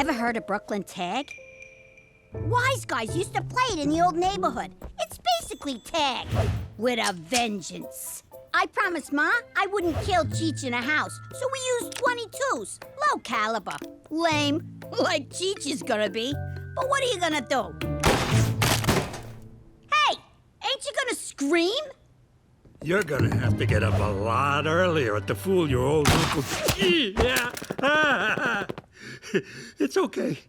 Ever heard of Brooklyn tag? Wise guys used to play it in the old neighborhood. It's basically tag, with a vengeance. I promised Ma I wouldn't kill Cheech in a house, so we used 22s, low caliber. Lame, like Cheech is gonna be. But what are you gonna do? Hey, ain't you gonna scream? You're gonna have to get up a lot earlier to fool your old Uncle Cheech. Yeah. It's okay.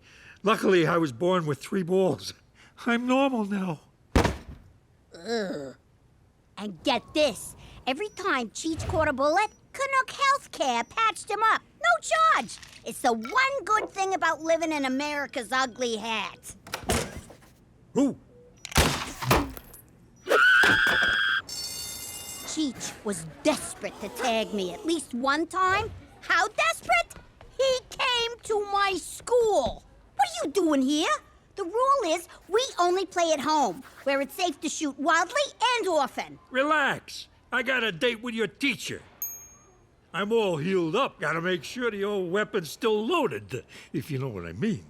Luckily, I was born with 3 balls. I'm normal now. Ugh. And get this. Every time Cheech caught a bullet, Canuck Healthcare patched him up. No charge. It's the one good thing about living in America's ugly hat. Who? Cheech was desperate to tag me at least one time. How desperate? He came to my school. What are you doing here? The rule is we only play at home, where it's safe to shoot wildly and often. Relax. I got a date with your teacher. I'm all healed up. Gotta make sure the old weapon's still loaded, if you know what I mean.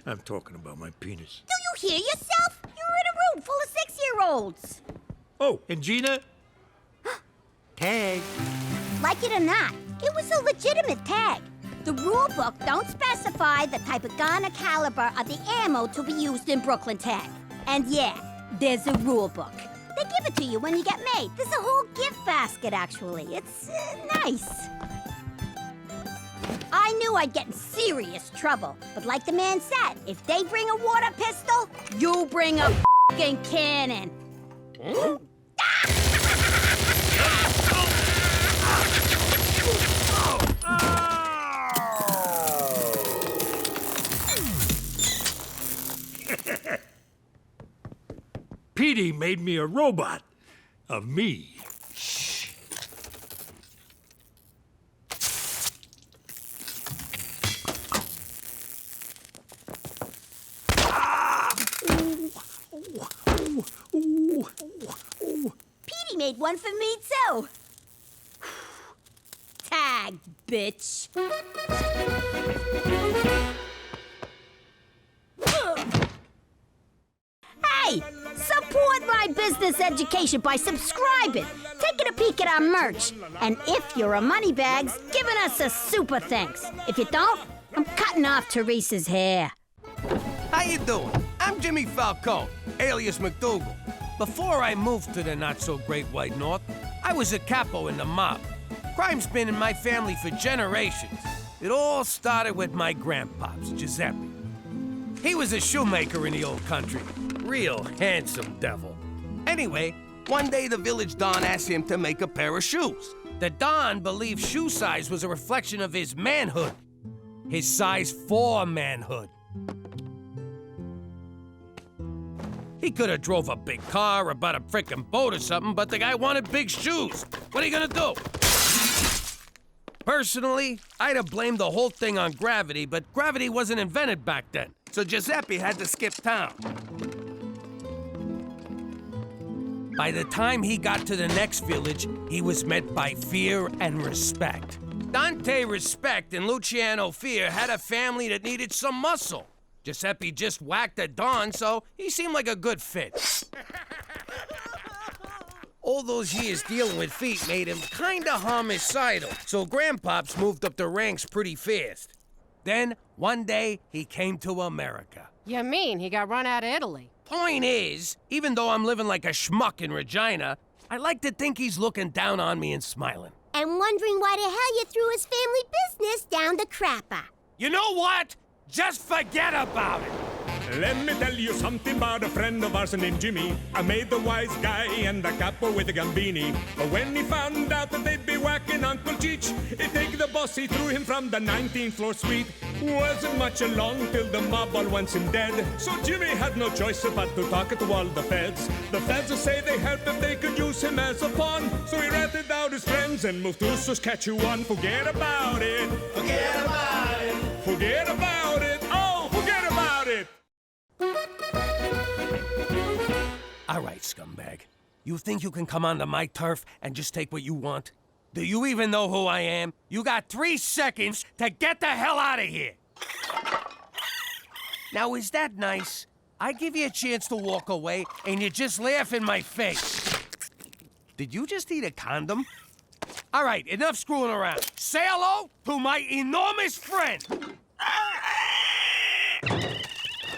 I'm talking about my penis. Do you hear yourself? You're in a room full of 6-year-olds. Oh, and Gina? Tag. Like it or not, it was a legitimate tag. The rule book don't specify the type of gun or caliber of the ammo to be used in Brooklyn tag. And yeah, there's a rule book. They give it to you when you get made. There's a whole gift basket, actually. It's nice. I knew I'd get in serious trouble, but like the man said, if they bring a water pistol, you bring a f***ing cannon. Huh? Petey made me a robot of me. Shh. Petey made one for me, too. Tag, bitch. Hey, support my business education by subscribing, taking a peek at our merch, and if you're a moneybags, giving us a super thanks. If you don't, I'm cutting off Teresa's hair. How you doing? I'm Jimmy Falcone, alias MacDougal. Before I moved to the not-so-great White North, I was a capo in the mob. Crime's been in my family for generations. It all started with my grandpops, Giuseppe. He was a shoemaker in the old country. Real handsome devil. Anyway, one day the village Don asked him to make a pair of shoes. The Don believed shoe size was a reflection of his manhood. His size 4 manhood. He could have drove a big car or bought a frickin' boat or something, but the guy wanted big shoes. What are you gonna do? Personally, I'd have blamed the whole thing on gravity, but gravity wasn't invented back then, so Giuseppe had to skip town. By the time he got to the next village, he was met by fear and respect. Dante Respect and Luciano Fear had a family that needed some muscle. Giuseppe just whacked a Don, so he seemed like a good fit. All those years dealing with feet made him kinda homicidal, so Grandpops moved up the ranks pretty fast. Then, one day, he came to America. You mean he got run out of Italy? Point is, even though I'm living like a schmuck in Regina, I like to think he's looking down on me and smiling. And wondering why the hell you threw his family business down the crapper. You know what? Just forget about it. Let me tell you something about a friend of ours named Jimmy. I made the wise guy and the capo with the Gambini. But when he found out that they'd be whacking Uncle Cheech, he'd take the boss, he threw him from the 19th floor suite. Wasn't much along till the mob all wants him dead. So Jimmy had no choice but to talk to all the feds. The feds say they helped if they could use him as a pawn. So he ratted out his friends and moved to Saskatchewan. Forget about it. Forget about it. Forget about it. Oh, forget about it. All right, scumbag. You think you can come onto my turf and just take what you want? Do you even know who I am? You got 3 seconds to get the hell out of here. Now, is that nice? I give you a chance to walk away, and you just laugh in my face. Did you just eat a condom? All right, enough screwing around. Say hello to my enormous friend.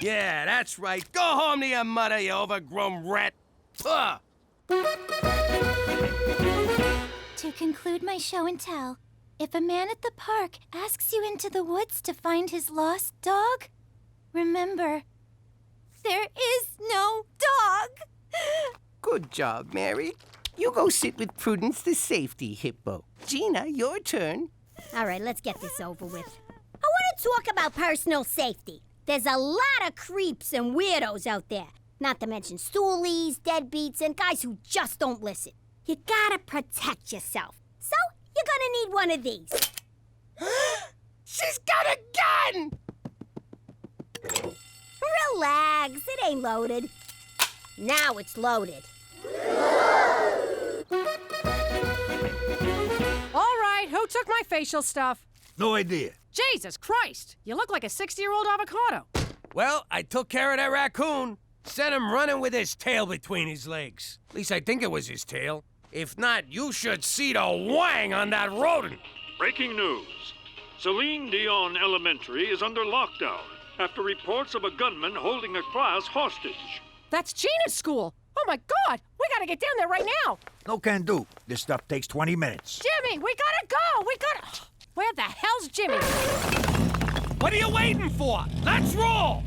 Yeah, that's right. Go home to your mother, you overgrown rat. Ugh. To conclude my show and tell, if a man at the park asks you into the woods to find his lost dog, remember, there is no dog. Good job, Mary. You go sit with Prudence the safety hippo. Gina, your turn. All right, let's get this over with. I want to talk about personal safety. There's a lot of creeps and weirdos out there. Not to mention stoolies, deadbeats, and guys who just don't listen. You gotta protect yourself. So, you're gonna need one of these. She's got a gun! Relax, it ain't loaded. Now it's loaded. All right, who took my facial stuff? No idea. Jesus Christ, you look like a 60-year-old avocado. Well, I took care of that raccoon. Sent him running with his tail between his legs. At least I think it was his tail. If not, you should see the wang on that rodent. Breaking news. Celine Dion Elementary is under lockdown after reports of a gunman holding a class hostage. That's Gina's school. Oh my God, we gotta get down there right now. No can do. This stuff takes 20 minutes. Jimmy, we gotta go. Where the hell's Jimmy? What are you waiting for? Let's roll!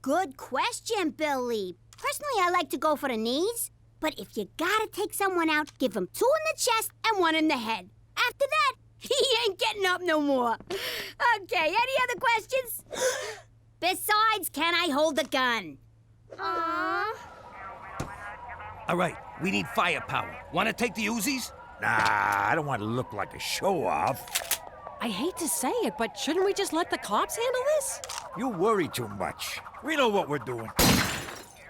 Good question, Billy. Personally, I like to go for the knees. But if you gotta take someone out, give him 2 in the chest and 1 in the head. After that, he ain't getting up no more. Okay, any other questions? Besides, can I hold the gun? Aww. All right, we need firepower. Want to take the Uzis? Nah, I don't want to look like a show-off. I hate to say it, but shouldn't we just let the cops handle this? You worry too much. We know what we're doing.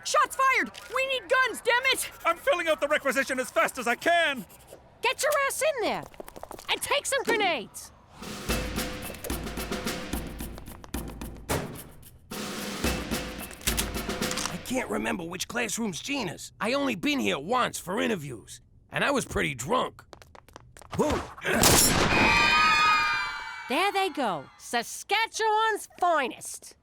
Shots fired! We need guns, damn it! I'm filling out the requisition as fast as I can. Get your ass in there! And take some grenades! I can't remember which classroom's Gina's. I only been here once for interviews, and I was pretty drunk. Whoa! There they go. Saskatchewan's finest.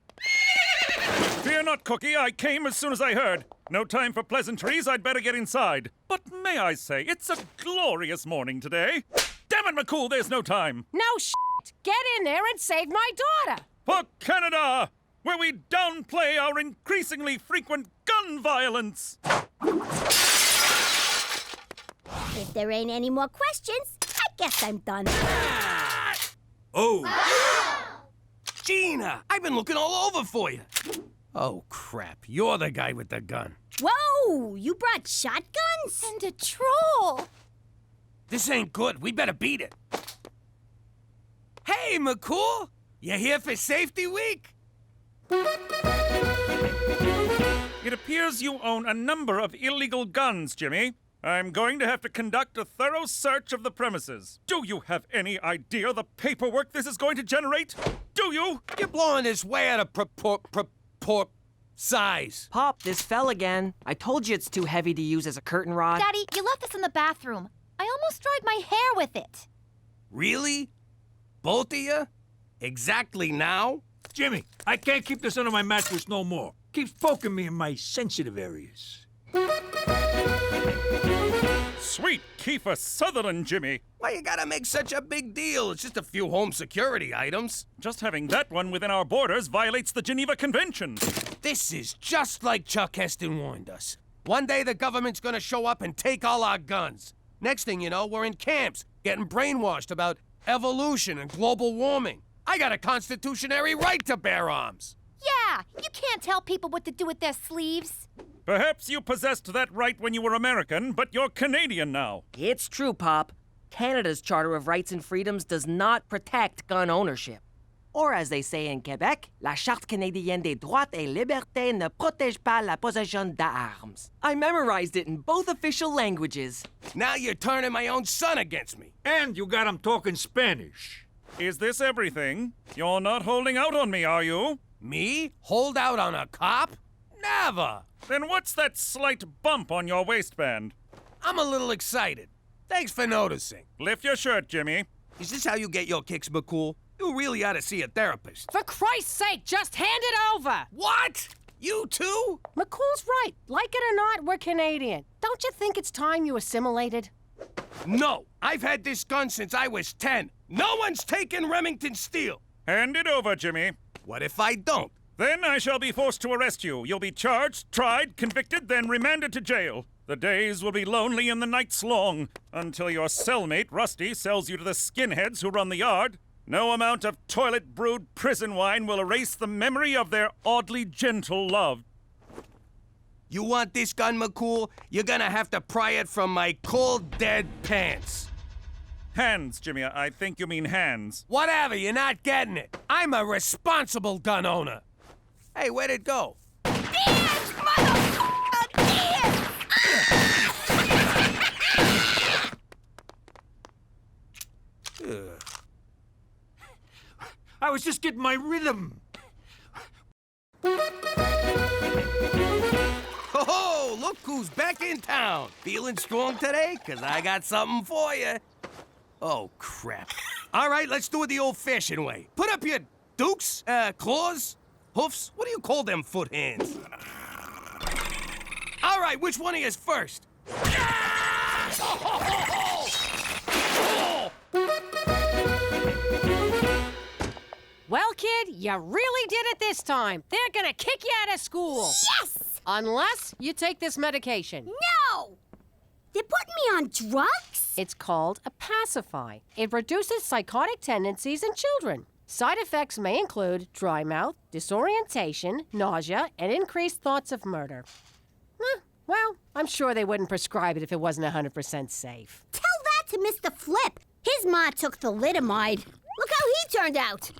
Fear not, Cookie. I came as soon as I heard. No time for pleasantries. I'd better get inside. But may I say, it's a glorious morning today. Damn it, McCool, there's no time. No shit. Get in there and save my daughter. For Canada, where we downplay our increasingly frequent gun violence. If there ain't any more questions, I guess I'm done. Oh! Gina, I've been looking all over for you. Oh, crap. You're the guy with the gun. Whoa! You brought shotguns? And a troll. This ain't good. We better beat it. Hey, McCool! You here for Safety Week? It appears you own a number of illegal guns, Jimmy. I'm going to have to conduct a thorough search of the premises. Do you have any idea the paperwork this is going to generate? Do you? You're blowing this way out of size. Pop, this fell again. I told you it's too heavy to use as a curtain rod. Daddy, you left this in the bathroom. I almost dried my hair with it. Really? Both of you? Exactly now? Jimmy, I can't keep this under my mattress no more. Keeps poking me in my sensitive areas. Sweet Kiefer Sutherland, Jimmy. Why you gotta make such a big deal? It's just a few home security items. Just having that one within our borders violates the Geneva Convention. This is just like Chuck Heston warned us. One day the government's gonna show up and take all our guns. Next thing you know, we're in camps, getting brainwashed about evolution and global warming. I got a constitutionary right to bear arms. Yeah, you can't tell people what to do with their sleeves. Perhaps you possessed that right when you were American, but you're Canadian now. It's true, Pop. Canada's Charter of Rights and Freedoms does not protect gun ownership. Or as they say in Quebec, la Charte canadienne des droits et libertés ne protège pas la possession d'armes. I memorized it in both official languages. Now you're turning my own son against me. And you got him talking Spanish. Is this everything? You're not holding out on me, are you? Me? Hold out on a cop? Never! Then what's that slight bump on your waistband? I'm a little excited. Thanks for noticing. Lift your shirt, Jimmy. Is this how you get your kicks, McCool? You really ought to see a therapist. For Christ's sake, just hand it over! What? You too? McCool's right. Like it or not, we're Canadian. Don't you think it's time you assimilated? No. I've had this gun since I was 10. No one's taken Remington Steel. Hand it over, Jimmy. What if I don't? Then I shall be forced to arrest you. You'll be charged, tried, convicted, then remanded to jail. The days will be lonely and the nights long, until your cellmate, Rusty, sells you to the skinheads who run the yard. No amount of toilet-brewed prison wine will erase the memory of their oddly gentle love. You want this gun, McCool? You're gonna have to pry it from my cold, dead pants. Hands, Jimmy. I think you mean hands. Whatever, you're not getting it. I'm a responsible gun owner. Hey, where'd it go? Dance, motherfucker! Dance! I was just getting my rhythm. Oh, look who's back in town. Feeling strong today? 'Cause I got something for you. Oh, crap. All right, let's do it the old-fashioned way. Put up your dukes, claws, hoofs. What do you call them foot hands? All right, which one of you is first? Well, kid, you really did it this time. They're gonna kick you out of school. Yes! Unless you take this medication. No! They're putting me on drugs? It's called a pacify. It reduces psychotic tendencies in children. Side effects may include dry mouth, disorientation, nausea, and increased thoughts of murder. Well, I'm sure they wouldn't prescribe it if it wasn't 100% safe. Tell that to Mr. Flip. His ma took thalidomide. Look how he turned out.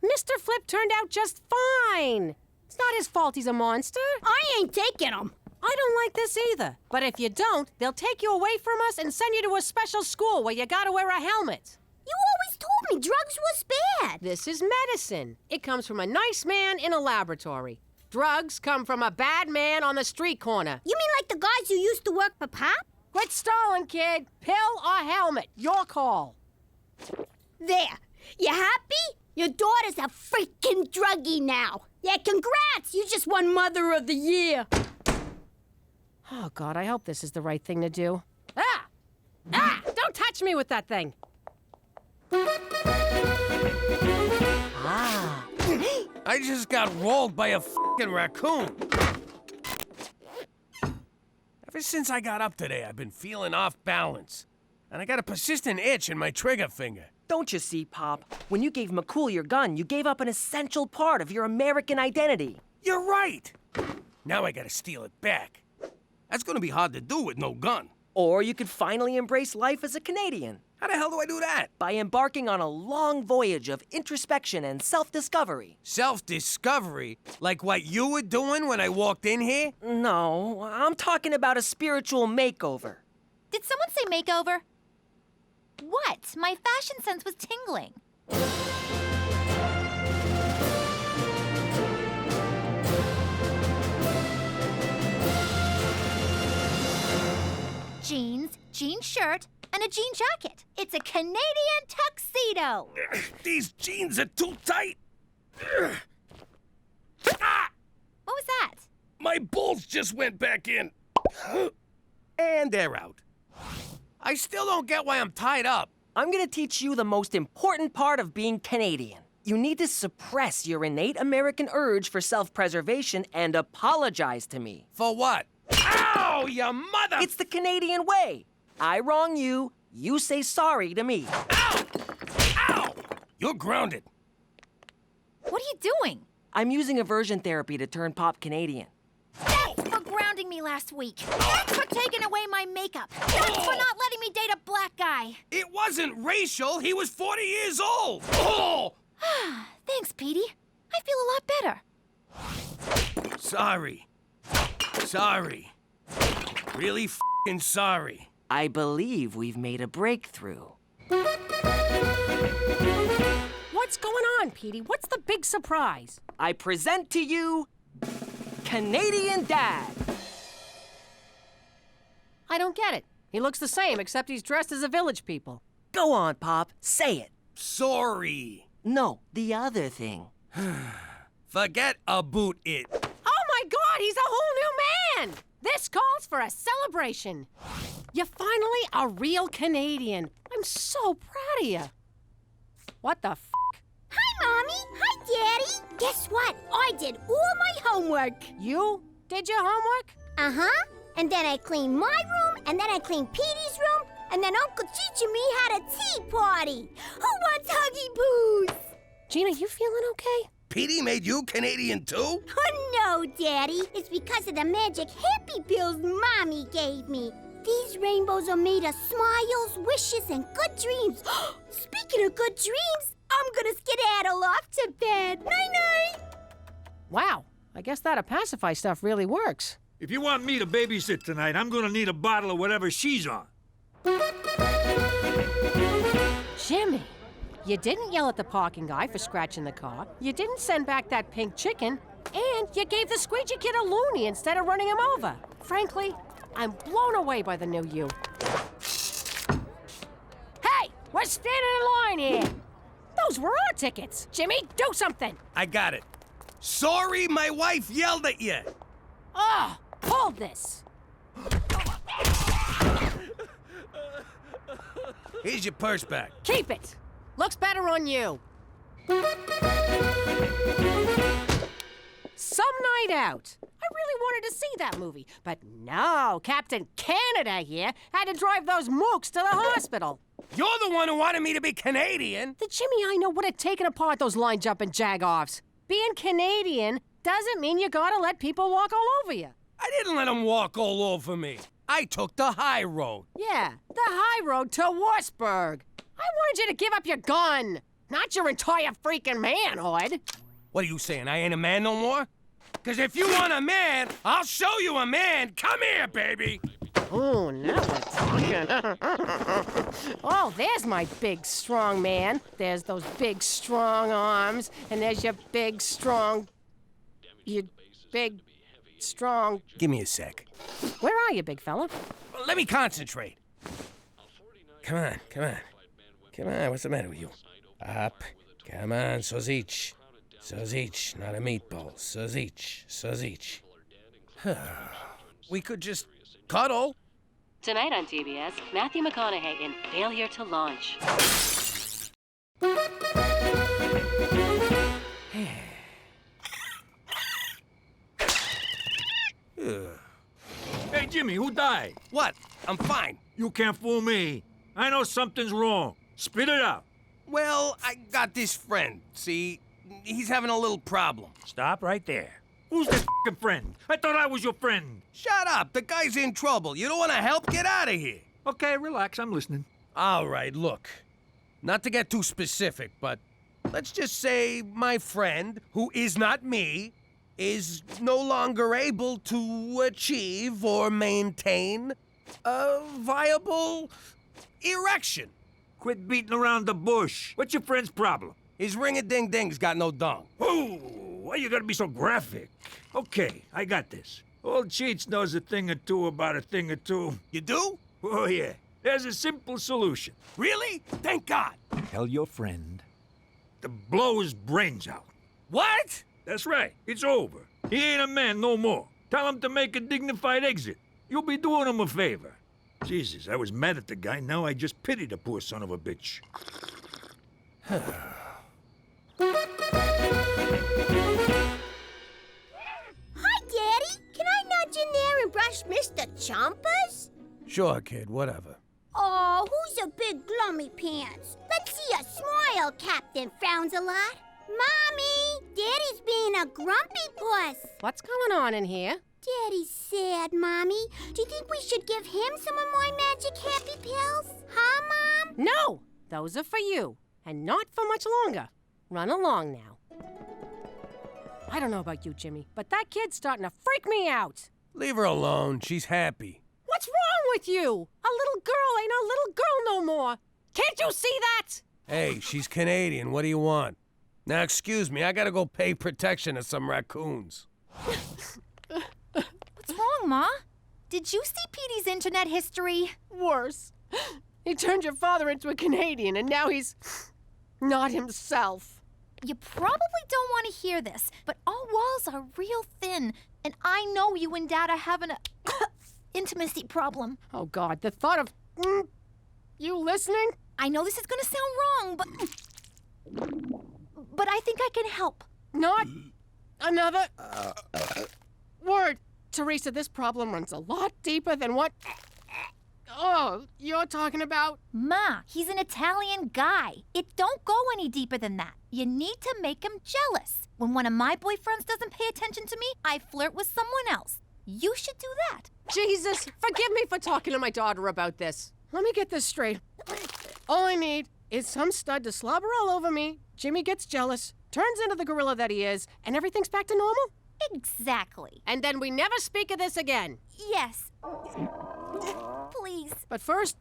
Mr. Flip turned out just fine. It's not his fault he's a monster. I ain't taking him. I don't like this either. But if you don't, they'll take you away from us and send you to a special school where you gotta wear a helmet. You always told me drugs was bad. This is medicine. It comes from a nice man in a laboratory. Drugs come from a bad man on the street corner. You mean like the guys who used to work for Pop? Quit stalling, kid. Pill or helmet. Your call. There. You happy? Your daughter's a freaking druggie now. Yeah, congrats. You just won Mother of the Year. Oh, God, I hope this is the right thing to do. Ah! Don't touch me with that thing. Ah. I just got rolled by a f***ing raccoon. Ever since I got up today, I've been feeling off balance. And I got a persistent itch in my trigger finger. Don't you see, Pop? When you gave McCool your gun, you gave up an essential part of your American identity. You're right. Now I gotta steal it back. That's gonna be hard to do with no gun. Or you could finally embrace life as a Canadian. How the hell do I do that? By embarking on a long voyage of introspection and self-discovery. Self-discovery? Like what you were doing when I walked in here? No, I'm talking about a spiritual makeover. Did someone say makeover? What? My fashion sense was tingling. Jeans, jean shirt, and a jean jacket. It's a Canadian tuxedo. These jeans are too tight. What was that? My balls just went back in. And they're out. I still don't get why I'm tied up. I'm gonna teach you the most important part of being Canadian. You need to suppress your innate American urge for self-preservation and apologize to me. For what? Ow, you mother! It's the Canadian way. I wrong you, you say sorry to me. Ow! Ow! You're grounded. What are you doing? I'm using aversion therapy to turn Pop Canadian. That's for grounding me last week. That's for taking away my makeup. That's for not letting me date a black guy. It wasn't racial. He was 40 years old. Oh! They Thanks, Petey. I feel a lot better. Sorry. Sorry. Really f***ing sorry. I believe we've made a breakthrough. What's going on, Petey? What's the big surprise? I present to you Canadian Dad. I don't get it. He looks the same, except he's dressed as a village people. Go on, Pop. Say it. Sorry. No, the other thing. Forget about it. Oh my God, he's a whole new man! This calls for a celebration. You're finally a real Canadian. I'm so proud of you. What the f***? Hi, Mommy. Hi, Daddy. Guess what? I did all my homework. You did your homework? Uh-huh. And then I cleaned my room, and then I cleaned Petey's room, and then Uncle Cheech and me had a tea party. Who wants Huggy Boos? Gina, you feeling okay? Petey made you Canadian too? Oh, no, Daddy. It's because of the magic happy pills Mommy gave me. These rainbows are made of smiles, wishes, and good dreams. Speaking of good dreams, I'm gonna skedaddle off to bed. Night-night. Wow, I guess that Pacify stuff really works. If you want me to babysit tonight, I'm gonna need a bottle of whatever she's on. Jimmy, you didn't yell at the parking guy for scratching the car. You didn't send back that pink chicken. And you gave the squeegee kid a loony instead of running him over. Frankly, I'm blown away by the new you. Hey, we're standing in line here. Those were our tickets. Jimmy, do something. I got it. Sorry my wife yelled at you. Oh, hold this. Here's your purse back. Keep it. Looks better on you. Some night out. I really wanted to see that movie, but no, Captain Canada here had to drive those mooks to the hospital. You're the one who wanted me to be Canadian. The Jimmy I know would have taken apart those line-jumping jag-offs. Being Canadian doesn't mean you gotta let people walk all over you. I didn't let them walk all over me. I took the high road. Yeah, the high road to Wartburg. I wanted you to give up your gun, not your entire freaking manhood. What are you saying, I ain't a man no more? Because if you want a man, I'll show you a man. Come here, baby. Oh, now we're talking. Oh, there's my big, strong man. There's those big, strong arms. And there's your big, strong... Your big, strong... Give me a sec. Where are you, big fella? Let me concentrate. Come on, come on. Come on, what's the matter with you? Up. Come on, sausage. Sausage, not a meatball. Sausage, sausage. We could just cuddle. Tonight on TBS, Matthew McConaughey in Failure to Launch. Hey, Jimmy, who died? What? I'm fine. You can't fool me. I know something's wrong. Spit it out. Well, I got this friend, see? He's having a little problem. Stop right there. Who's that f***ing friend? I thought I was your friend. Shut up. The guy's in trouble. You don't want to help? Get out of here. Okay, relax. I'm listening. All right, look. Not to get too specific, but let's just say my friend, who is not me, is no longer able to achieve or maintain a viable erection. Quit beating around the bush. What's your friend's problem? His ring-a-ding-ding's got no dung. Oh, why you gotta be so graphic? Okay, I got this. Old Cheech knows a thing or two about a thing or two. You do? Oh, yeah. There's a simple solution. Really? Thank God. Tell your friend to blow his brains out. What? That's right. It's over. He ain't a man no more. Tell him to make a dignified exit. You'll be doing him a favor. Jesus, I was mad at the guy. Now I just pity the poor son of a bitch. Hi, Daddy. Can I nudge in there and brush Mr. Chompers? Sure, kid, whatever. Oh, who's a big glummy pants? Let's see a smile, Captain Frowns a lot. Mommy, Daddy's being a grumpy puss. What's going on in here? Daddy's sad, Mommy. Do you think we should give him some of my magic happy pills? Huh, Mom? No! Those are for you, and not for much longer. Run along now. I don't know about you, Jimmy, but that kid's starting to freak me out. Leave her alone. She's happy. What's wrong with you? A little girl ain't a little girl no more. Can't you see that? Hey, she's Canadian. What do you want? Now, excuse me. I gotta go pay protection to some raccoons. What's wrong, Ma? Did you see Petey's internet history? Worse. He turned your father into a Canadian, and now he's not himself. You probably don't want to hear this, but our walls are real thin, and I know you and Dad are having a intimacy problem. Oh, God, the thought of... you listening? I know this is going to sound wrong, but I think I can help. Not another word. Teresa, this problem runs a lot deeper than what... Oh, you're talking about? Ma, he's an Italian guy. It don't go any deeper than that. You need to make him jealous. When one of my boyfriends doesn't pay attention to me, I flirt with someone else. You should do that. Jesus, forgive me for talking to my daughter about this. Let me get this straight. All I need is some stud to slobber all over me, Jimmy gets jealous, turns into the gorilla that he is, and everything's back to normal? Exactly. And then we never speak of this again. Yes. Please. But first,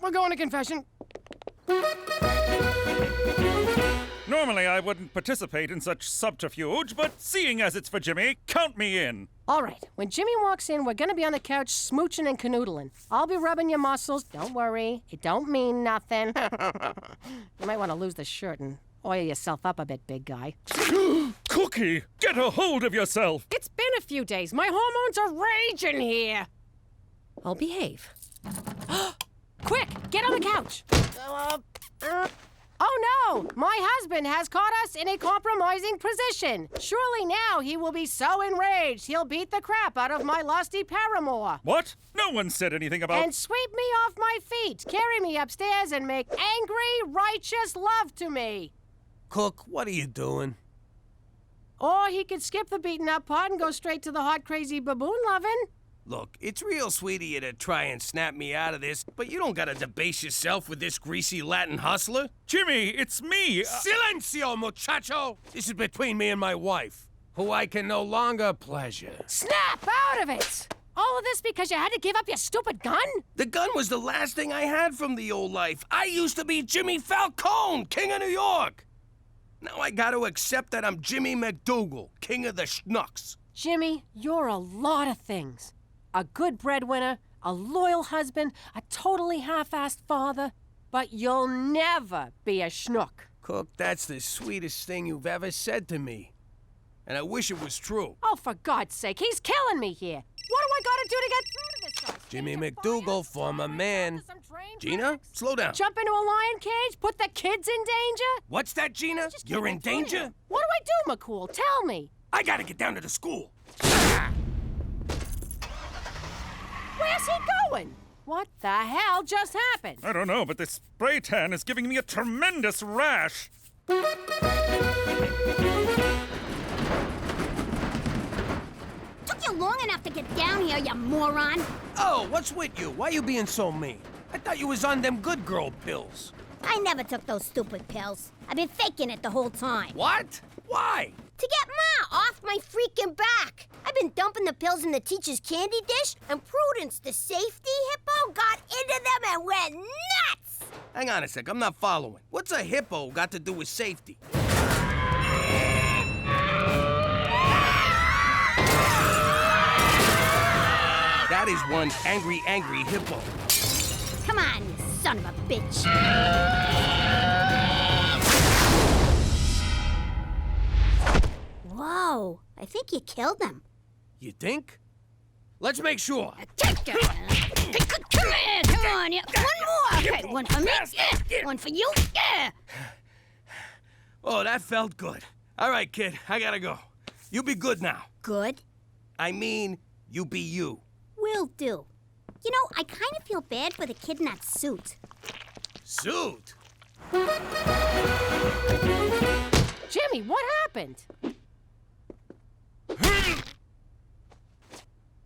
we're going to confession. Normally, I wouldn't participate in such subterfuge, but seeing as it's for Jimmy, count me in. All right, when Jimmy walks in, we're gonna be on the couch smooching and canoodling. I'll be rubbing your muscles. Don't worry, it don't mean nothing. You might want to lose the shirt and oil yourself up a bit, big guy. Cookie, get a hold of yourself. It's been a few days. My hormones are raging here. I'll behave. Quick, get on the couch. Oh no! My husband has caught us in a compromising position. Surely now he will be so enraged he'll beat the crap out of my lusty paramour. What? No one said anything about... And sweep me off my feet, carry me upstairs, and make angry, righteous love to me. Cook, what are you doing? Or he could skip the beaten up part and go straight to the hot, crazy baboon lovin'. Look, it's real sweet of you to try and snap me out of this, but you don't gotta debase yourself with this greasy Latin hustler. Jimmy, it's me. Silencio, muchacho! This is between me and my wife, who I can no longer pleasure. Snap out of it! All of this because you had to give up your stupid gun? The gun was the last thing I had from the old life. I used to be Jimmy Falcone, King of New York. Now I gotta accept that I'm Jimmy MacDougal, King of the Schnooks. Jimmy, you're a lot of things. A good breadwinner, a loyal husband, a totally half-assed father, but you'll never be a schnook. Cook, that's the sweetest thing you've ever said to me. And I wish it was true. Oh, for God's sake, he's killing me here. What do I gotta do to get through to this guy? Jimmy MacDougal, former man. Gina, slow down. Jump into a lion cage? Put the kids in danger? What's that, Gina? You're in danger? What do I do, McCool? Tell me. I gotta get down to the school. Where's he going? What the hell just happened? I don't know, but this spray tan is giving me a tremendous rash. Took you long enough to get down here, you moron. Oh, what's with you? Why you being so mean? I thought you was on them good girl pills. I never took those stupid pills. I've been faking it the whole time. What? Why? To get Ma off my freaking back. I've been dumping the pills in the teacher's candy dish, and Prudence, the safety hippo, got into them and went nuts! Hang on a sec, I'm not following. What's a hippo got to do with safety? That is one angry, angry hippo. Come on, you son of a bitch. Whoa, I think you killed him. You think? Let's make sure. Come here, come on. Yeah. One more. Okay, one for me. Yeah. One for you. Yeah. Oh, that felt good. All right, kid, I gotta go. You be good now. Good? I mean, you be you. Will do. You know, I kind of feel bad for the kid in that suit. Suit? Jimmy, what happened?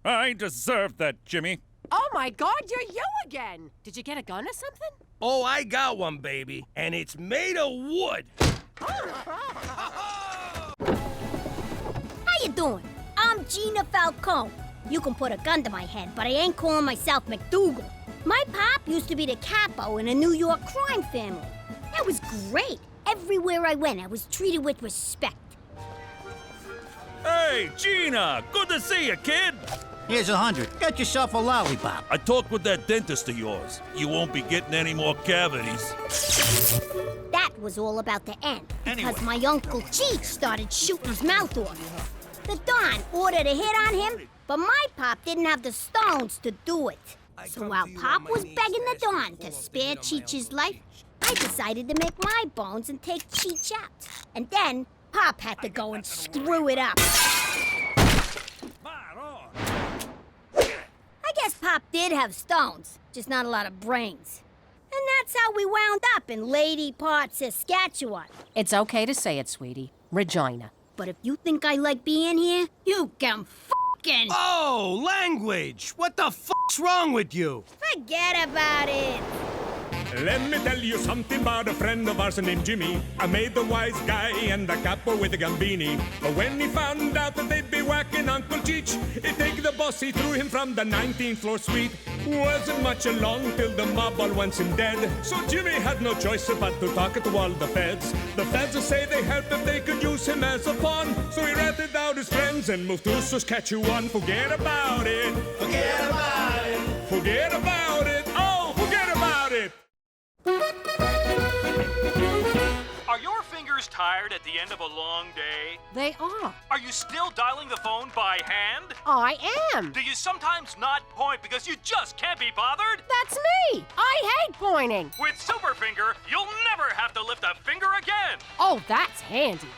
I deserved that, Jimmy. Oh my God, you're you again! Did you get a gun or something? Oh, I got one, baby, and it's made of wood. How you doing? I'm Gina Falcone. You can put a gun to my head, but I ain't calling myself MacDougal. My pop used to be the capo in a New York crime family. That was great. Everywhere I went, I was treated with respect. Hey, Gina! Good to see you, kid! Here's 100. Get yourself a lollipop. I talked with that dentist of yours. You won't be getting any more cavities. That was all about to end, because my Uncle Cheech started shooting his mouth off. The Don ordered a hit on him, but my pop didn't have the stones to do it. So while Pop was begging the Don to spare Cheech's life, I decided to make my bones and take Cheech out. And then Pop had to go and screw it up. I guess Pop did have stones, just not a lot of brains. And that's how we wound up in Lady Part, Saskatchewan. It's okay to say it, sweetie. Regina. But if you think I like being here, you can f***ing... Oh, language! What the f***'s wrong with you? Forget about it. Let me tell you something about a friend of ours named Jimmy. I made the wise guy and the capo with the Gambini. But when he found out that they'd be whacking Uncle Cheech, he'd take the boss, he threw him from the 19th floor suite. Wasn't much along till the mob all wants him dead. So Jimmy had no choice but to talk to all the feds. The feds will say they help if they could use him as a pawn. So he ratted out his friends and moved to Saskatchewan. Forget about it. Forget about it. Forget about it. Oh, forget about it. Are your fingers tired at the end of a long day? They are. Are you still dialing the phone by hand? I am. Do you sometimes not point because you just can't be bothered? That's me. I hate pointing. With Superfinger, you'll never have to lift a finger again. Oh, that's handy.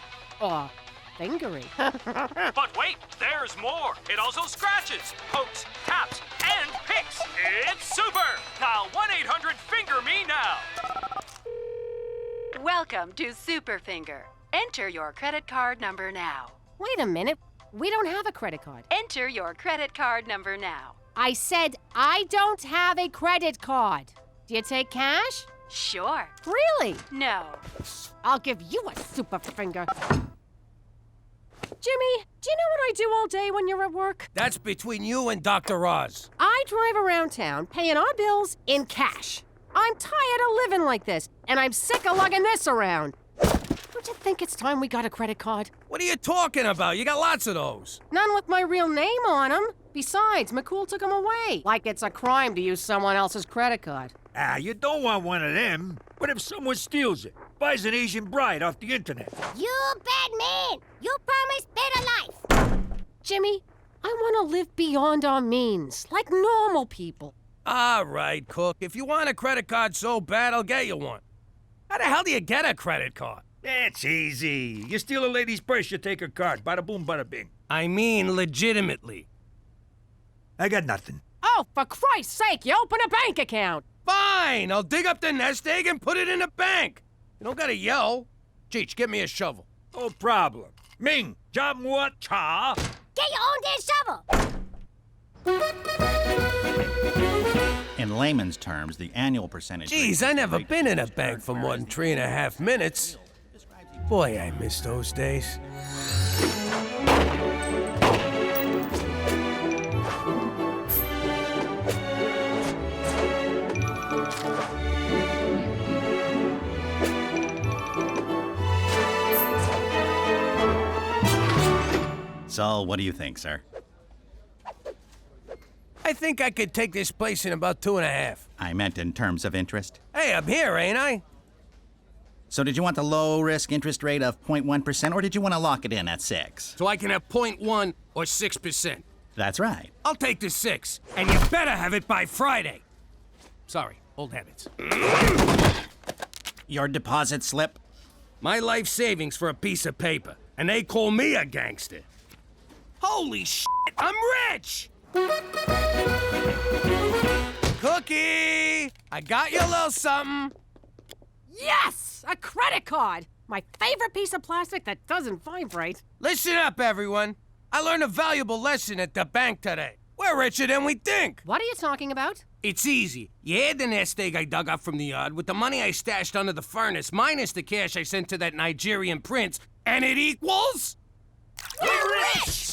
Fingery. But wait, there's more. It also scratches, pokes, taps, and picks. It's super. Dial 1-800-FINGER-ME now. Welcome to Superfinger. Enter your credit card number now. Wait a minute. We don't have a credit card. Enter your credit card number now. I said I don't have a credit card. Do you take cash? Sure. Really? No. I'll give you a super finger. Jimmy, do you know what I do all day when you're at work? That's between you and Dr. Oz. I drive around town paying our bills in cash. I'm tired of living like this, and I'm sick of lugging this around. Don't you think it's time we got a credit card? What are you talking about? You got lots of those. None with my real name on them. Besides, McCool took them away. Like it's a crime to use someone else's credit card. Ah, you don't want one of them. What if someone steals it? Buys an Asian bride off the internet? You bad man! You promised better life! Jimmy, I want to live beyond our means, like normal people. All right, Cook. If you want a credit card so bad, I'll get you one. How the hell do you get a credit card? It's easy. You steal a lady's purse, you take her card. Bada boom, bada bing. I mean legitimately. I got nothing. Oh, for Christ's sake, you open a bank account. Fine, I'll dig up the nest egg and put it in the bank. You don't gotta yell. Cheech, get me a shovel. No problem. Ming, job what, cha? Get your own damn shovel! In layman's terms, the annual percentage... Geez, I never been in a bank for more than 3.5 minutes. Boy, I miss those days. So, what do you think, sir? I think I could take this place in about 2.5. I meant in terms of interest. Hey, I'm here, ain't I? So did you want the low-risk interest rate of 0.1%, or did you want to lock it in at 6? So I can have 0.1 or 6%. That's right. I'll take the 6, and you better have it by Friday. Sorry, old habits. Your deposit slip? My life savings for a piece of paper, and they call me a gangster. Holy shit, I'm rich! Cookie! I got you a little something. Yes! A credit card! My favorite piece of plastic that doesn't vibrate. Listen up, everyone. I learned a valuable lesson at the bank today. We're richer than we think. What are you talking about? It's easy. You add the nest egg I dug up from the yard with the money I stashed under the furnace, minus the cash I sent to that Nigerian prince, and it equals... We're rich!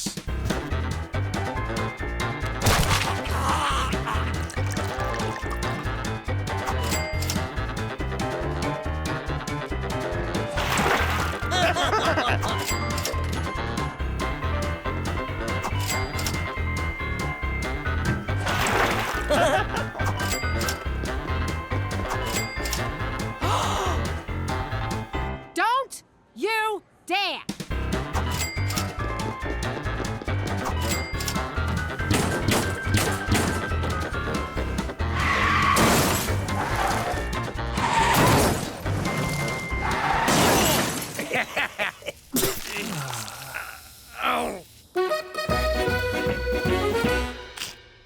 Don't you dare!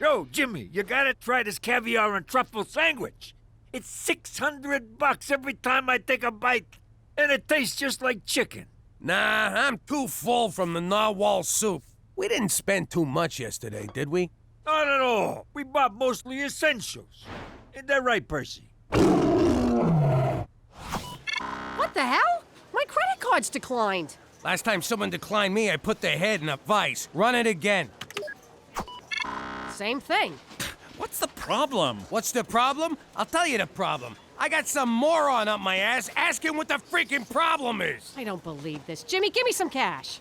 Yo, Jimmy, you gotta try this caviar and truffle sandwich. It's $600 every time I take a bite, and it tastes just like chicken. Nah, I'm too full from the narwhal soup. We didn't spend too much yesterday, did we? Not at all. We bought mostly essentials. Ain't that right, Percy? What the hell? My credit card's declined. Last time someone declined me, I put their head in a vice. Run it again. Same thing. What's the problem? What's the problem? I'll tell you the problem. I got some moron up my ass asking what the freaking problem is. I don't believe this. Jimmy, give me some cash.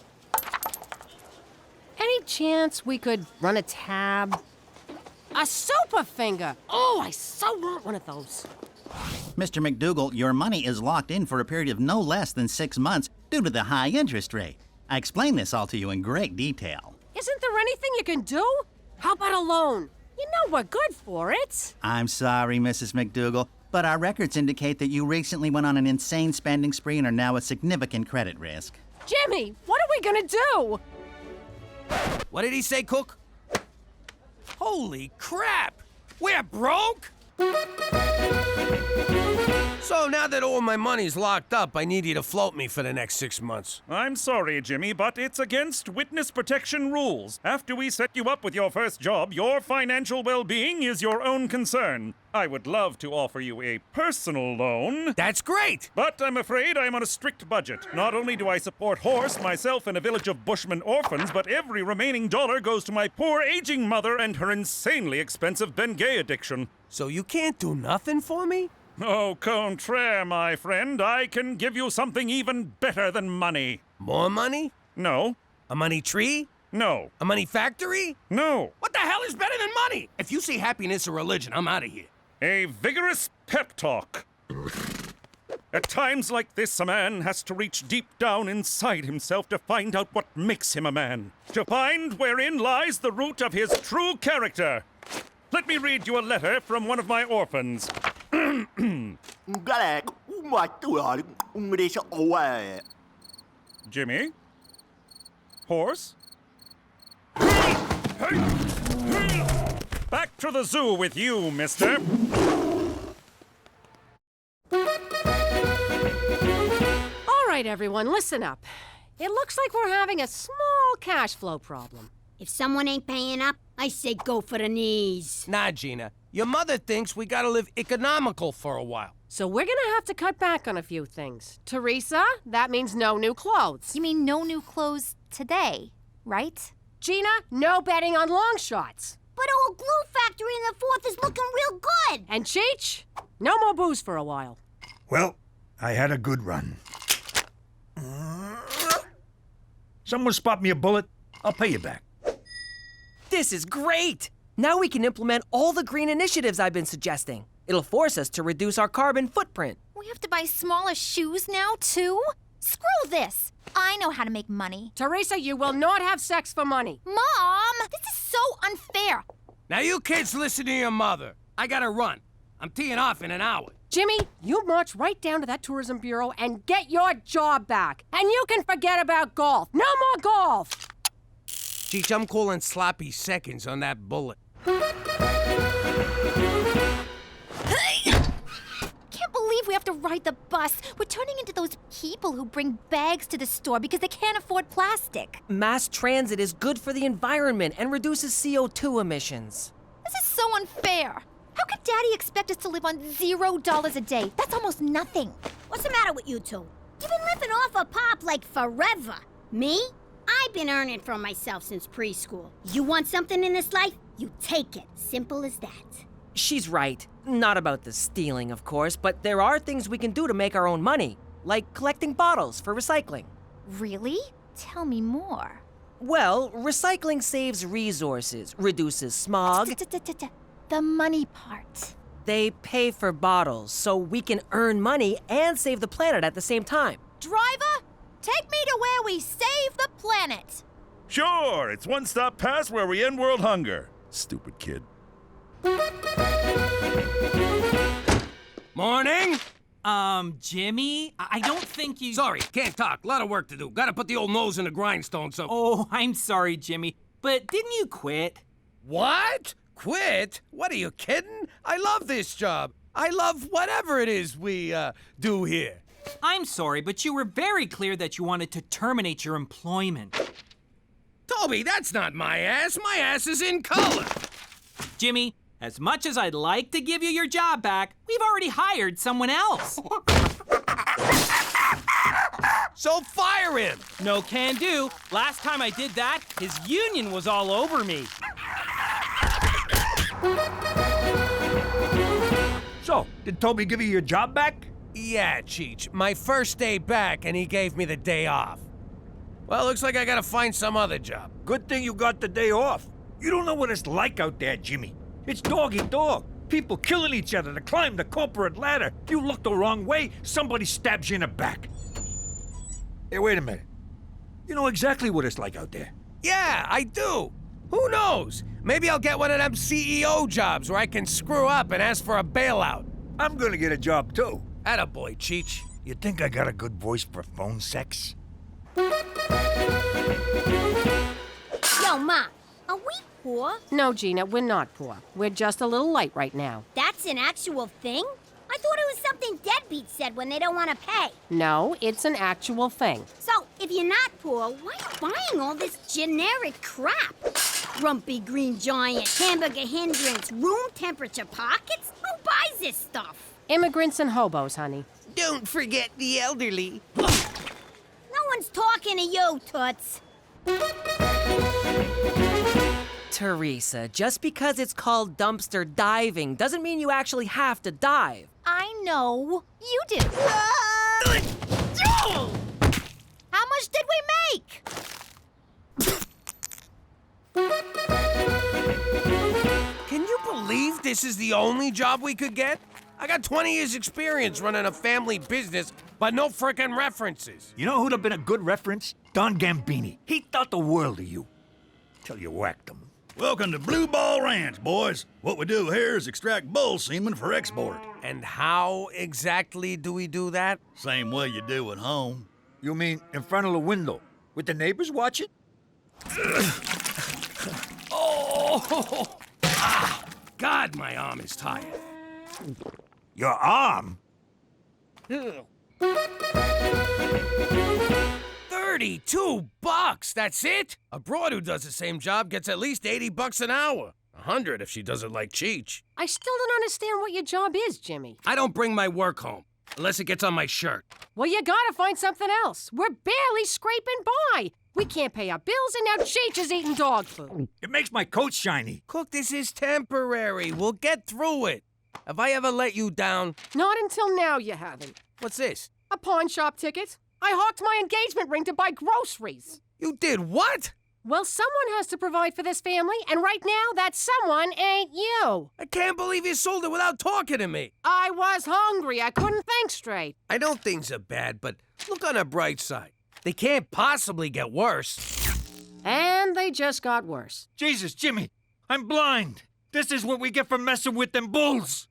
Any chance we could run a tab? A super finger! Oh, I so want one of those. Mr. MacDougal, your money is locked in for a period of no less than 6 months due to the high interest rate. I explained this all to you in great detail. Isn't there anything you can do? How about a loan? You know we're good for it. I'm sorry, Mrs. MacDougal, but our records indicate that you recently went on an insane spending spree and are now a significant credit risk. Jimmy, what are we gonna do? What did he say, Cook? Holy crap! We're broke? So now that all my money's locked up, I need you to float me for the next 6 months. I'm sorry, Jimmy, but it's against witness protection rules. After we set you up with your first job, your financial well-being is your own concern. I would love to offer you a personal loan. That's great! But I'm afraid I'm on a strict budget. Not only do I support Horst, myself, and a village of Bushmen orphans, but every remaining dollar goes to my poor aging mother and her insanely expensive Bengay addiction. So you can't do nothing for me? Au contraire, my friend. I can give you something even better than money. More money? No. A money tree? No. A money factory? No. What the hell is better than money? If you say happiness or religion, I'm out of here. A vigorous pep talk. At times like this, a man has to reach deep down inside himself to find out what makes him a man. To find wherein lies the root of his true character. Let me read you a letter from one of my orphans. Jimmy? Horse? Back to the zoo with you, mister. All right, everyone, listen up. It looks like we're having a small cash flow problem. If someone ain't paying up, I say go for the knees. Nah, Gina. Your mother thinks we gotta live economical for a while. So we're gonna have to cut back on a few things. Teresa, that means no new clothes. You mean no new clothes today, right? Gina, no betting on long shots. But old glue factory in the 4th is looking real good. And Cheech, no more booze for a while. Well, I had a good run. Someone spot me a bullet, I'll pay you back. This is great! Now we can implement all the green initiatives I've been suggesting. It'll force us to reduce our carbon footprint. We have to buy smaller shoes now, too? Screw this! I know how to make money. Teresa, you will not have sex for money. Mom! This is so unfair! Now you kids listen to your mother. I gotta run. I'm teeing off in an hour. Jimmy, you march right down to that tourism bureau and get your job back. And you can forget about golf. No more golf! Cheech, I'm calling sloppy seconds on that bullet. Can't believe we have to to ride the bus. We're turning into those people who bring bags to the store because they can't afford plastic. Mass transit is good for the environment and reduces CO2 emissions. This is so unfair. How could Daddy expect us to live on $0 a day? That's almost nothing. What's the matter with you two? You've been living off a pop like forever. Me? I've been earning for myself since preschool. You want something in this life? You take it. Simple as that. She's right. Not about the stealing, of course, but there are things we can do to make our own money, like collecting bottles for recycling. Really? Tell me more. Well, recycling saves resources, reduces smog. The money part. They pay for bottles, so we can earn money and save the planet at the same time. Driver, take me to where we save the planet. Sure, it's one stop past where we end world hunger. Stupid kid. Morning. Jimmy, I don't think you... Sorry, can't talk. Lot of work to do. Gotta put the old nose in the grindstone, so... Oh, I'm sorry, Jimmy, but didn't you quit? What? Quit? What, are you kidding? I love this job. I love whatever it is we, do here. I'm sorry, but you were very clear that you wanted to terminate your employment. Toby, that's not my ass. My ass is in color. Jimmy, as much as I'd like to give you your job back, we've already hired someone else. So fire him! No can do. Last time I did that, his union was all over me. So, did Toby give you your job back? Yeah, Cheech. My first day back, and he gave me the day off. Well, looks like I gotta find some other job. Good thing you got the day off. You don't know what it's like out there, Jimmy. It's dog-eat-dog. People killing each other to climb the corporate ladder. You look the wrong way, somebody stabs you in the back. Hey, wait a minute. You know exactly what it's like out there. Yeah, I do. Who knows? Maybe I'll get one of them CEO jobs where I can screw up and ask for a bailout. I'm gonna get a job, too. Attaboy, Cheech. You think I got a good voice for phone sex? Yo, Ma, are we poor? No, Gina, we're not poor. We're just a little light right now. That's an actual thing? I thought it was something deadbeats said when they don't want to pay. No, it's an actual thing. So, if you're not poor, why are you buying all this generic crap? Grumpy green giant, hamburger hindrance, room temperature pockets? Who buys this stuff? Immigrants and hobos, honey. Don't forget the elderly. No one's talking to you, Toots. Teresa, just because it's called dumpster diving doesn't mean you actually have to dive. I know. You do. How much did we make? Can you believe this is the only job we could get? I got 20 years experience running a family business, but no frickin' references. You know who'd have been a good reference? Don Gambini. He thought the world of you. Till you whacked him. Welcome to Blue Ball Ranch, boys. What we do here is extract bull semen for export. And how exactly do we do that? Same way you do at home. You mean in front of the window, with the neighbors watching? Oh! Ah, God, my arm is tired. Your arm? 32 bucks, that's it? A broad who does the same job gets at least 80 bucks an hour. 100 if she does it like Cheech. I still don't understand what your job is, Jimmy. I don't bring my work home, unless it gets on my shirt. Well, you gotta find something else. We're barely scraping by. We can't pay our bills, and now Cheech is eating dog food. It makes my coat shiny. Cook, this is temporary. We'll get through it. Have I ever let you down? Not until now you haven't. What's this? A pawn shop ticket. I hawked my engagement ring to buy groceries. You did what? Well, someone has to provide for this family, and right now, that someone ain't you. I can't believe you sold it without talking to me. I was hungry. I couldn't think straight. I know things are bad, but look on the bright side. They can't possibly get worse. And they just got worse. Jesus, Jimmy, I'm blind. This is what we get for messing with them bulls.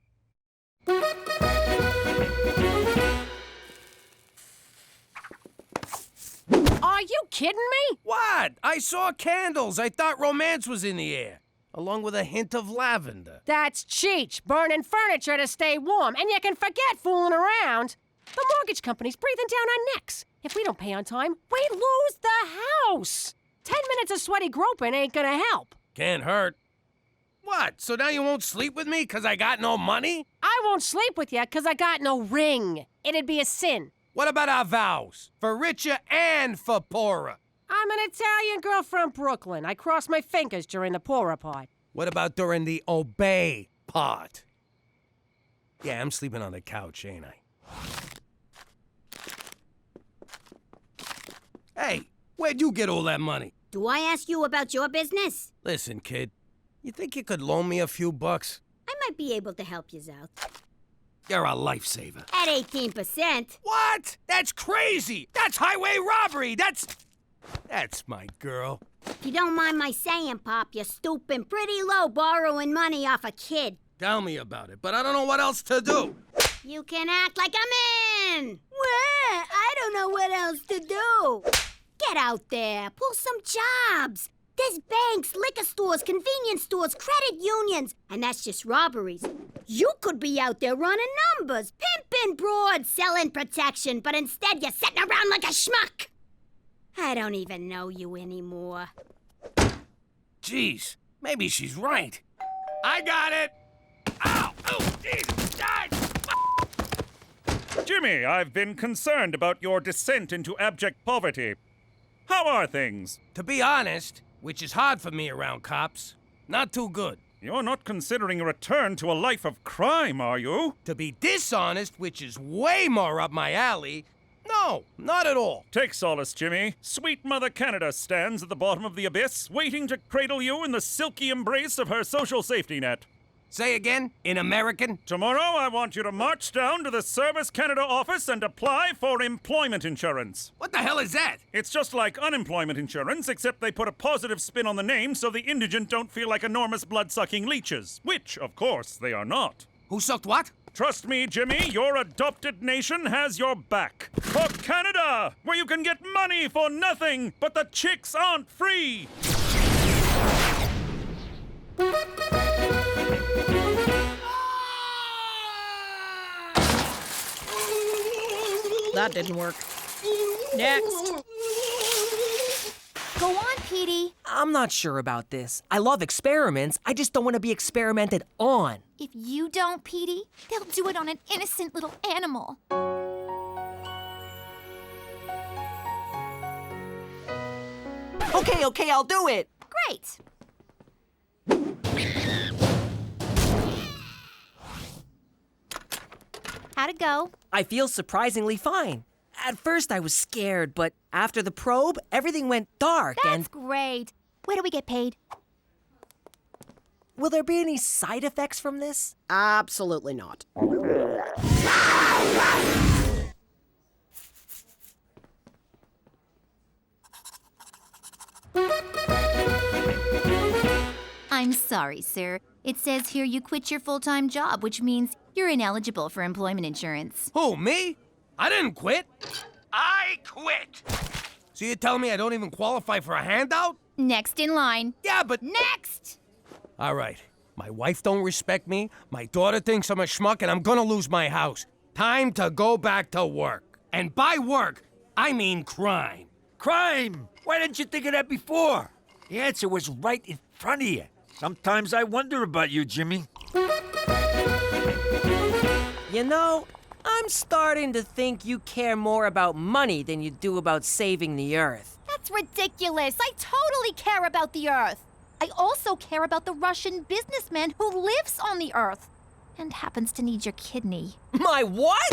Are you kidding me? What? I saw candles. I thought romance was in the air. along with a hint of lavender. That's Cheech, burning furniture to stay warm, and you can forget fooling around. The mortgage company's breathing down our necks. If we don't pay on time, we lose the house. 10 minutes of sweaty groping ain't gonna help. Can't hurt. What, so now you won't sleep with me 'cause I got no money? I won't sleep with you 'cause I got no ring. It'd be a sin. What about our vows? For richer and for poorer? I'm an Italian girl from Brooklyn. I cross my fingers during the poorer part. What about during the obey part? Yeah, I'm sleeping on the couch, ain't I? Hey, where'd you get all that money? Do I ask you about your business? Listen, kid, you think you could loan me a few bucks? I might be able to help you out. You're a lifesaver. At 18%. What? That's crazy! That's highway robbery! That's my girl. If you don't mind my saying, Pop, you're stooping pretty low borrowing money off a kid. Tell me about it, but I don't know what else to do. You can act like a man. Well, I don't know what else to do. Get out there, pull some jobs. There's banks, liquor stores, convenience stores, credit unions, and that's just robberies. You could be out there running numbers, pimping broad, selling protection, but instead you're sitting around like a schmuck. I don't even know you anymore. Jeez, maybe she's right. I got it! Ow! Oh, Jesus! Jimmy, I've been concerned about your descent into abject poverty. How are things? To be honest, which is hard for me around cops, not too good. You're not considering a return to a life of crime, are you? To be dishonest, which is way more up my alley, no, not at all. Take solace, Jimmy. Sweet Mother Canada stands at the bottom of the abyss, waiting to cradle you in the silky embrace of her social safety net. Say again, in American? Tomorrow, I want you to march down to the Service Canada office and apply for employment insurance. What the hell is that? It's just like unemployment insurance, except they put a positive spin on the name so the indigent don't feel like enormous blood-sucking leeches, which, of course, they are not. Who sucked what? Trust me, Jimmy, your adopted nation has your back. For Canada, where you can get money for nothing, but the chicks aren't free. That didn't work. Next. Go on, Petey. I'm not sure about this. I love experiments. I just don't want to be experimented on. If you don't, Petey, they'll do it on an innocent little animal. Okay, I'll do it. Great. How'd it go? I feel surprisingly fine. At first, I was scared, but after the probe, everything went dark. That's great. Where do we get paid? Will there be any side effects from this? Absolutely not. I'm sorry, sir. It says here you quit your full-time job, which means you're ineligible for employment insurance. Who, me? I didn't quit. I quit. So you're telling me I don't even qualify for a handout? Next in line. Yeah, but... Next! All right. My wife don't respect me, my daughter thinks I'm a schmuck, and I'm gonna lose my house. Time to go back to work. And by work, I mean crime. Crime! Why didn't you think of that before? The answer was right in front of you. Sometimes I wonder about you, Jimmy. You know, I'm starting to think you care more about money than you do about saving the Earth. That's ridiculous. I totally care about the Earth. I also care about the Russian businessman who lives on the Earth and happens to need your kidney. My what?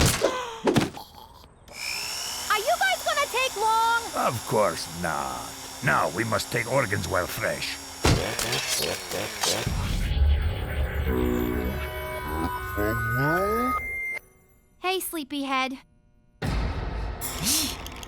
Are you guys gonna take long? Of course not. Now we must take organs while fresh. Hey, sleepyhead.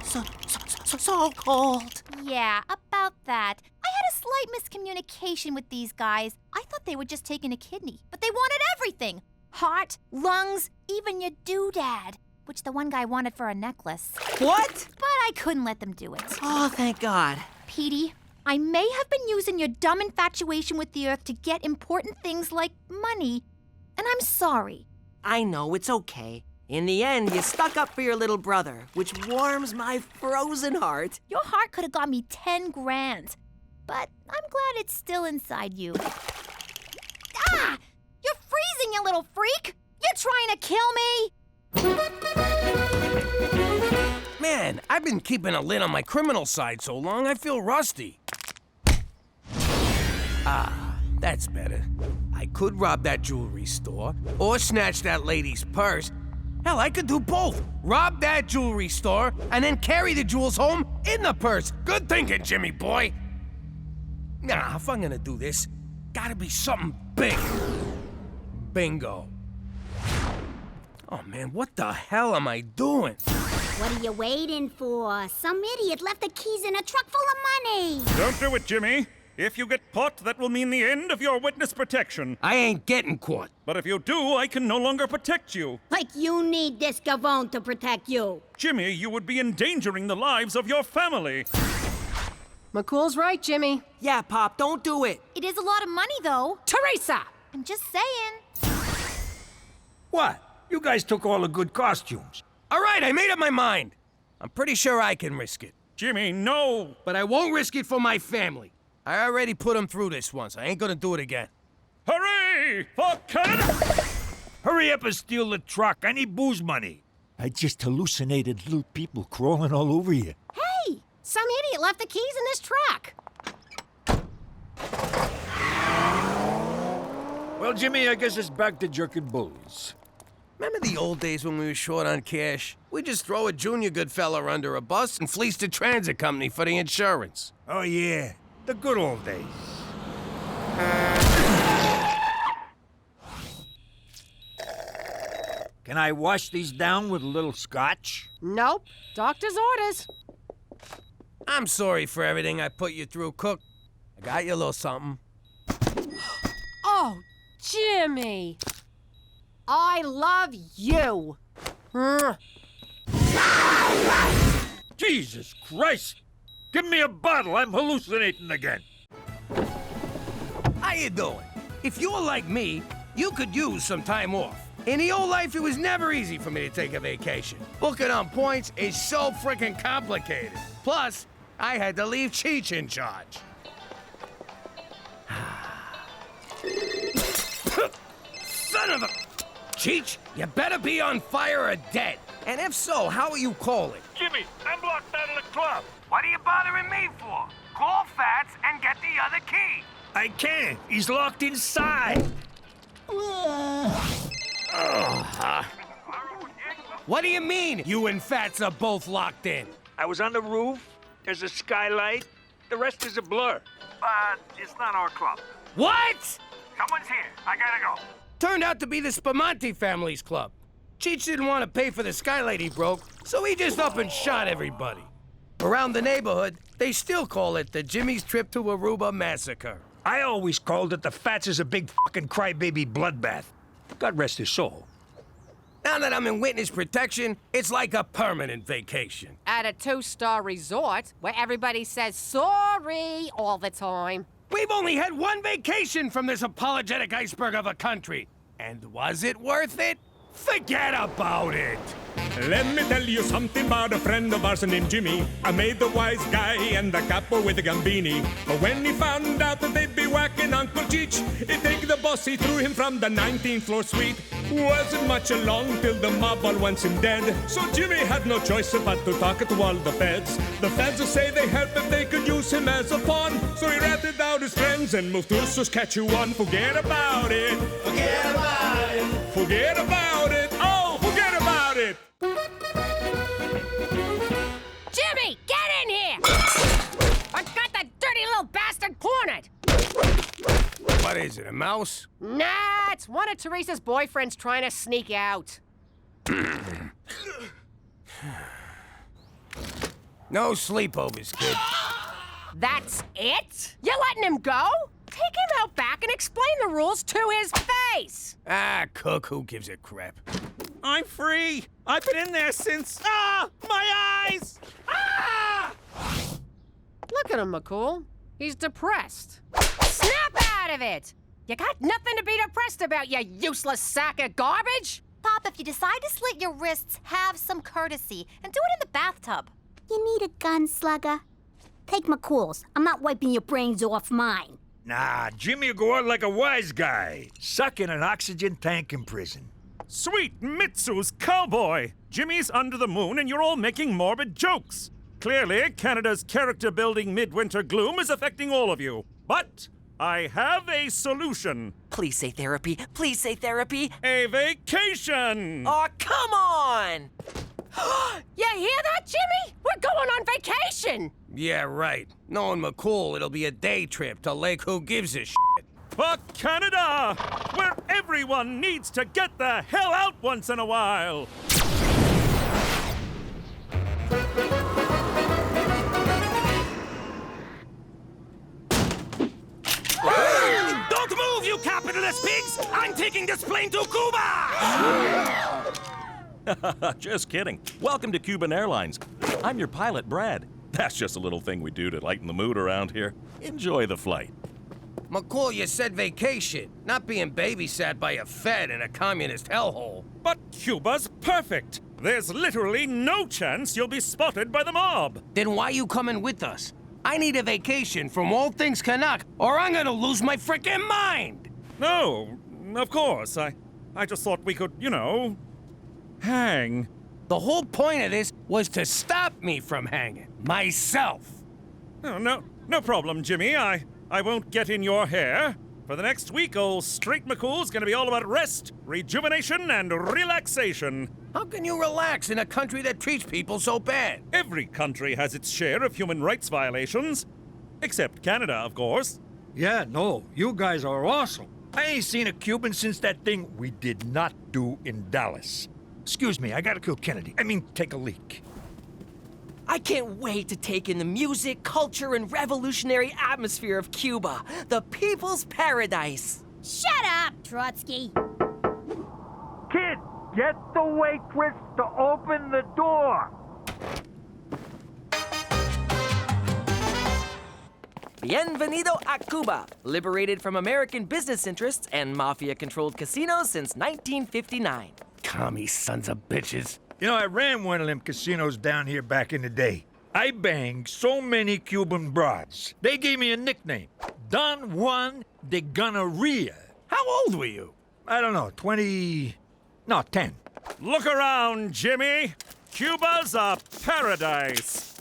So cold. Yeah, about that. I had a slight miscommunication with these guys. I thought they were just taking a kidney, but they wanted everything. Heart, lungs, even your doodad, which the one guy wanted for a necklace. What? But I couldn't let them do it. Oh, thank God. Petey, I may have been using your dumb infatuation with the earth to get important things like money, and I'm sorry. I know, it's okay. In the end, you stuck up for your little brother, which warms my frozen heart. Your heart could have got me 10 grand, but I'm glad it's still inside you. Ah! You're freezing, you little freak! You're trying to kill me? Man, I've been keeping a lid on my criminal side so long, I feel rusty. Ah, that's better. I could rob that jewelry store, or snatch that lady's purse. Hell, I could do both. Rob that jewelry store, and then carry the jewels home in the purse. Good thinking, Jimmy boy. Nah, if I'm gonna do this, gotta be something big. Bingo. Oh man, what the hell am I doing? What are you waiting for? Some idiot left the keys in a truck full of money. Don't do it, Jimmy. If you get caught, that will mean the end of your witness protection. I ain't getting caught. But if you do, I can no longer protect you. Like you need this gavone to protect you. Jimmy, you would be endangering the lives of your family. McCool's right, Jimmy. Yeah, Pop, don't do it. It is a lot of money, though. Teresa! I'm just saying. What? You guys took all the good costumes. All right, I made up my mind. I'm pretty sure I can risk it. Jimmy, no! But I won't risk it for my family. I already put them through this once. I ain't gonna do it again. Hooray! For Canuck! Hurry up and steal the truck. I need booze money. I just hallucinated little people crawling all over you. Hey! Some idiot left the keys in this truck. Well, Jimmy, I guess it's back to jerking bulls. Remember the old days when we were short on cash? We'd just throw a junior good fella under a bus and fleece the transit company for the insurance. Oh, yeah. The good old days. Can I wash these down with a little scotch? Nope. Doctor's orders. I'm sorry for everything I put you through, Cook. I got you a little something. Oh, Jimmy. I love you. Jesus Christ! Give me a bottle. I'm hallucinating again. How you doing? If you're like me, you could use some time off. In the old life, it was never easy for me to take a vacation. Booking on points is so freaking complicated. Plus, I had to leave Cheech in charge. Son of a... Cheech, you better be on fire or dead. And if so, how are you calling? Jimmy, I'm locked out of the club. What are you bothering me for? Call Fats and get the other key. I can't. He's locked inside. What do you mean, you and Fats are both locked in? I was on the roof. There's a skylight. The rest is a blur. But it's not our club. What? Someone's here. I gotta go. Turned out to be the Spamanti family's club. Cheech didn't want to pay for the skylight he broke, so he just up and shot everybody. Around the neighborhood, they still call it the Jimmy's Trip to Aruba Massacre. I always called it the Fats is a big fucking crybaby bloodbath. God rest his soul. Now that I'm in witness protection, it's like a permanent vacation. At a 2-star resort where everybody says sorry all the time. We've only had one vacation from this apologetic iceberg of a country. And was it worth it? Forget about it! Let me tell you something about a friend of ours named Jimmy. I made the wise guy and the capo with the Gambini. But when he found out that they'd be whacking Uncle Cheech, he'd take the boss, he threw him from the 19th floor suite. Wasn't much along till the mob all wants him dead. So Jimmy had no choice but to talk to all the feds. The feds say they help if they could use him as a pawn. So he ratted out his friends and moved to Saskatchewan. Forget about it. Forget about it. Forget about it. Oh, forget about it. Jimmy, get in here! I got that dirty little bastard cornered! What is it, a mouse? Nah, it's one of Teresa's boyfriends trying to sneak out. No sleepovers, kid. That's it? You're letting him go? Take him out back and explain the rules to his face! Ah, Cook, who gives a crap? I'm free. I've been in there since... Ah! My eyes! Ah! Look at him, McCool. He's depressed. Snap out of it! You got nothing to be depressed about, you useless sack of garbage! Pop, if you decide to slit your wrists, have some courtesy and do it in the bathtub. You need a gun, slugger. Take McCool's. I'm not wiping your brains off mine. Nah, Jimmy will go out like a wise guy, stuck in an oxygen tank in prison. Sweet Mitsu's cowboy! Jimmy's under the moon and you're all making morbid jokes. Clearly, Canada's character-building midwinter gloom is affecting all of you. But I have a solution. Please say therapy. Please say therapy. A vacation! Oh, come on! You hear that, Jimmy? We're going on vacation! Yeah, right. Knowing McCool, it'll be a day trip to Lake Who Gives a Shit. For Canada, where everyone needs to get the hell out once in a while. Don't move, you capitalist pigs! I'm taking this plane to Cuba! Just kidding. Welcome to Cuban Airlines. I'm your pilot, Brad. That's just a little thing we do to lighten the mood around here. Enjoy the flight. McCool, you said vacation, not being babysat by a Fed in a communist hellhole. But Cuba's perfect. There's literally no chance you'll be spotted by the mob. Then why you coming with us? I need a vacation from all things Canuck, or I'm gonna lose my frickin' mind! No, of course. I just thought we could, hang. The whole point of this was to stop me from hanging. Myself. Oh, no problem, Jimmy. I won't get in your hair. For the next week, old Straight McCool's gonna be all about rest, rejuvenation, and relaxation. How can you relax in a country that treats people so bad? Every country has its share of human rights violations. Except Canada, of course. Yeah, no, you guys are awesome. I ain't seen a Cuban since that thing we did not do in Dallas. Excuse me, I gotta kill Kennedy. Take a leak. I can't wait to take in the music, culture, and revolutionary atmosphere of Cuba, the people's paradise. Shut up, Trotsky. Kid, get the waitress to open the door. Bienvenido a Cuba, liberated from American business interests and mafia-controlled casinos since 1959. Commie sons of bitches. I ran one of them casinos down here back in the day. I banged so many Cuban broads. They gave me a nickname, Don Juan de Gonorrhea. How old were you? I don't know, 10. Look around, Jimmy. Cuba's a paradise.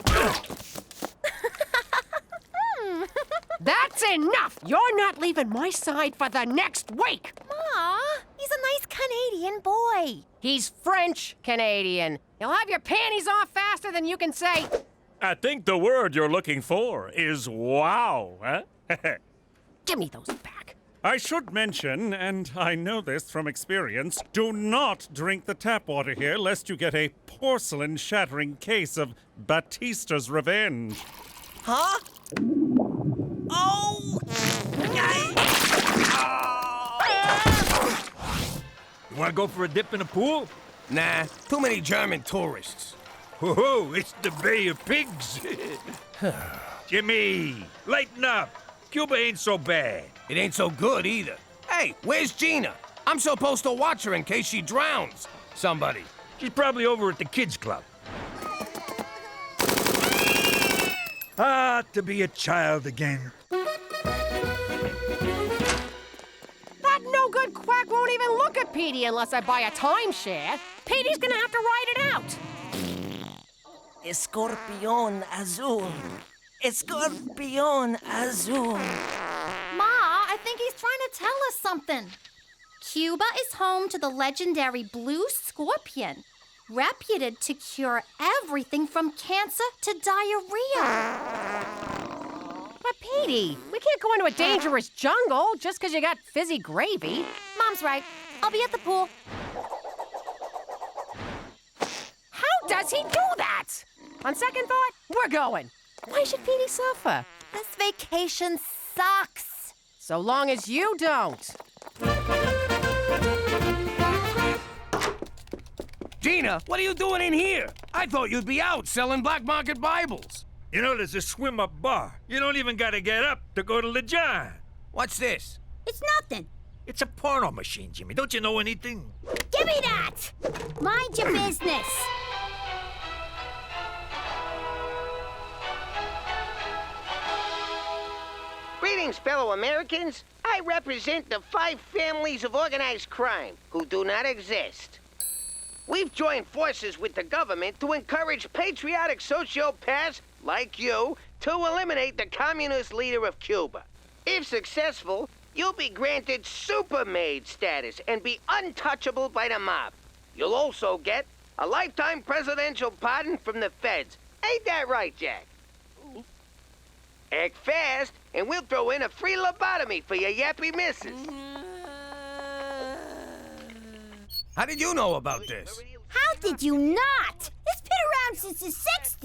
That's enough! You're not leaving my side for the next week! Ma, he's a nice Canadian boy. He's French-Canadian. He'll have your panties off faster than you can say... I think the word you're looking for is wow, huh? Give me those back. I should mention, and I know this from experience, do not drink the tap water here lest you get a porcelain-shattering case of Batista's revenge. Huh? Oh! You wanna go for a dip in the pool? Nah, too many German tourists. Whoa, it's the Bay of Pigs. Jimmy, lighten up. Cuba ain't so bad. It ain't so good either. Hey, where's Gina? I'm supposed to watch her in case she drowns. Somebody. She's probably over at the kids' club. To be a child again. That no-good quack won't even look at Petey unless I buy a timeshare. Petey's gonna have to ride it out. Escorpión azul. Escorpión azul. Ma, I think he's trying to tell us something. Cuba is home to the legendary blue scorpion, reputed to cure everything from cancer to diarrhea. But Petey, we can't go into a dangerous jungle just because you got fizzy gravy. Mom's right. I'll be at the pool. How does he do that? On second thought, we're going. Why should Petey suffer? This vacation sucks. So long as you don't. Gina, what are you doing in here? I thought you'd be out selling black market Bibles. You know, there's a swim-up bar. You don't even gotta get up to go to the jar. What's this? It's nothing. It's a porno machine, Jimmy. Don't you know anything? Give me that! Mind your business. Greetings, fellow Americans. I represent the 5 families of organized crime who do not exist. We've joined forces with the government to encourage patriotic sociopaths like you to eliminate the communist leader of Cuba. If successful, you'll be granted supermaid status and be untouchable by the mob. You'll also get a lifetime presidential pardon from the feds. Ain't that right, Jack? Act fast, and we'll throw in a free lobotomy for your yappy missus. How did you know about this? How did you not? It's been around since the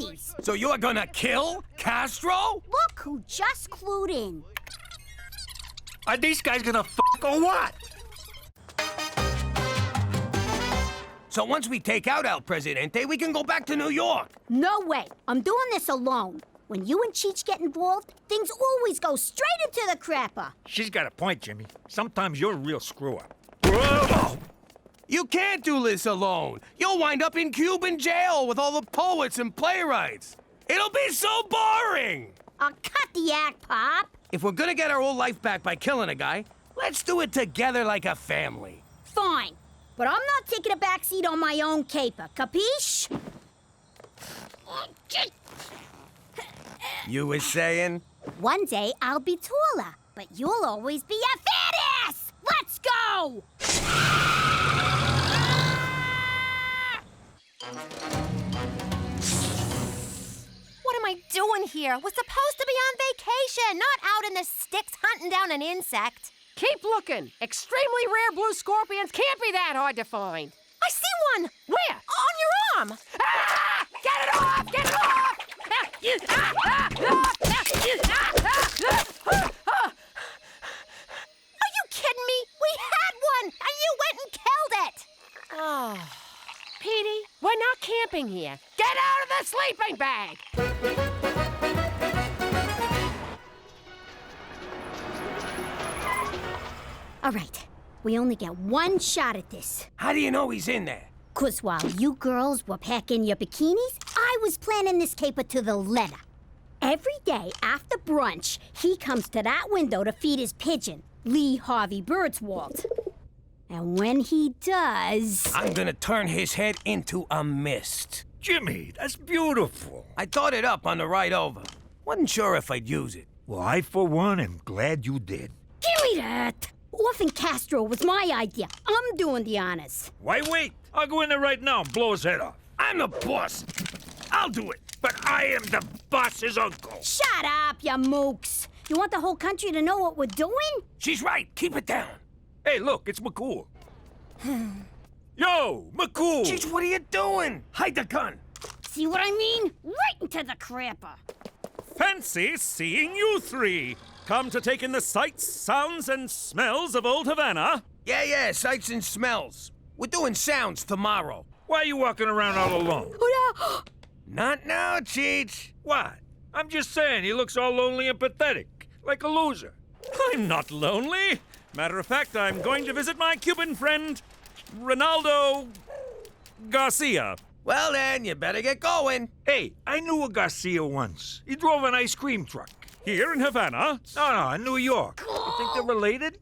60s. So you're gonna kill Castro? Look who just clued in. Are these guys gonna f*** or what? So once we take out El Presidente, we can go back to New York. No way. I'm doing this alone. When you and Cheech get involved, things always go straight into the crapper. She's got a point, Jimmy. Sometimes you're a real screw-up. Whoa! You can't do this alone. You'll wind up in Cuban jail with all the poets and playwrights. It'll be so boring. I'll cut the act, Pop. If we're gonna get our old life back by killing a guy, let's do it together like a family. Fine. But I'm not taking a backseat on my own caper, capiche? You were saying? One day I'll be taller, but you'll always be a fat ass! Let's go! What am I doing here? We're supposed to be on vacation, not out in the sticks hunting down an insect. Keep looking. Extremely rare blue scorpions can't be that hard to find. I see one! Where? On your arm! Ah! Get it off! Get it off! Are you kidding me? We had one, and you went and killed it! Oh. Petey, we're not camping here. Get out of the sleeping bag! All right, we only get one shot at this. How do you know he's in there? 'Cause while you girls were packing your bikinis, I was planning this caper to the letter. Every day after brunch, he comes to that window to feed his pigeon, Lee Harvey Birdswald. And when he does... I'm gonna turn his head into a mist. Jimmy, that's beautiful. I thought it up on the ride over. Wasn't sure if I'd use it. Well, I, for one, am glad you did. Give me that! Orphan Castro was my idea. I'm doing the honors. Why wait? I'll go in there right now and blow his head off. I'm the boss. I'll do it. But I am the boss's uncle. Shut up, you mooks. You want the whole country to know what we're doing? She's right. Keep it down. Hey, look, it's McCool. Yo, McCool! Cheech, what are you doing? Hide the gun. See what I mean? Right into the crapper. Fancy seeing you three. Come to take in the sights, sounds, and smells of old Havana? Yeah, sights and smells. We're doing sounds tomorrow. Why are you walking around all alone? Not now, Cheech. What? I'm just saying, he looks all lonely and pathetic, like a loser. I'm not lonely. Matter of fact, I'm going to visit my Cuban friend, Ronaldo Garcia. Well then, you better get going. Hey, I knew a Garcia once. He drove an ice cream truck. Here in Havana? No, in New York. You think they're related?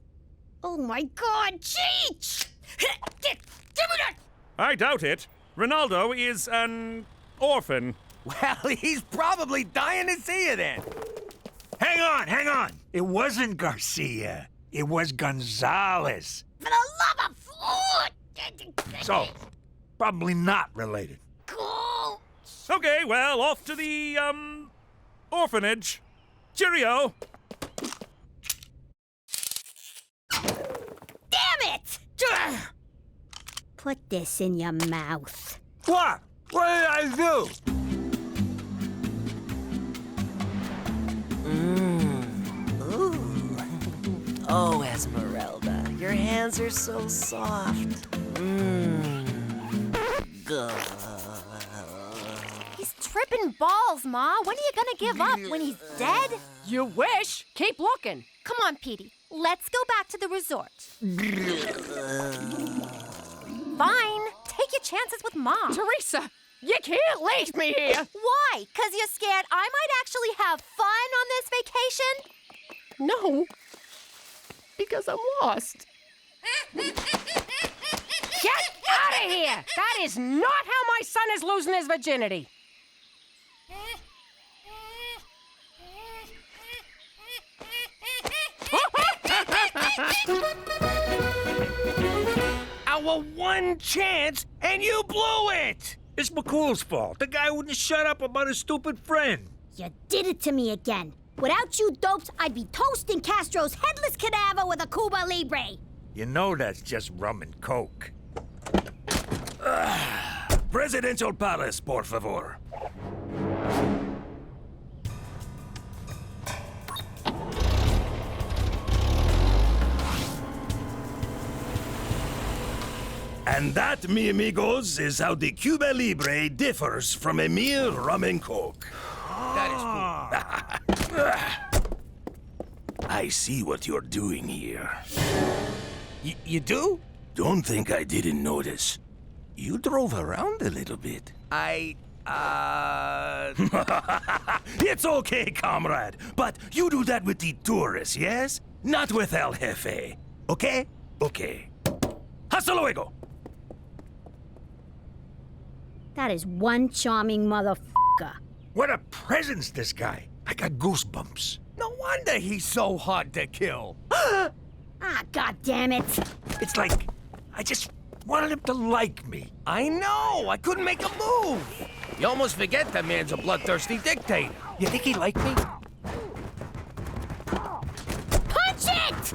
Oh my God, Cheech! Give me that! I doubt it. Ronaldo is an orphan. Well, he's probably dying to see you then. Hang on. It wasn't Garcia. It was Gonzalez. For the love of food! So, probably not related. Cool. Okay, well, off to the, orphanage. Cheerio. Damn it! Put this in your mouth. What? What did I do? Oh, Esmeralda, your hands are so soft. He's tripping balls, Ma. When are you gonna give up? When he's dead? You wish. Keep looking. Come on, Petey. Let's go back to the resort. Fine. Take your chances with Mom. Teresa, you can't leave me here. Why? 'Cause you're scared I might actually have fun on this vacation? No, because I'm lost. Get out of here! That is not how my son is losing his virginity. Our one chance, and you blew it! It's McCool's fault. The guy wouldn't shut up about his stupid friend. You did it to me again. Without you dopes, I'd be toasting Castro's headless cadaver with a Cuba Libre. You know that's just rum and coke. Presidential Palace, por favor. And that, mi amigos, is how the Cuba Libre differs from a mere rum and coke. That is cool. I see what you're doing here. You do? Don't think I didn't notice. You drove around a little bit. It's okay, comrade. But you do that with the tourists, yes? Not with El Jefe. Okay? Okay. Hasta luego. That is one charming motherfucker. What a presence, this guy. I got goosebumps. No wonder he's so hard to kill. Ah, God damn it. It's like I just wanted him to like me. I know. I couldn't make a move. You almost forget that man's a bloodthirsty dictator. You think he liked me? Punch it!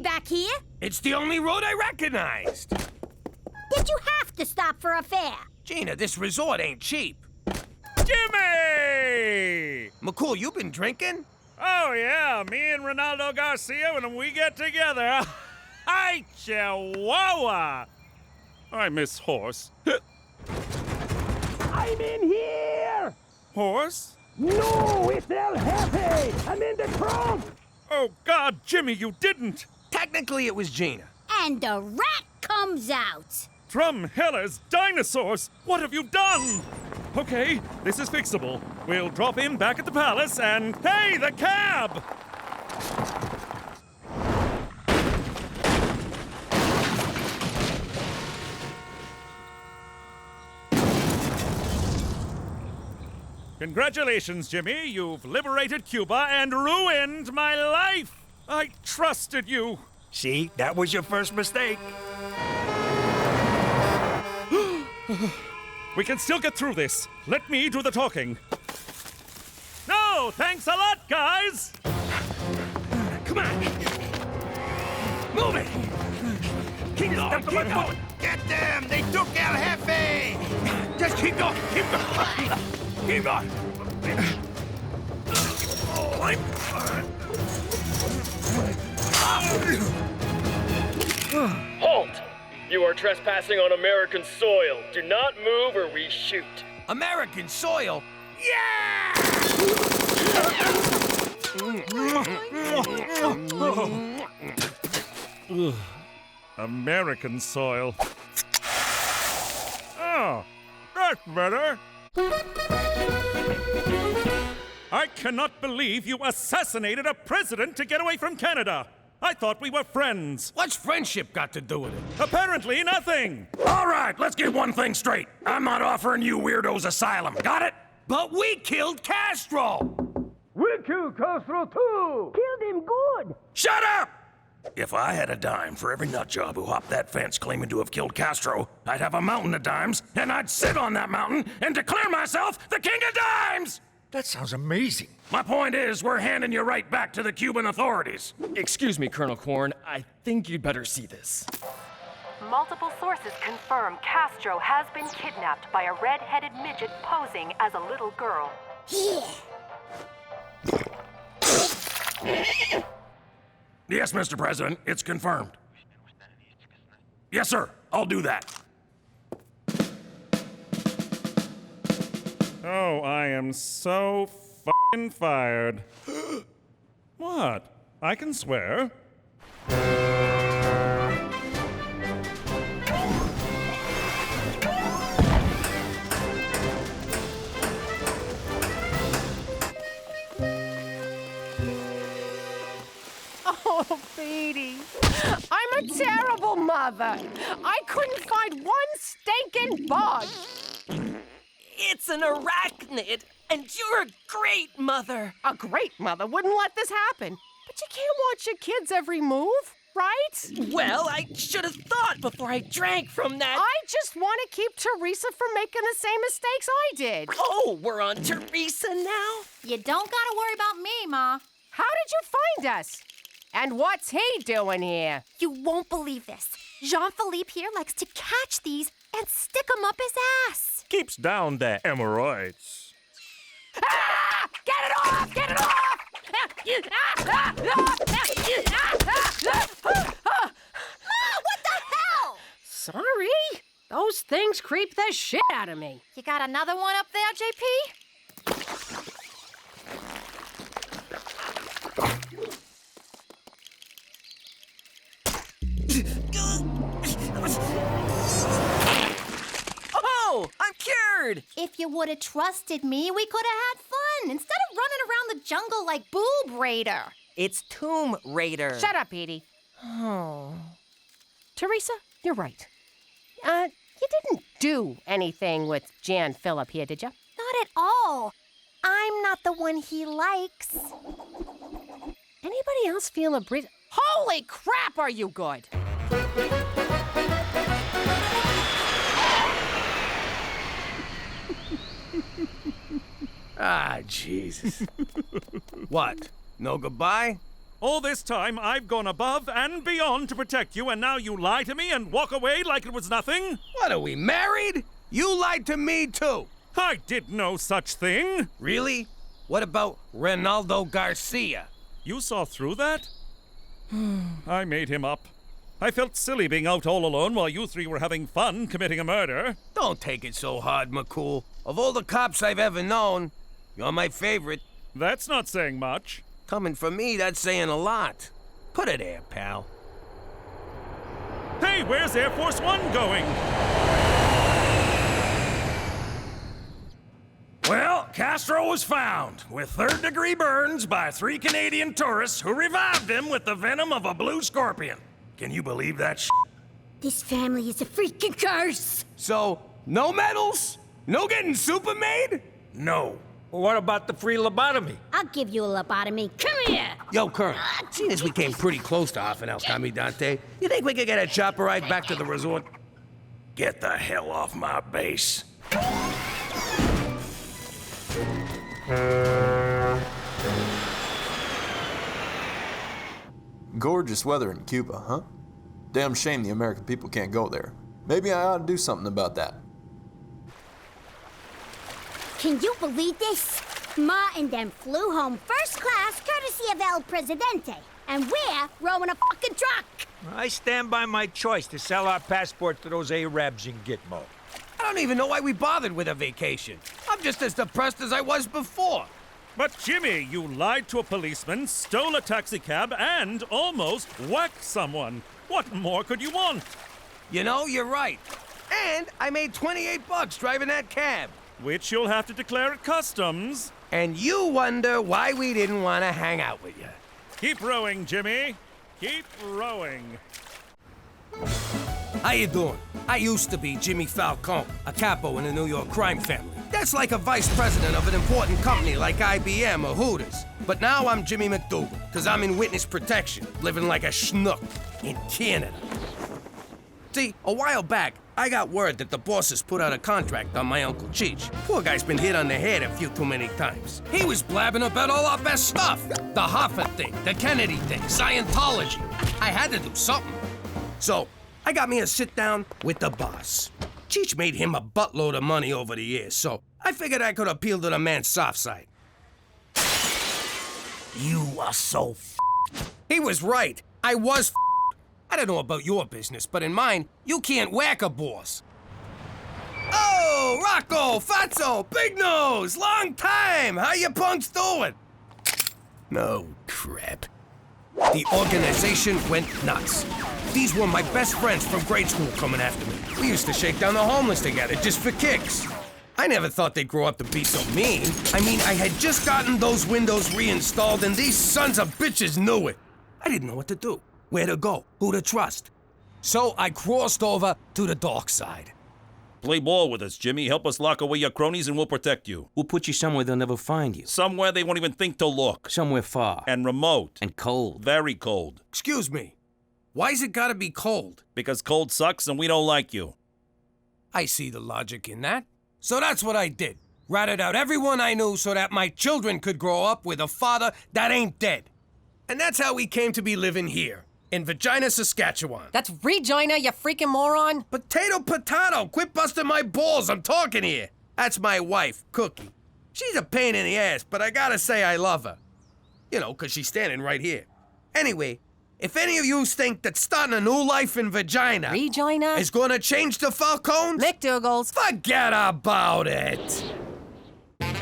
Back here? It's the only road I recognized. Did you have to stop for a fare? Gina, this resort ain't cheap. Jimmy! McCool, you been drinking? Oh, yeah. Me and Ronaldo Garcia, when we get together. Hi, Chihuahua! I miss horse. I'm in here! Horse? No, it's El Jefe! I'm in the trunk! Oh, God, Jimmy, you didn't! Technically, it was Gina. And the rat comes out. Drum Hellas, dinosaurs! What have you done? Okay, this is fixable. We'll drop him back at the palace and... Hey, the cab! Congratulations, Jimmy. You've liberated Cuba and ruined my life. I trusted you. See, that was your first mistake. We can still get through this. Let me do the talking. No, thanks a lot, guys. Come on. Move it. Keep going, keep going. Get them! They took El Jefe! Just keep going, keep going. Keep going. Oh, I'm... Halt! You are trespassing on American soil. Do not move or we shoot. American soil? Yeah! American soil. Oh, that's better. I cannot believe you assassinated a president to get away from Canada. I thought we were friends. What's friendship got to do with it? Apparently nothing. All right, let's get one thing straight. I'm not offering you weirdos asylum. Got it? But we killed Castro. We killed Castro too. Killed him good. Shut up! If I had a dime for every nutjob who hopped that fence claiming to have killed Castro, I'd have a mountain of dimes, and I'd sit on that mountain and declare myself the king of dimes! That sounds amazing. My point is, we're handing you right back to the Cuban authorities. Excuse me, Colonel Korn. I think you'd better see this. Multiple sources confirm Castro has been kidnapped by a red-headed midget posing as a little girl. Yes, Mr. President, it's confirmed. Yes, sir. I'll do that. Oh, I am so f***ing fired. What? I can swear. Oh, Petey, I'm a terrible mother. I couldn't find one stinking bug. It's an arachnid, and you're a great mother. A great mother wouldn't let this happen. But you can't watch your kids' every move, right? Well, I should have thought before I drank from that. I just want to keep Teresa from making the same mistakes I did. Oh, we're on Teresa now? You don't gotta worry about me, Ma. How did you find us? And what's he doing here? You won't believe this. Jean-Philippe here likes to catch these and stick them up his ass. Keeps down the hemorrhoids. Ah! Get it off! Get it off! What the hell? Sorry. Those things creep the shit out of me. You got another one up there, JP? Oh, I'm cured! If you would have trusted me, we could have had fun instead of running around the jungle like Boob Raider. It's Tomb Raider. Shut up, Petey. Oh. Teresa, you're right. You didn't do anything with Jan Phillip here, did you? Not at all. I'm not the one he likes. Anybody else feel a breeze? Holy crap, are you good? Ah, Jesus. What? No goodbye? All this time, I've gone above and beyond to protect you, and now you lie to me and walk away like it was nothing? What, are we married? You lied to me, too. I did no such thing. Really? What about Ronaldo Garcia? You saw through that? I made him up. I felt silly being out all alone while you three were having fun committing a murder. Don't take it so hard, McCool. Of all the cops I've ever known, you're my favorite. That's not saying much. Coming from me, that's saying a lot. Put it there, pal. Hey, where's Air Force One going? Well, Castro was found with third-degree burns by 3 Canadian tourists who revived him with the venom of a blue scorpion. Can you believe that shit? This family is a freaking curse. So, no medals? No getting super made? No. Well, what about the free lobotomy? I'll give you a lobotomy. Come here. Yo, Colonel, seeing as we came pretty close to half an El Commandante, you think we could get a chopper ride back to the resort? Get the hell off my base. Gorgeous weather in Cuba, huh? Damn shame the American people can't go there. Maybe I ought to do something about that. Can you believe this? Ma and them flew home first class courtesy of El Presidente. And we're rowing a fucking truck. I stand by my choice to sell our passport to those Arabs in Gitmo. I don't even know why we bothered with a vacation. I'm just as depressed as I was before. But Jimmy, you lied to a policeman, stole a taxicab, and almost whacked someone. What more could you want? You know, you're right. And I made $28 driving that cab. Which you'll have to declare at customs. And you wonder why we didn't want to hang out with you. Keep rowing, Jimmy. Keep rowing. How you doing? I used to be Jimmy Falcone, a capo in the New York crime family. That's like a vice president of an important company like IBM or Hooters. But now I'm Jimmy MacDougal, because I'm in witness protection, living like a schnook in Canada. See, a while back, I got word that the bosses put out a contract on my Uncle Cheech. Poor guy's been hit on the head a few too many times. He was blabbing about all our best stuff. The Hoffa thing, the Kennedy thing, Scientology. I had to do something. So, I got me a sit-down with the boss. Cheech made him a buttload of money over the years, so I figured I could appeal to the man's soft side. You are so He was right. I was I don't know about your business, but in mine, you can't whack a boss. Oh, Rocco, Fatso, Big Nose, long time. How you punks doing? No crap. The organization went nuts. These were my best friends from grade school coming after me. We used to shake down the homeless together just for kicks. I never thought they'd grow up to be so mean. I mean, I had just gotten those windows reinstalled and these sons of bitches knew it. I didn't know what to do, where to go, who to trust. So I crossed over to the dark side. Play ball with us, Jimmy. Help us lock away your cronies and we'll protect you. We'll put you somewhere they'll never find you. Somewhere they won't even think to look. Somewhere far. And remote. And cold. Very cold. Excuse me. Why's it gotta be cold? Because cold sucks and we don't like you. I see the logic in that. So that's what I did. Ratted out everyone I knew so that my children could grow up with a father that ain't dead. And that's how we came to be living here. In Regina, Saskatchewan. That's Regina, you freaking moron. Potato, quit busting my balls, I'm talking here. That's my wife, Cookie. She's a pain in the ass, but I gotta say I love her. You know, 'cause she's standing right here. Anyway, if any of you think that starting a new life in Regina is gonna change the Falcones, MacDougal's, forget about it.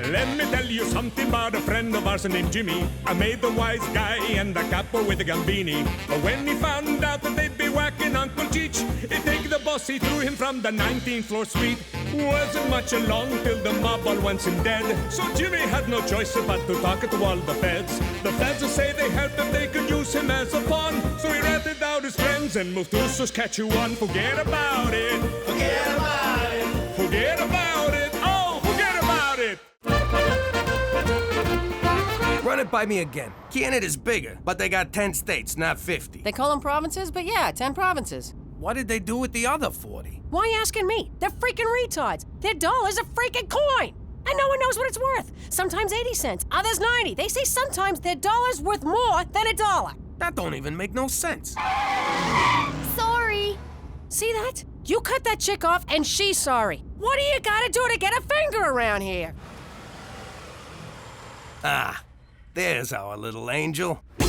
Let me tell you something about a friend of ours named Jimmy. I made the wise guy and the capo with the Gambini. But when he found out that they'd be whacking Uncle Cheech, he'd take the boss, he threw him from the 19th floor suite. Wasn't much along till the mob all wants him dead. So Jimmy had no choice but to talk to all the feds. The feds will say they helped if they could use him as a pawn. So he ratted out his friends and moved to Saskatchewan. Forget about it. Forget about it. Forget about it. Oh, forget about it. Run it by me again. Canada's bigger, but they got 10 states, not 50. They call them provinces, but yeah, 10 provinces. What did they do with the other 40? Why asking me? They're freaking retards. Their dollar's a freaking coin. And no one knows what it's worth. Sometimes 80 cents, others 90. They say sometimes their dollar's worth more than a dollar. That don't even make no sense. Sorry. See that? You cut that chick off and she's sorry. What do you gotta do to get a finger around here? Ah, there's our little angel. You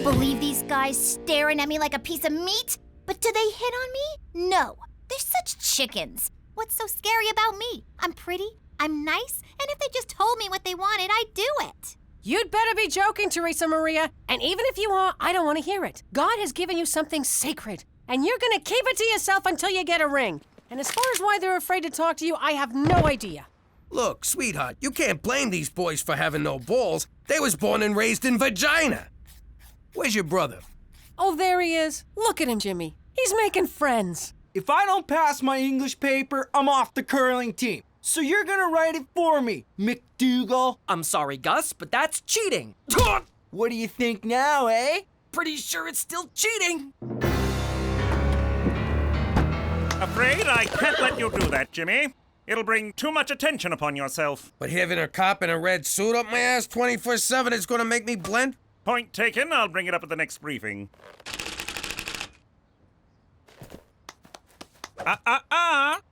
believe these guys staring at me like a piece of meat? But do they hit on me? No. They're such chickens. What's so scary about me? I'm pretty, I'm nice, and if they just told me what they wanted, I'd do it. You'd better be joking, Teresa Maria. And even if you are, I don't want to hear it. God has given you something sacred, and you're gonna keep it to yourself until you get a ring. And as far as why they're afraid to talk to you, I have no idea. Look, sweetheart, you can't blame these boys for having no balls. They was born and raised in Regina. Where's your brother? Oh, there he is. Look at him, Jimmy. He's making friends. If I don't pass my English paper, I'm off the curling team. So you're gonna write it for me, MacDougal. I'm sorry, Gus, but that's cheating. What do you think now, eh? Pretty sure it's still cheating. Afraid I can't let you do that, Jimmy. It'll bring too much attention upon yourself. But having a cop in a red suit up my ass 24/7 is gonna make me blend? Point taken. I'll bring it up at the next briefing.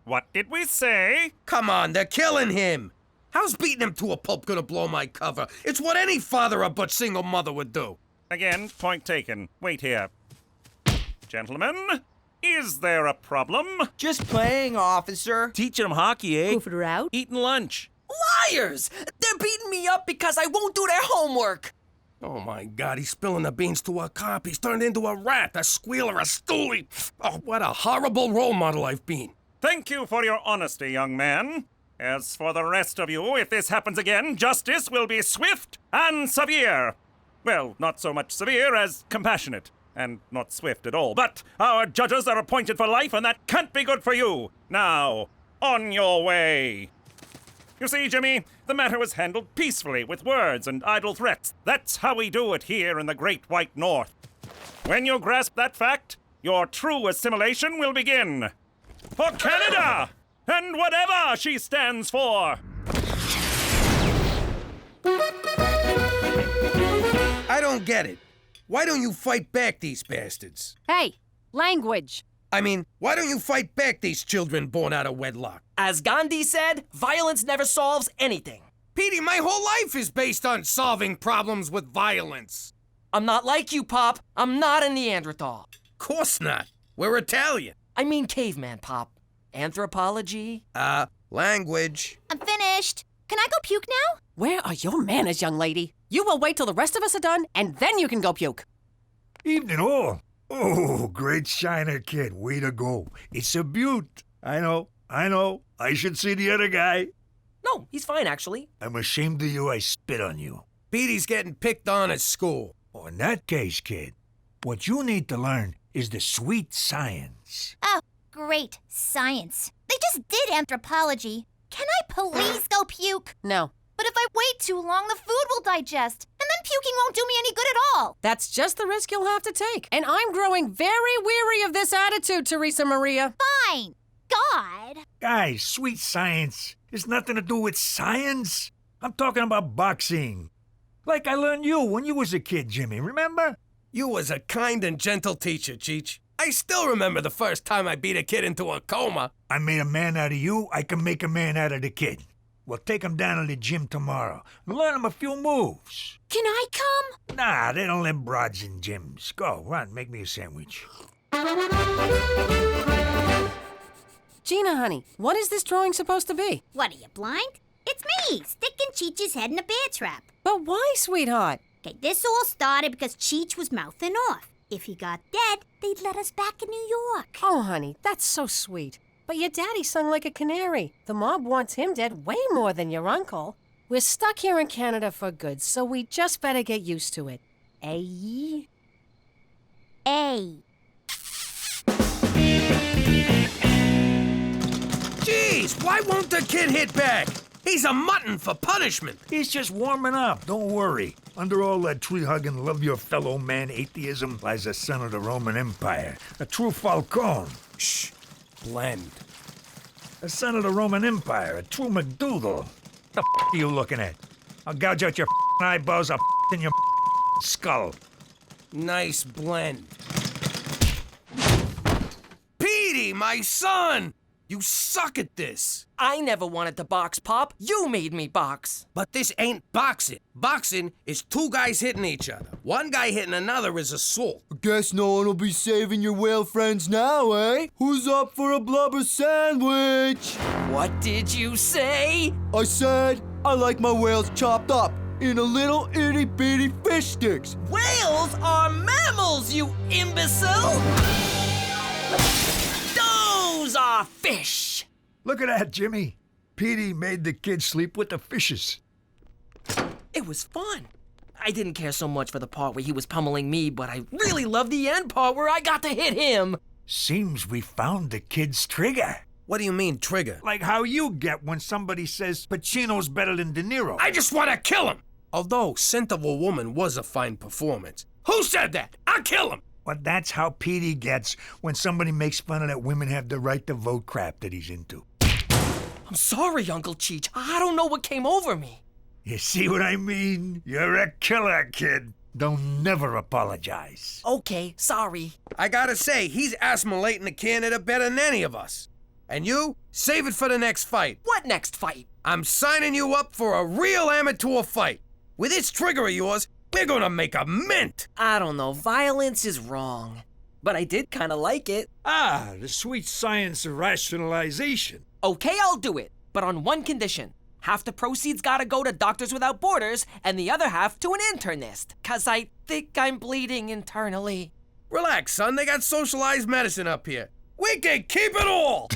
What did we say? Come on, they're killing him. How's beating him to a pulp gonna blow my cover? It's what any father of but single mother would do. Again, point taken. Wait here. Gentlemen, is there a problem? Just playing, officer. Teaching them hockey, eh? Goofing around. Eating lunch. Liars! They're beating me up because I won't do their homework. Oh my God, he's spilling the beans to a cop. He's turned into a rat, a squealer, a stoolie. Oh, what a horrible role model I've been. Thank you for your honesty, young man. As for the rest of you, if this happens again, justice will be swift and severe. Well, not so much severe as compassionate. And not swift at all. But our judges are appointed for life, and that can't be good for you. Now, on your way. You see, Jimmy, the matter was handled peacefully with words and idle threats. That's how we do it here in the Great White North. When you grasp that fact, your true assimilation will begin. For Canada! And whatever she stands for! I don't get it. Why don't you fight back these bastards? Hey, language. I mean, why don't you fight back these children born out of wedlock? As Gandhi said, violence never solves anything. Petey, my whole life is based on solving problems with violence. I'm not like you, Pop. I'm not a Neanderthal. Course not. We're Italian. I mean caveman, Pop. Anthropology? Language. I'm finished. Can I go puke now? Where are your manners, young lady? You will wait till the rest of us are done, and then you can go puke. Evening all. Oh, great shiner, kid. Way to go. It's a beaut. I know. I should see the other guy. No, he's fine, actually. I'm ashamed of you. I spit on you. Petey's getting picked on at school. Oh, in that case, kid, what you need to learn is the sweet science. Oh, great. Science. They just did anthropology. Can I please go puke? No. But if I wait too long, the food will digest. And then puking won't do me any good at all. That's just the risk you'll have to take. And I'm growing very weary of this attitude, Teresa Maria. Fine. God. Guys, sweet science has nothing to do with science. I'm talking about boxing. Like I learned you when you was a kid, Jimmy, remember? You was a kind and gentle teacher, Cheech. I still remember the first time I beat a kid into a coma. I made a man out of you, I can make a man out of the kid. We'll take him down to the gym tomorrow and learn him a few moves. Can I come? Nah, they don't let broads in gyms. Go, run, make me a sandwich. Gina, honey, what is this drawing supposed to be? What, are you blind? It's me, sticking Cheech's head in a bear trap. But why, sweetheart? Okay, this all started because Cheech was mouthing off. If he got dead, they'd let us back in New York. Oh, honey, that's so sweet. But your daddy sung like a canary. The mob wants him dead way more than your uncle. We're stuck here in Canada for good, so we just better get used to it. Eh? Jeez, why won't the kid hit back? He's a mutton for punishment. He's just warming up, don't worry. Under all that tree-hugging, love-your-fellow-man atheism lies a son of the Roman Empire, a true Falcone. Shh, blend. A son of the Roman Empire, a true MacDougal. The are you looking at? I'll gouge out your eyeballs, I'll in your skull. Nice blend. Petey, my son! You suck at this. I never wanted to box, Pop. You made me box. But this ain't boxing. Boxing is two guys hitting each other. One guy hitting another is assault. Guess no one will be saving your whale friends now, eh? Who's up for a blubber sandwich? What did you say? I said I like my whales chopped up in a little itty-bitty fish sticks. Whales are mammals, you imbecile! Those are fish! Look at that, Jimmy. Petey made the kid sleep with the fishes. It was fun. I didn't care so much for the part where he was pummeling me, but I really loved the end part where I got to hit him. Seems we found the kid's trigger. What do you mean, trigger? Like how you get when somebody says Pacino's better than De Niro. I just want to kill him! Although Scent of a Woman was a fine performance. Who said that? I'll kill him! Well, that's how Petey gets when somebody makes fun of that women have the right to vote crap that he's into. I'm sorry, Uncle Cheech. I don't know what came over me. You see what I mean? You're a killer, kid. Don't never apologize. Okay, sorry. I gotta say, he's assimilating to Canada better than any of us. And you, save it for the next fight. What next fight? I'm signing you up for a real amateur fight. With this trigger of yours, we're gonna make a mint. I don't know, violence is wrong. But I did kind of like it. Ah, the sweet science of rationalization. Okay, I'll do it, but on one condition. Half the proceeds gotta go to Doctors Without Borders, and the other half to an internist, 'cause I think I'm bleeding internally. Relax, son, they got socialized medicine up here. We can keep it all!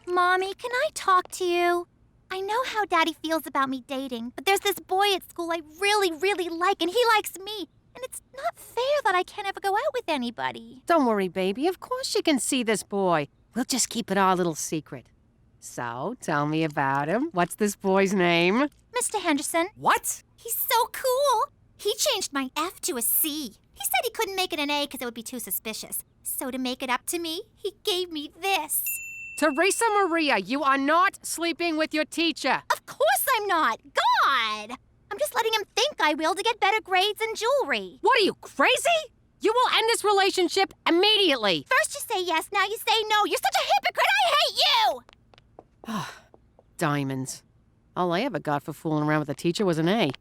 Mommy, can I talk to you? I know how Daddy feels about me dating, but there's this boy at school I really, really like, and he likes me. And it's not fair that I can't ever go out with anybody. Don't worry, baby. Of course you can see this boy. We'll just keep it our little secret. So, tell me about him. What's this boy's name? Mr. Henderson. What? He's so cool. He changed my F to a C. He said he couldn't make it an A because it would be too suspicious. So to make it up to me, he gave me this. Teresa Maria, you are not sleeping with your teacher. Of course I'm not. God! I'm just letting him think I will to get better grades and jewelry. What are you, crazy? You will end this relationship immediately. First you say yes, now you say no. You're such a hypocrite. I hate you! Diamonds. All I ever got for fooling around with a teacher was an A.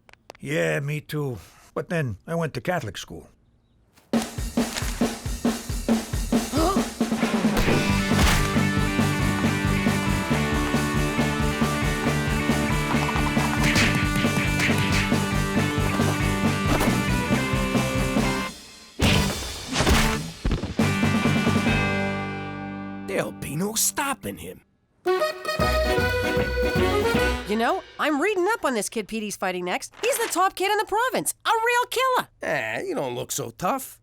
Yeah, me too. But then I went to Catholic school. There'll be no stopping him. You know, I'm reading up on this kid Petey's fighting next. He's the top kid in the province. A real killer. You don't look so tough.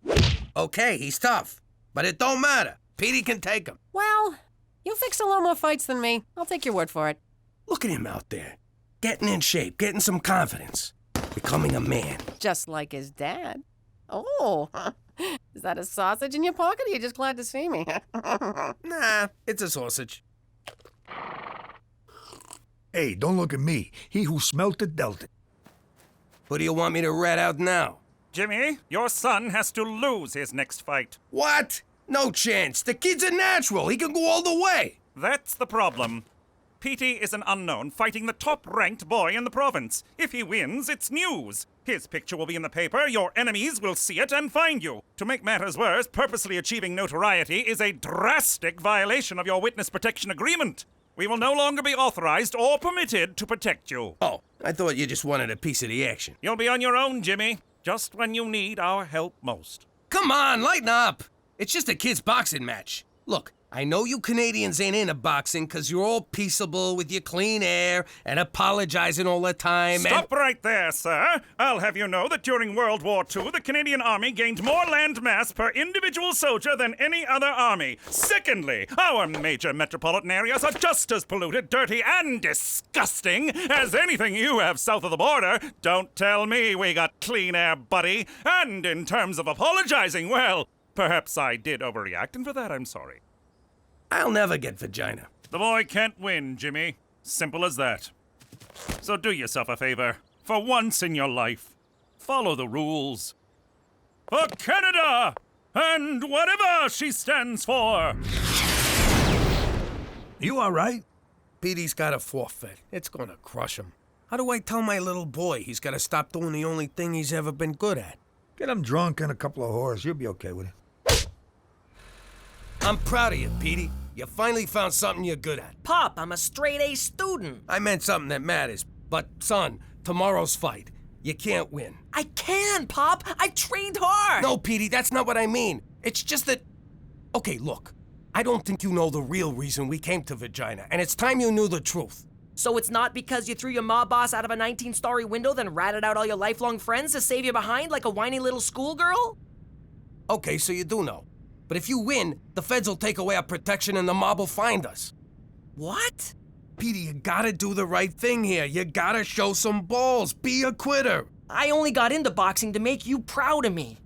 Okay, he's tough. But it don't matter. Petey can take him. Well, you fixed a lot more fights than me. I'll take your word for it. Look at him out there. Getting in shape, getting some confidence. Becoming a man. Just like his dad. Oh, is that a sausage in your pocket or are you just glad to see me? Nah, it's a sausage. Hey, don't look at me. He who smelt it dealt it. Who do you want me to rat out now? Jimmy, your son has to lose his next fight. What? No chance. The kid's a natural. He can go all the way. That's the problem. Petey is an unknown fighting the top-ranked boy in the province. If he wins, it's news. His picture will be in the paper, your enemies will see it and find you. To make matters worse, purposely achieving notoriety is a drastic violation of your witness protection agreement. We will no longer be authorized or permitted to protect you. Oh, I thought you just wanted a piece of the action. You'll be on your own, Jimmy, just when you need our help most. Come on, lighten up. It's just a kid's boxing match. Look, I know you Canadians ain't into boxing because you're all peaceable with your clean air and apologizing all the time. Stop right there, sir. I'll have you know that during World War II, the Canadian Army gained more land mass per individual soldier than any other army. Secondly, our major metropolitan areas are just as polluted, dirty, and disgusting as anything you have south of the border. Don't tell me we got clean air, buddy. And in terms of apologizing, well, perhaps I did overreact, and for that I'm sorry. I'll never get vagina. The boy can't win, Jimmy. Simple as that. So do yourself a favor. For once in your life, follow the rules. For Canada! And whatever she stands for! You all right? Petey's got a forfeit. It's gonna crush him. How do I tell my little boy he's gotta stop doing the only thing he's ever been good at? Get him drunk and a couple of whores. You'll be okay with it. I'm proud of you, Petey. You finally found something you're good at. Pop, I'm a straight-A student. I meant something that matters. But, son, tomorrow's fight, you can't win. I can, Pop. I've trained hard. No, Petey, that's not what I mean. It's just that... Okay, look. I don't think you know the real reason we came to Regina, and it's time you knew the truth. So it's not because you threw your mob boss out of a 19-story window, then ratted out all your lifelong friends to save you behind like a whiny little schoolgirl? Okay, so you do know. But if you win, the feds will take away our protection and the mob will find us. What? Petey, you gotta do the right thing here. You gotta show some balls. Be a quitter. I only got into boxing to make you proud of me.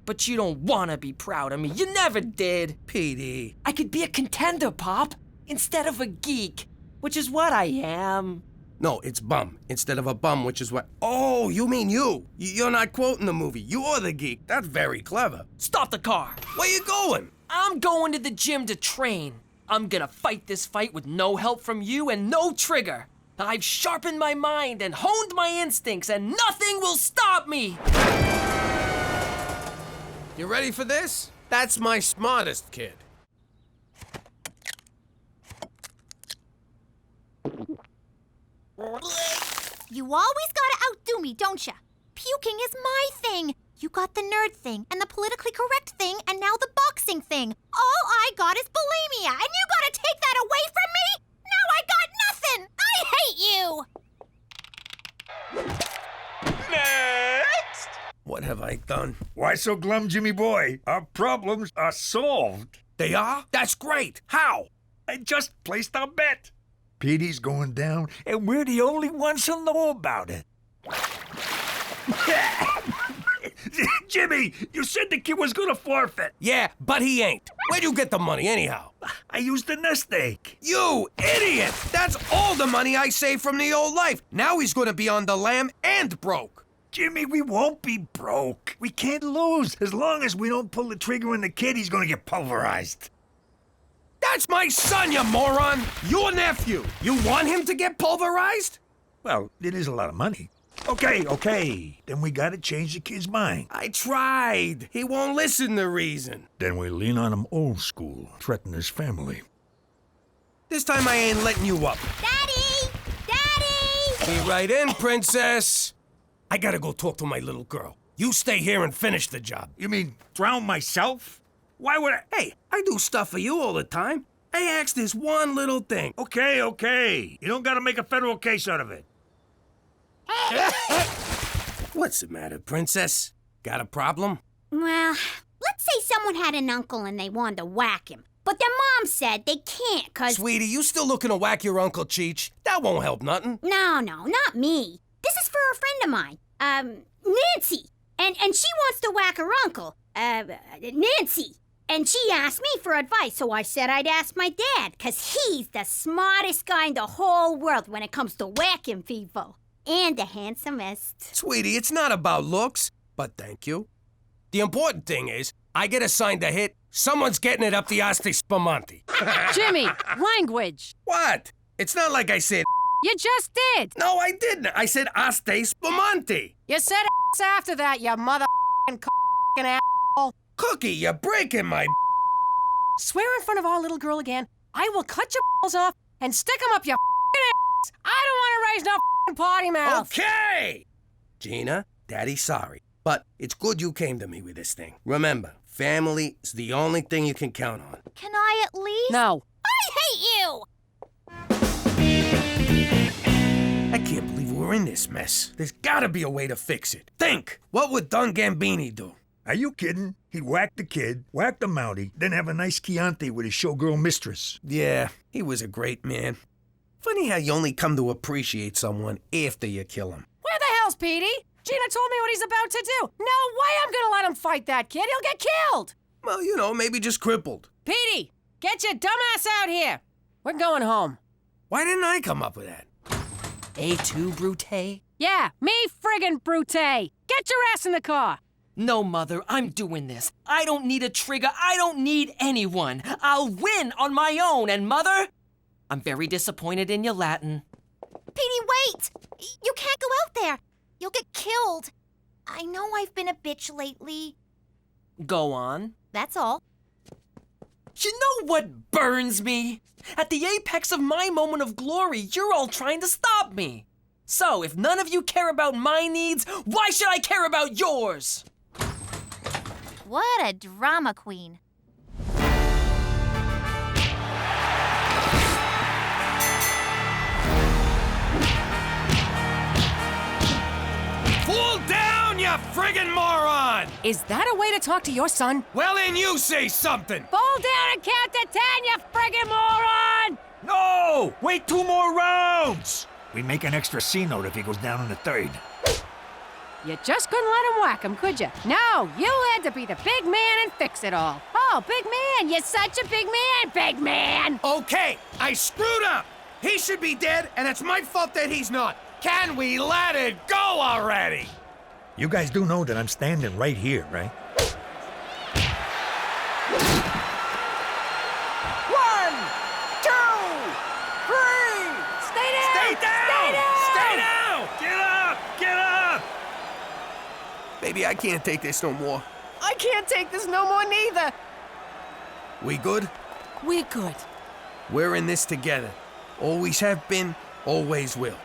But you don't wanna be proud of me. You never did. Petey. I could be a contender, Pop, instead of a geek, which is what I am. No, it's bum, instead of a bum, which is what... Oh, you mean you. You're not quoting the movie. You're the geek. That's very clever. Stop the car. Where you going? I'm going to the gym to train. I'm gonna fight this fight with no help from you and no trigger. I've sharpened my mind and honed my instincts, and nothing will stop me. You ready for this? That's my smartest kid. You always gotta outdo me, don't ya? Puking is my thing. You got the nerd thing, and the politically correct thing, and now the boxing thing. All I got is bulimia, and you gotta take that away from me? Now I got nothing! I hate you! Next! What have I done? Why so glum, Jimmy boy? Our problems are solved. They are? That's great. How? I just placed our bet. Petey's going down, and we're the only ones who know about it. Jimmy, you said the kid was gonna forfeit. Yeah, but he ain't. Where'd you get the money anyhow? I used the nest egg. You idiot! That's all the money I saved from the old life. Now he's gonna be on the lam and broke. Jimmy, we won't be broke. We can't lose. As long as we don't pull the trigger on the kid, he's gonna get pulverized. That's my son, you moron! Your nephew! You want him to get pulverized? Well, it is a lot of money. Okay. Then we gotta change the kid's mind. I tried. He won't listen to reason. Then we lean on him old school, threaten his family. This time I ain't letting you up. Daddy! Daddy! Be right in, princess. I gotta go talk to my little girl. You stay here and finish the job. You mean drown myself? Why would I? Hey, I do stuff for you all the time. I ask this one little thing. Okay. You don't gotta make a federal case out of it. What's the matter, princess? Got a problem? Well, let's say someone had an uncle and they wanted to whack him. But their mom said they can't, 'cause... Sweetie, you still looking to whack your Uncle Cheech? That won't help nothing. No, not me. This is for a friend of mine, Nancy. And she wants to whack her uncle, Nancy. And she asked me for advice, so I said I'd ask my dad, 'cause he's the smartest guy in the whole world when it comes to whacking people. And the handsomest. Sweetie, it's not about looks, but thank you. The important thing is, I get assigned a hit, someone's getting it up the Asti Spumante. Jimmy, language. What? It's not like I said You just did. No, I didn't. I said Asti Spumante. You said ass after that, you mother asshole. Cookie, you're breaking my Swear in front of our little girl again, I will cut your balls off and stick them up your ass. I don't want to raise no potty mouth. Okay! Gina, Daddy's sorry, but it's good you came to me with this thing. Remember, family is the only thing you can count on. Can I at least? No. I hate you! I can't believe we're in this mess. There's gotta be a way to fix it. Think! What would Don Gambini do? Are you kidding? He'd whack the kid, whack the Mountie, then have a nice Chianti with his showgirl mistress. Yeah, he was a great man. Funny how you only come to appreciate someone after you kill him. Where the hell's Petey? Gina told me what he's about to do. No way I'm gonna let him fight that kid. He'll get killed. Well, you know, maybe just crippled. Petey, get your dumbass out here. We're going home. Why didn't I come up with that? A2, Brute? Yeah, me friggin' Brute. Get your ass in the car. No, Mother, I'm doing this. I don't need a trigger. I don't need anyone. I'll win on my own. And, Mother, I'm very disappointed in your Latin. Petey, wait! You can't go out there. You'll get killed. I know I've been a bitch lately. Go on. That's all. You know what burns me? At the apex of my moment of glory, you're all trying to stop me. So, if none of you care about my needs, why should I care about yours? What a drama queen. Fall down, you friggin' moron! Is that a way to talk to your son? Well, then you say something! Fall down and count to 10, you friggin' moron! No! Wait 2 more rounds! We make an extra C note if he goes down in the 3rd. You just couldn't let him whack him, could you? No, you had to be the big man and fix it all. Oh, big man, you're such a big man! Okay, I screwed up! He should be dead, and it's my fault that he's not. Can we let it go already? You guys do know that I'm standing right here, right? 1, 2, 3! Stay down! Stay down! Stay down! Stay down! Get up! Get up! Baby, I can't take this no more. I can't take this no more neither. We good? We're good. We're in this together. Always have been, always will.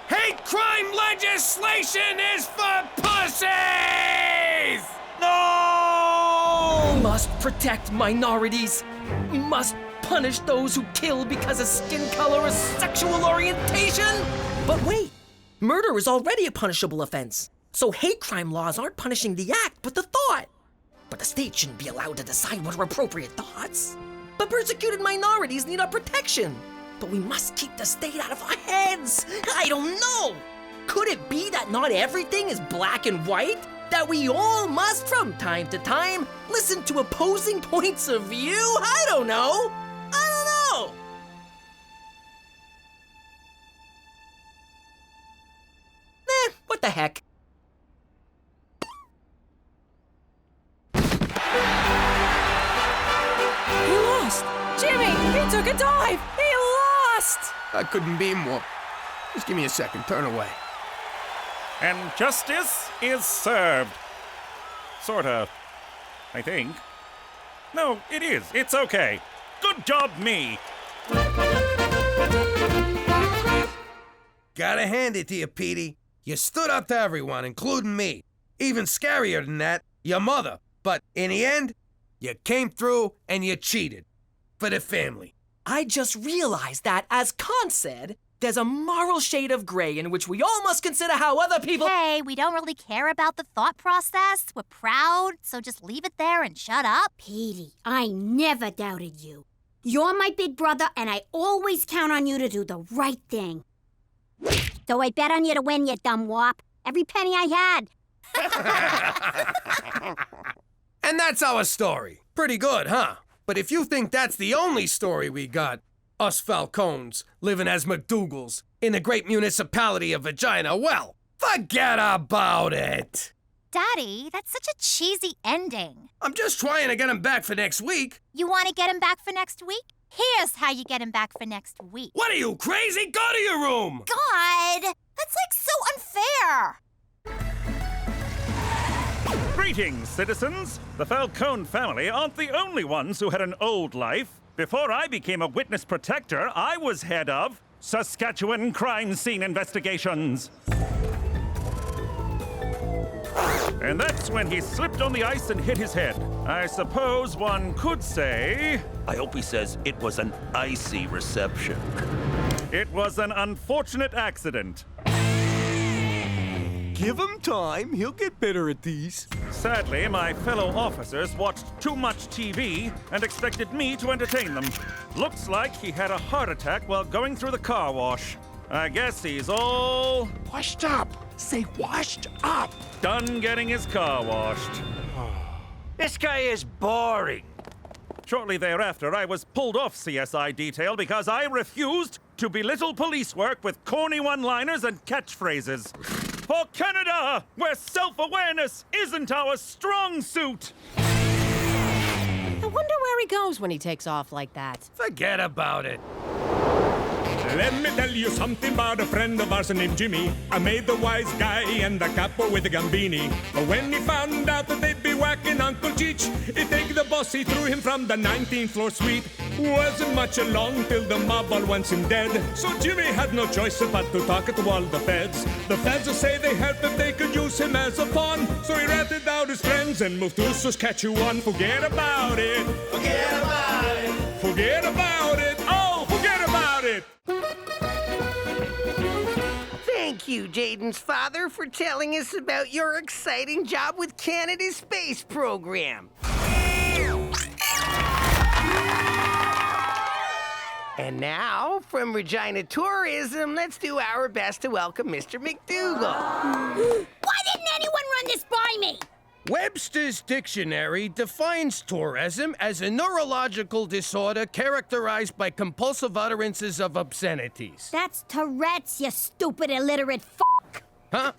Hate crime legislation is for pussies! No! Must protect minorities. Must punish those who kill because of skin color or sexual orientation. But wait, murder is already a punishable offense. So hate crime laws aren't punishing the act, but the thought. But the state shouldn't be allowed to decide what are appropriate thoughts. But persecuted minorities need our protection. But we must keep the state out of our heads. I don't know. Could it be that not everything is black and white? that we all must, from time to time, listen to opposing points of view? I don't know. What the heck? He lost! Jimmy, he took a dive! He lost! I couldn't be more. Just give me a second. Turn away. And justice is served. Sorta, I think. No, it is. It's okay. Good job, me. Gotta hand it to you, Petey. You stood up to everyone, including me. Even scarier than that, your mother. But in the end, you came through and you cheated. For the family. I just realized that, as Khan said, there's a moral shade of gray in which we all must consider how other people— Hey, we don't really care about the thought process. We're proud, so just leave it there and shut up. Petey, I never doubted you. You're my big brother, and I always count on you to do the right thing. So I bet on you to win, you dumb wop. Every penny I had. And that's our story. Pretty good, huh? But if you think that's the only story we got, us Falcones living as MacDougals in the great municipality of Regina, well, forget about it. Daddy, that's such a cheesy ending. I'm just trying to get him back for next week. You want to get him back for next week? Here's how you get him back for next week. What are you, crazy? Go to your room! God! That's like so unfair! Greetings, citizens. The Falcone family aren't the only ones who had an old life. Before I became a witness protector, I was head of Saskatchewan crime scene investigations. And that's when he slipped on the ice and hit his head. I suppose one could say... I hope he says it was an icy reception. It was an unfortunate accident. Give him time. He'll get better at these. Sadly, my fellow officers watched too much TV and expected me to entertain them. Looks like he had a heart attack while going through the car wash. I guess he's all... washed up. Say washed up. Done getting his car washed. This guy is boring. Shortly thereafter, I was pulled off CSI detail because I refused to belittle police work with corny one-liners and catchphrases. For Canada, where self-awareness isn't our strong suit. I wonder where he goes when he takes off like that. Forget about it. Let me tell you something about a friend of ours named Jimmy. I made the wise guy and the capo with the Gambini. But when he found out that they'd be whacking Uncle Cheech, he'd take the boss, he threw him from the 19th floor suite. Wasn't much along till the mob all wants him dead. So Jimmy had no choice but to talk to all the feds. The feds will say they heard that they could use him as a pawn. So he ratted out his friends and moved to Saskatchewan. Forget about it. Forget about it. Forget about it. Oh, forget about it. Thank you, Jaden's father, for telling us about your exciting job with Canada's space program. And now, from Regina Tourism, let's do our best to welcome Mr. MacDougal. Why didn't anyone run this by me? Webster's Dictionary defines tourism as a neurological disorder characterized by compulsive utterances of obscenities. That's Tourette's, you stupid illiterate fuck. Huh?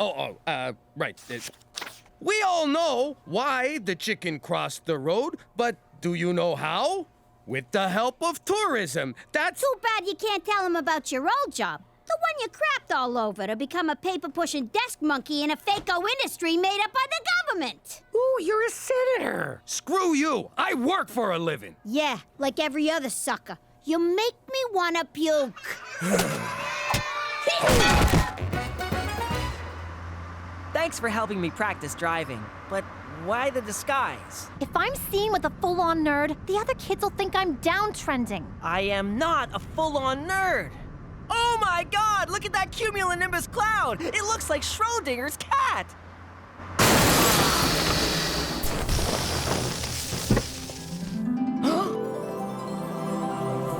Right. We all know why the chicken crossed the road, but do you know how? With the help of tourism. That's... Too bad you can't tell him about your old job. The one you crapped all over to become a paper-pushing desk monkey in a fake-o industry made up by the government. Ooh, you're a senator. Screw you. I work for a living. Yeah, like every other sucker. You make me wanna puke. Thanks for helping me practice driving, but why the disguise? If I'm seen with a full-on nerd, the other kids will think I'm downtrending. I am not a full-on nerd. Oh my God, look at that cumulonimbus cloud. It looks like Schrodinger's cat.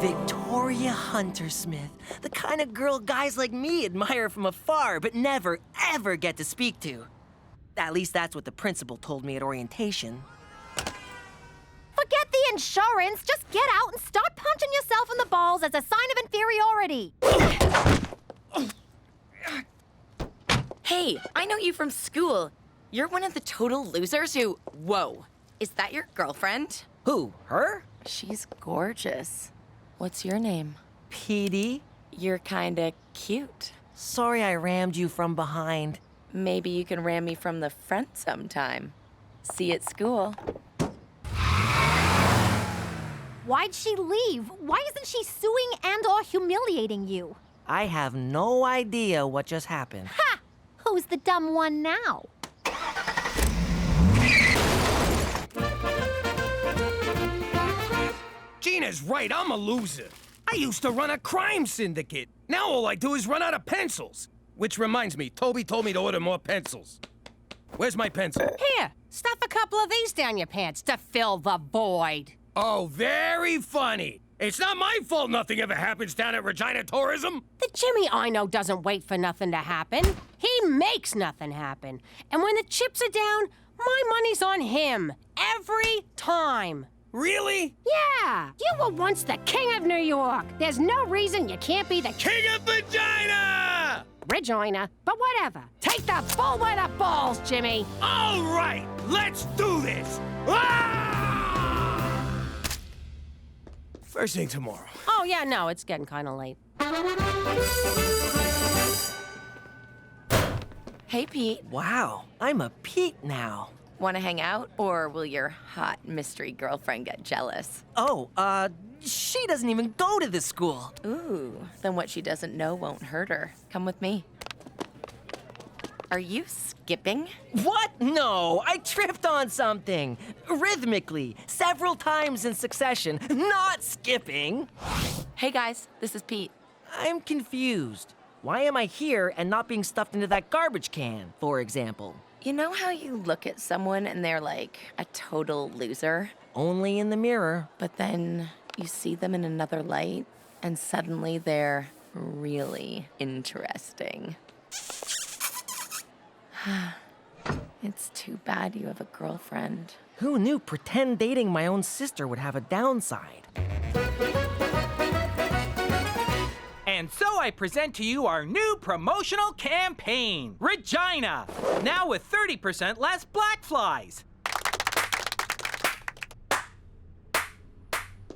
Victoria Hunter-Smith, the kind of girl guys like me admire from afar but never, ever get to speak to. At least that's what the principal told me at orientation. Forget the insurance. Just get out and start punching yourself in the balls as a sign of inferiority. Hey, I know you from school. You're one of the total losers who... Whoa. Is that your girlfriend? Who, her? She's gorgeous. What's your name? Petey. You're kinda cute. Sorry I rammed you from behind. Maybe you can ram me from the front sometime. See you at school. Why'd she leave? Why isn't she suing and or humiliating you? I have no idea what just happened. Ha! Who's the dumb one now? Gina's right, I'm a loser. I used to run a crime syndicate. Now all I do is run out of pencils. Which reminds me, Toby told me to order more pencils. Where's my pencil? Here, stuff a couple of these down your pants to fill the void. Oh, very funny. It's not my fault nothing ever happens down at Regina Tourism. The Jimmy I know doesn't wait for nothing to happen. He makes nothing happen. And when the chips are down, my money's on him. Every time. Really? Yeah. You were once the king of New York. There's no reason you can't be the king of Regina! Regina, but whatever. Take the bull by the balls, Jimmy. All right, let's do this. Ah! First thing tomorrow. Oh, yeah, no, it's getting kind of late. Hey, Pete. Wow, I'm a Pete now. Want to hang out, or will your hot mystery girlfriend get jealous? Oh, she doesn't even go to this school. Ooh, then what she doesn't know won't hurt her. Come with me. Are you skipping? What? No, I tripped on something. Rhythmically, several times in succession, not skipping. Hey guys, this is Pete. I'm confused. Why am I here and not being stuffed into that garbage can, for example? You know how you look at someone and they're like a total loser? Only in the mirror. But then you see them in another light and suddenly they're really interesting. It's too bad you have a girlfriend. Who knew pretend dating my own sister would have a downside? And so I present to you our new promotional campaign, Regina, now with 30% less black flies.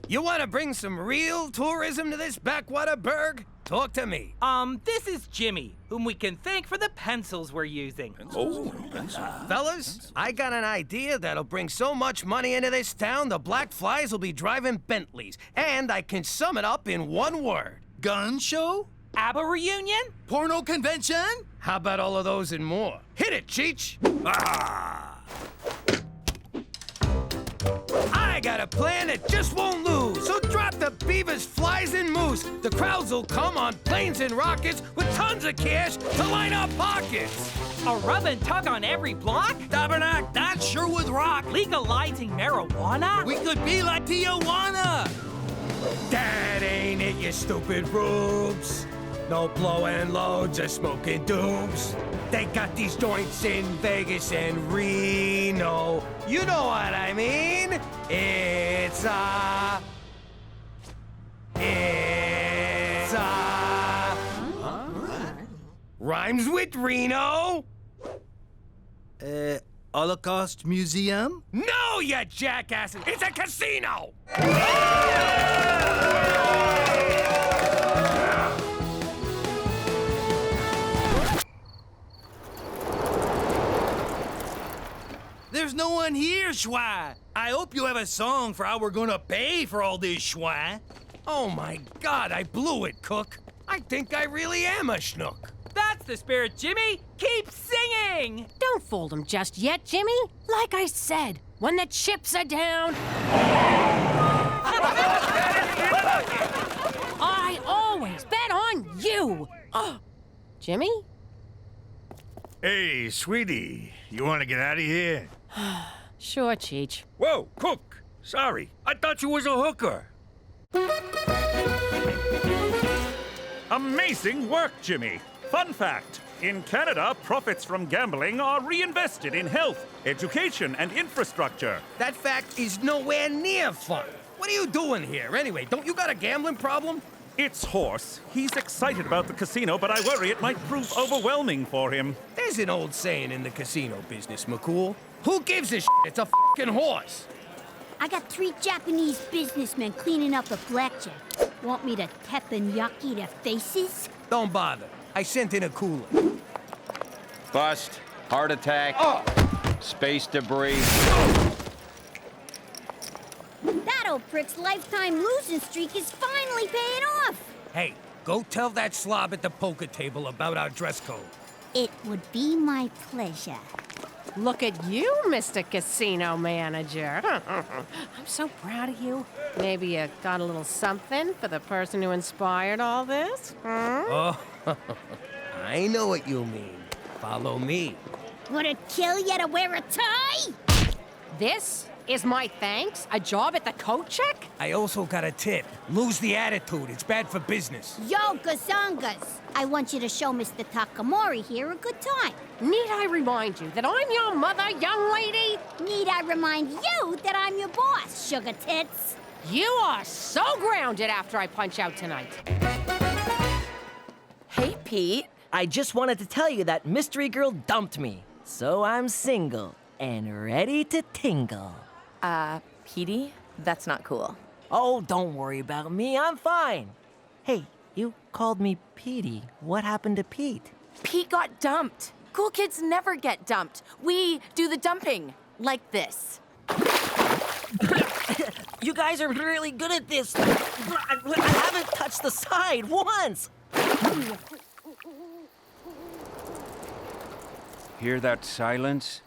You want to bring some real tourism to this backwater burg? Talk to me. This is Jimmy, whom we can thank for the pencils we're using. Fellas, I got an idea that'll bring so much money into this town, the black flies will be driving Bentleys. And I can sum it up in one word. Gun show? ABBA reunion? Porno convention? How about all of those and more? Hit it, Cheech! Ah! I got a plan that just won't lose. So drop the beavers, flies, and moose. The crowds will come on planes and rockets with tons of cash to line our pockets. A rub and tug on every block? Tabernacle, that sure would rock. Legalizing marijuana? We could be like Tijuana. That ain't it, you stupid rubes. No blowing loads or smoking doobs. They got these joints in Vegas and Reno. You know what I mean? It's rhymes with Reno. Holocaust Museum? No, you jackasses! It's a casino! There's no one here, Schwa. I hope you have a song for how we're gonna pay for all this, Schwa. Oh my God, I blew it, Cook. I think I really am a schnook. That's the spirit, Jimmy! Keep singing! Don't fold him just yet, Jimmy. Like I said, when the chips are down... I always bet on you! Jimmy? Hey, sweetie, you want to get out of here? Sure, Cheech. Whoa, Cook! Sorry, I thought you was a hooker. Amazing work, Jimmy. Fun fact, In Canada, profits from gambling are reinvested in health, education, and infrastructure. That fact is nowhere near fun. What are you doing here, anyway? Don't you got a gambling problem? It's Horse. He's excited about the casino, but I worry it might prove overwhelming for him. There's an old saying in the casino business, McCool. Who gives a shit? It's a fucking horse. I got 3 Japanese businessmen cleaning up a blackjack. Want me to teppanyaki their faces? Don't bother. I sent in a cooler. Bust. Heart attack. Space debris. That old prick's lifetime losing streak is finally paying off. Hey, go tell that slob at the poker table about our dress code. It would be my pleasure. Look at you, Mr. Casino Manager. I'm so proud of you. Maybe you got a little something for the person who inspired all this? Oh, I know what you mean. Follow me. Would it kill you to wear a tie? This is my thanks? A job at the coat check? I also got a tip. Lose the attitude. It's bad for business. Yo, gazongas. I want you to show Mr. Takamori here a good time. Need I remind you that I'm your mother, young lady? Need I remind you that I'm your boss, sugar tits? You are so grounded after I punch out tonight. Hey, Pete. I just wanted to tell you that Mystery Girl dumped me. So I'm single and ready to tingle. Petey? That's not cool. Oh, don't worry about me. I'm fine. Hey, you called me Petey. What happened to Pete? Pete got dumped. Cool kids never get dumped. We do the dumping. Like this. You guys are really good at this. I haven't touched the side once. Hear that silence?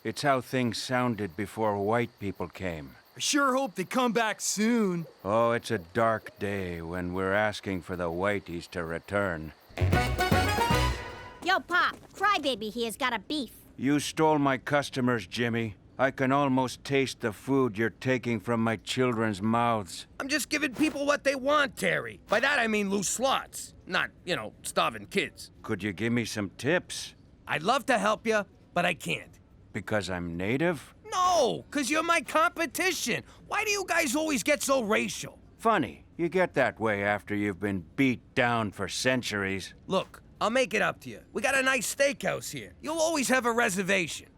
It's how things sounded before white people came. I sure hope they come back soon. Oh, it's a dark day when we're asking for the whiteys to return. Yo, Pop, Crybaby here's got a beef. You stole my customers, Jimmy. I can almost taste the food you're taking from my children's mouths. I'm just giving people what they want, Terry. By that I mean loose slots. Not, starving kids. Could you give me some tips? I'd love to help you, but I can't. Because I'm native? No, because you're my competition. Why do you guys always get so racial? Funny. You get that way after you've been beat down for centuries. Look, I'll make it up to you. We got a nice steakhouse here. You'll always have a reservation.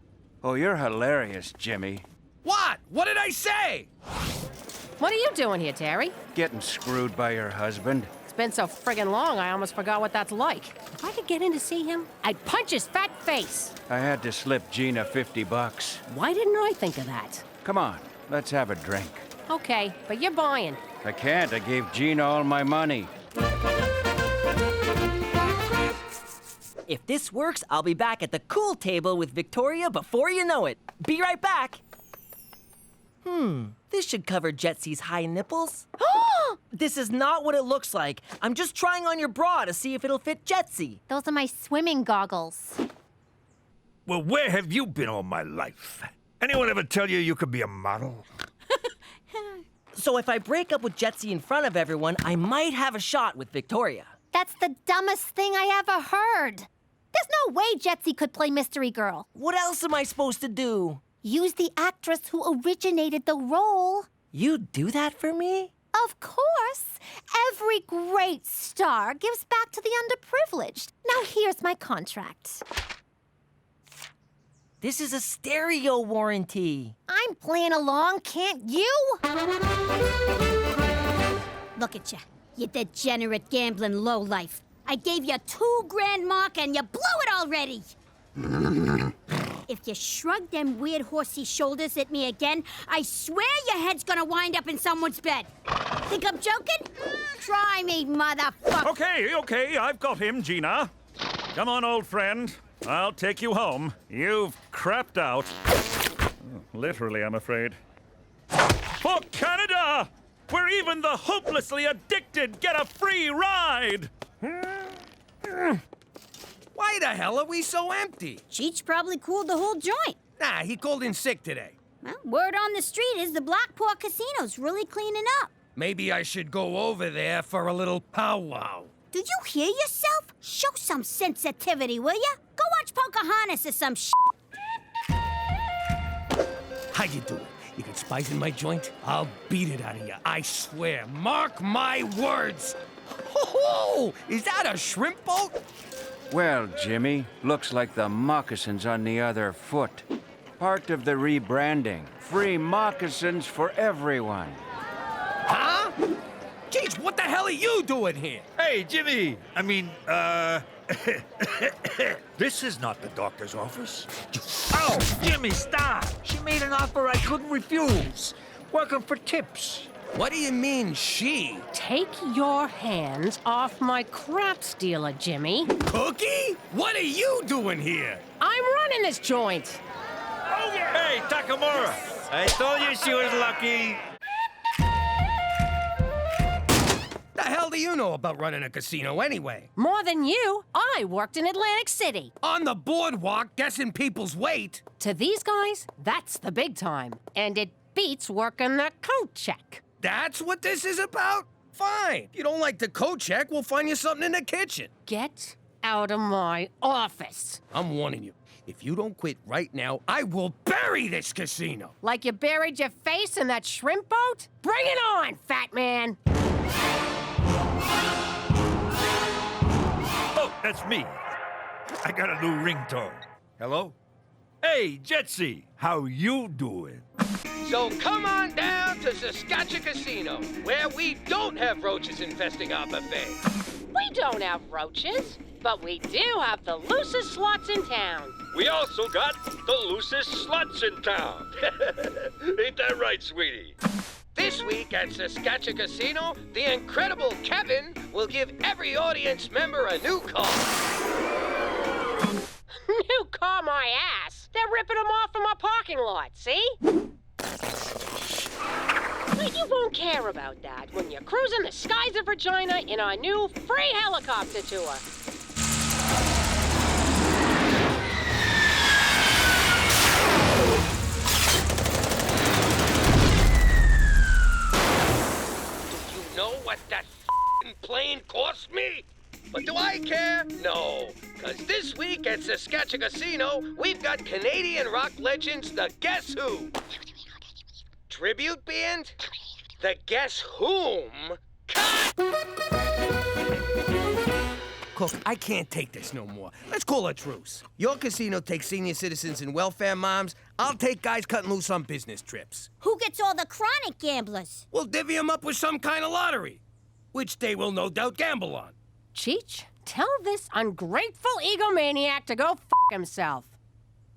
Oh, you're hilarious, Jimmy. What? What did I say? What are you doing here, Terry? Getting screwed by your husband. It's been so friggin' long, I almost forgot what that's like. If I could get in to see him, I'd punch his fat face. I had to slip Gina $50. Why didn't I think of that? Come on, let's have a drink. Okay, but you're buying. I can't. I gave Gina all my money. If this works, I'll be back at the cool table with Victoria before you know it. Be right back. This should cover Jetsy's high nipples. This is not what it looks like. I'm just trying on your bra to see if it'll fit Jetsy. Those are my swimming goggles. Well, where have you been all my life? Anyone ever tell you you could be a model? So if I break up with Jetsy in front of everyone, I might have a shot with Victoria. That's the dumbest thing I ever heard. There's no way Jetsy could play Mystery Girl. What else am I supposed to do? Use the actress who originated the role. You'd do that for me? Of course. Every great star gives back to the underprivileged. Now here's my contract. This is a stereo warranty. I'm playing along, can't you? Look at you, you degenerate gambling lowlife. I gave you $2 grand mark and you blew it already. If you shrug them weird horsey shoulders at me again, I swear your head's gonna wind up in someone's bed. Think I'm joking? Try me, motherfucker. Okay, I've got him, Gina. Come on, old friend. I'll take you home. You've crapped out. Literally, I'm afraid. For Canada! Where even the hopelessly addicted get a free ride! Why the hell are we so empty? Cheech probably cooled the whole joint. Nah, he called in sick today. Well, word on the street is the Blackport Casino's really cleaning up. Maybe I should go over there for a little powwow. Do you hear yourself? Show some sensitivity, will ya? Go watch Pocahontas or some shit. How you doing? You got spice in my joint? I'll beat it out of you, I swear. Mark my words. Ho-ho! Is that a shrimp boat? Well, Jimmy, looks like the moccasins on the other foot. Part of the rebranding. Free moccasins for everyone. Huh? Cheech, what the hell are you doing here? Hey, Jimmy! This is not the doctor's office. Oh, Jimmy, stop! She made an offer I couldn't refuse. Working for tips. What do you mean, she? Take your hands off my craps dealer, Jimmy. Cookie? What are you doing here? I'm running this joint. Oh, yeah. Hey, Takamura! I told you she was lucky. The hell do you know about running a casino anyway? More than you. I worked in Atlantic City. On the boardwalk, guessing people's weight. To these guys, that's the big time. And it beats working the coat check. That's what this is about? Fine. If you don't like the coat check, we'll find you something in the kitchen. Get out of my office. I'm warning you. If you don't quit right now, I will bury this casino. Like you buried your face in that shrimp boat? Bring it on, fat man. Oh, that's me. I got a new ringtone. Hello? Hey, Jetsy, how you doing? So come on down to Saskatchewan Casino, where we don't have roaches infesting our buffet. We don't have roaches, but we do have the loosest slots in town. We also got the loosest sluts in town. Ain't that right, sweetie? This week at Saskatchewan Casino, the incredible Kevin will give every audience member a new car. New car, my ass. They're ripping them off from our parking lot, see? But you won't care about that when you're cruising the skies of Regina in our new free helicopter tour. Know what that f***ing plane cost me? But do I care? No. Because this week at Saskatchewan Casino, we've got Canadian rock legends, the Guess Who. Tribute band? The Guess Whom? Cut! Cook, I can't take this no more. Let's call a truce. Your casino takes senior citizens and welfare moms. I'll take guys cutting loose on business trips. Who gets all the chronic gamblers? We'll divvy them up with some kind of lottery, which they will no doubt gamble on. Cheech, tell this ungrateful egomaniac to go f*** himself.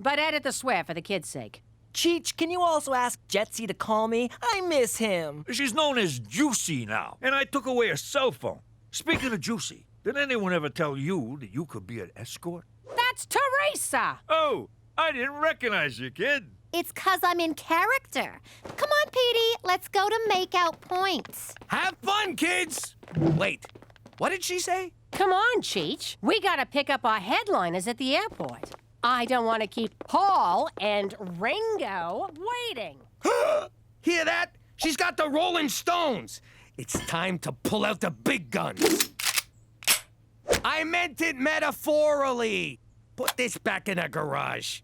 But edit the swear for the kid's sake. Cheech, can you also ask Jetsy to call me? I miss him. She's known as Juicy now, and I took away her cell phone. Speaking of Juicy, did anyone ever tell you that you could be an escort? That's Teresa! Oh, I didn't recognize you, kid. It's 'cause I'm in character. Come on, Petey, let's go to make out points. Have fun, kids! Wait, what did she say? Come on, Cheech. We gotta pick up our headliners at the airport. I don't want to keep Paul and Ringo waiting. Hear that? She's got the Rolling Stones. It's time to pull out the big guns. I meant it metaphorically. Put this back in the garage.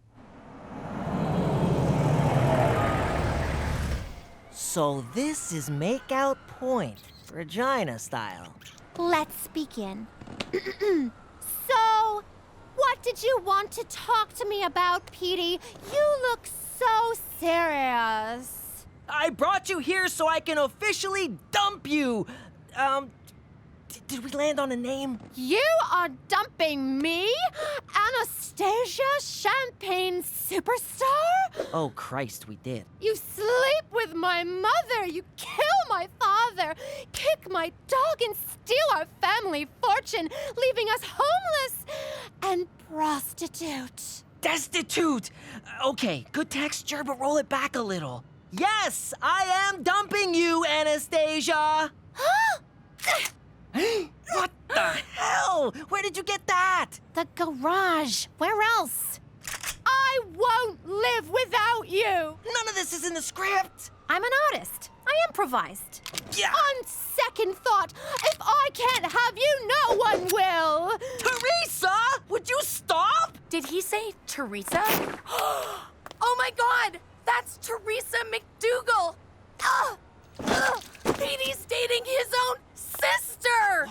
So this is Makeout Point, Regina style. Let's begin. So, what did you want to talk to me about, Petey? You look so serious. I brought you here so I can officially dump you. Did we land on a name? You are dumping me? Anastasia, champagne superstar? Oh, Christ, we did. You sleep with my mother, you kill my father, kick my dog and steal our family fortune, leaving us homeless and prostitute. Destitute! Okay, good texture, but roll it back a little. Yes, I am dumping you, Anastasia! What the hell? Where did you get that? The garage. Where else? I won't live without you! None of this is in the script! I'm an artist. I improvised. Yeah. On second thought, if I can't have you, no one will. Teresa, would you stop? Did he say Teresa? Oh my God! That's Teresa MacDougal! Petey's dating his own sister!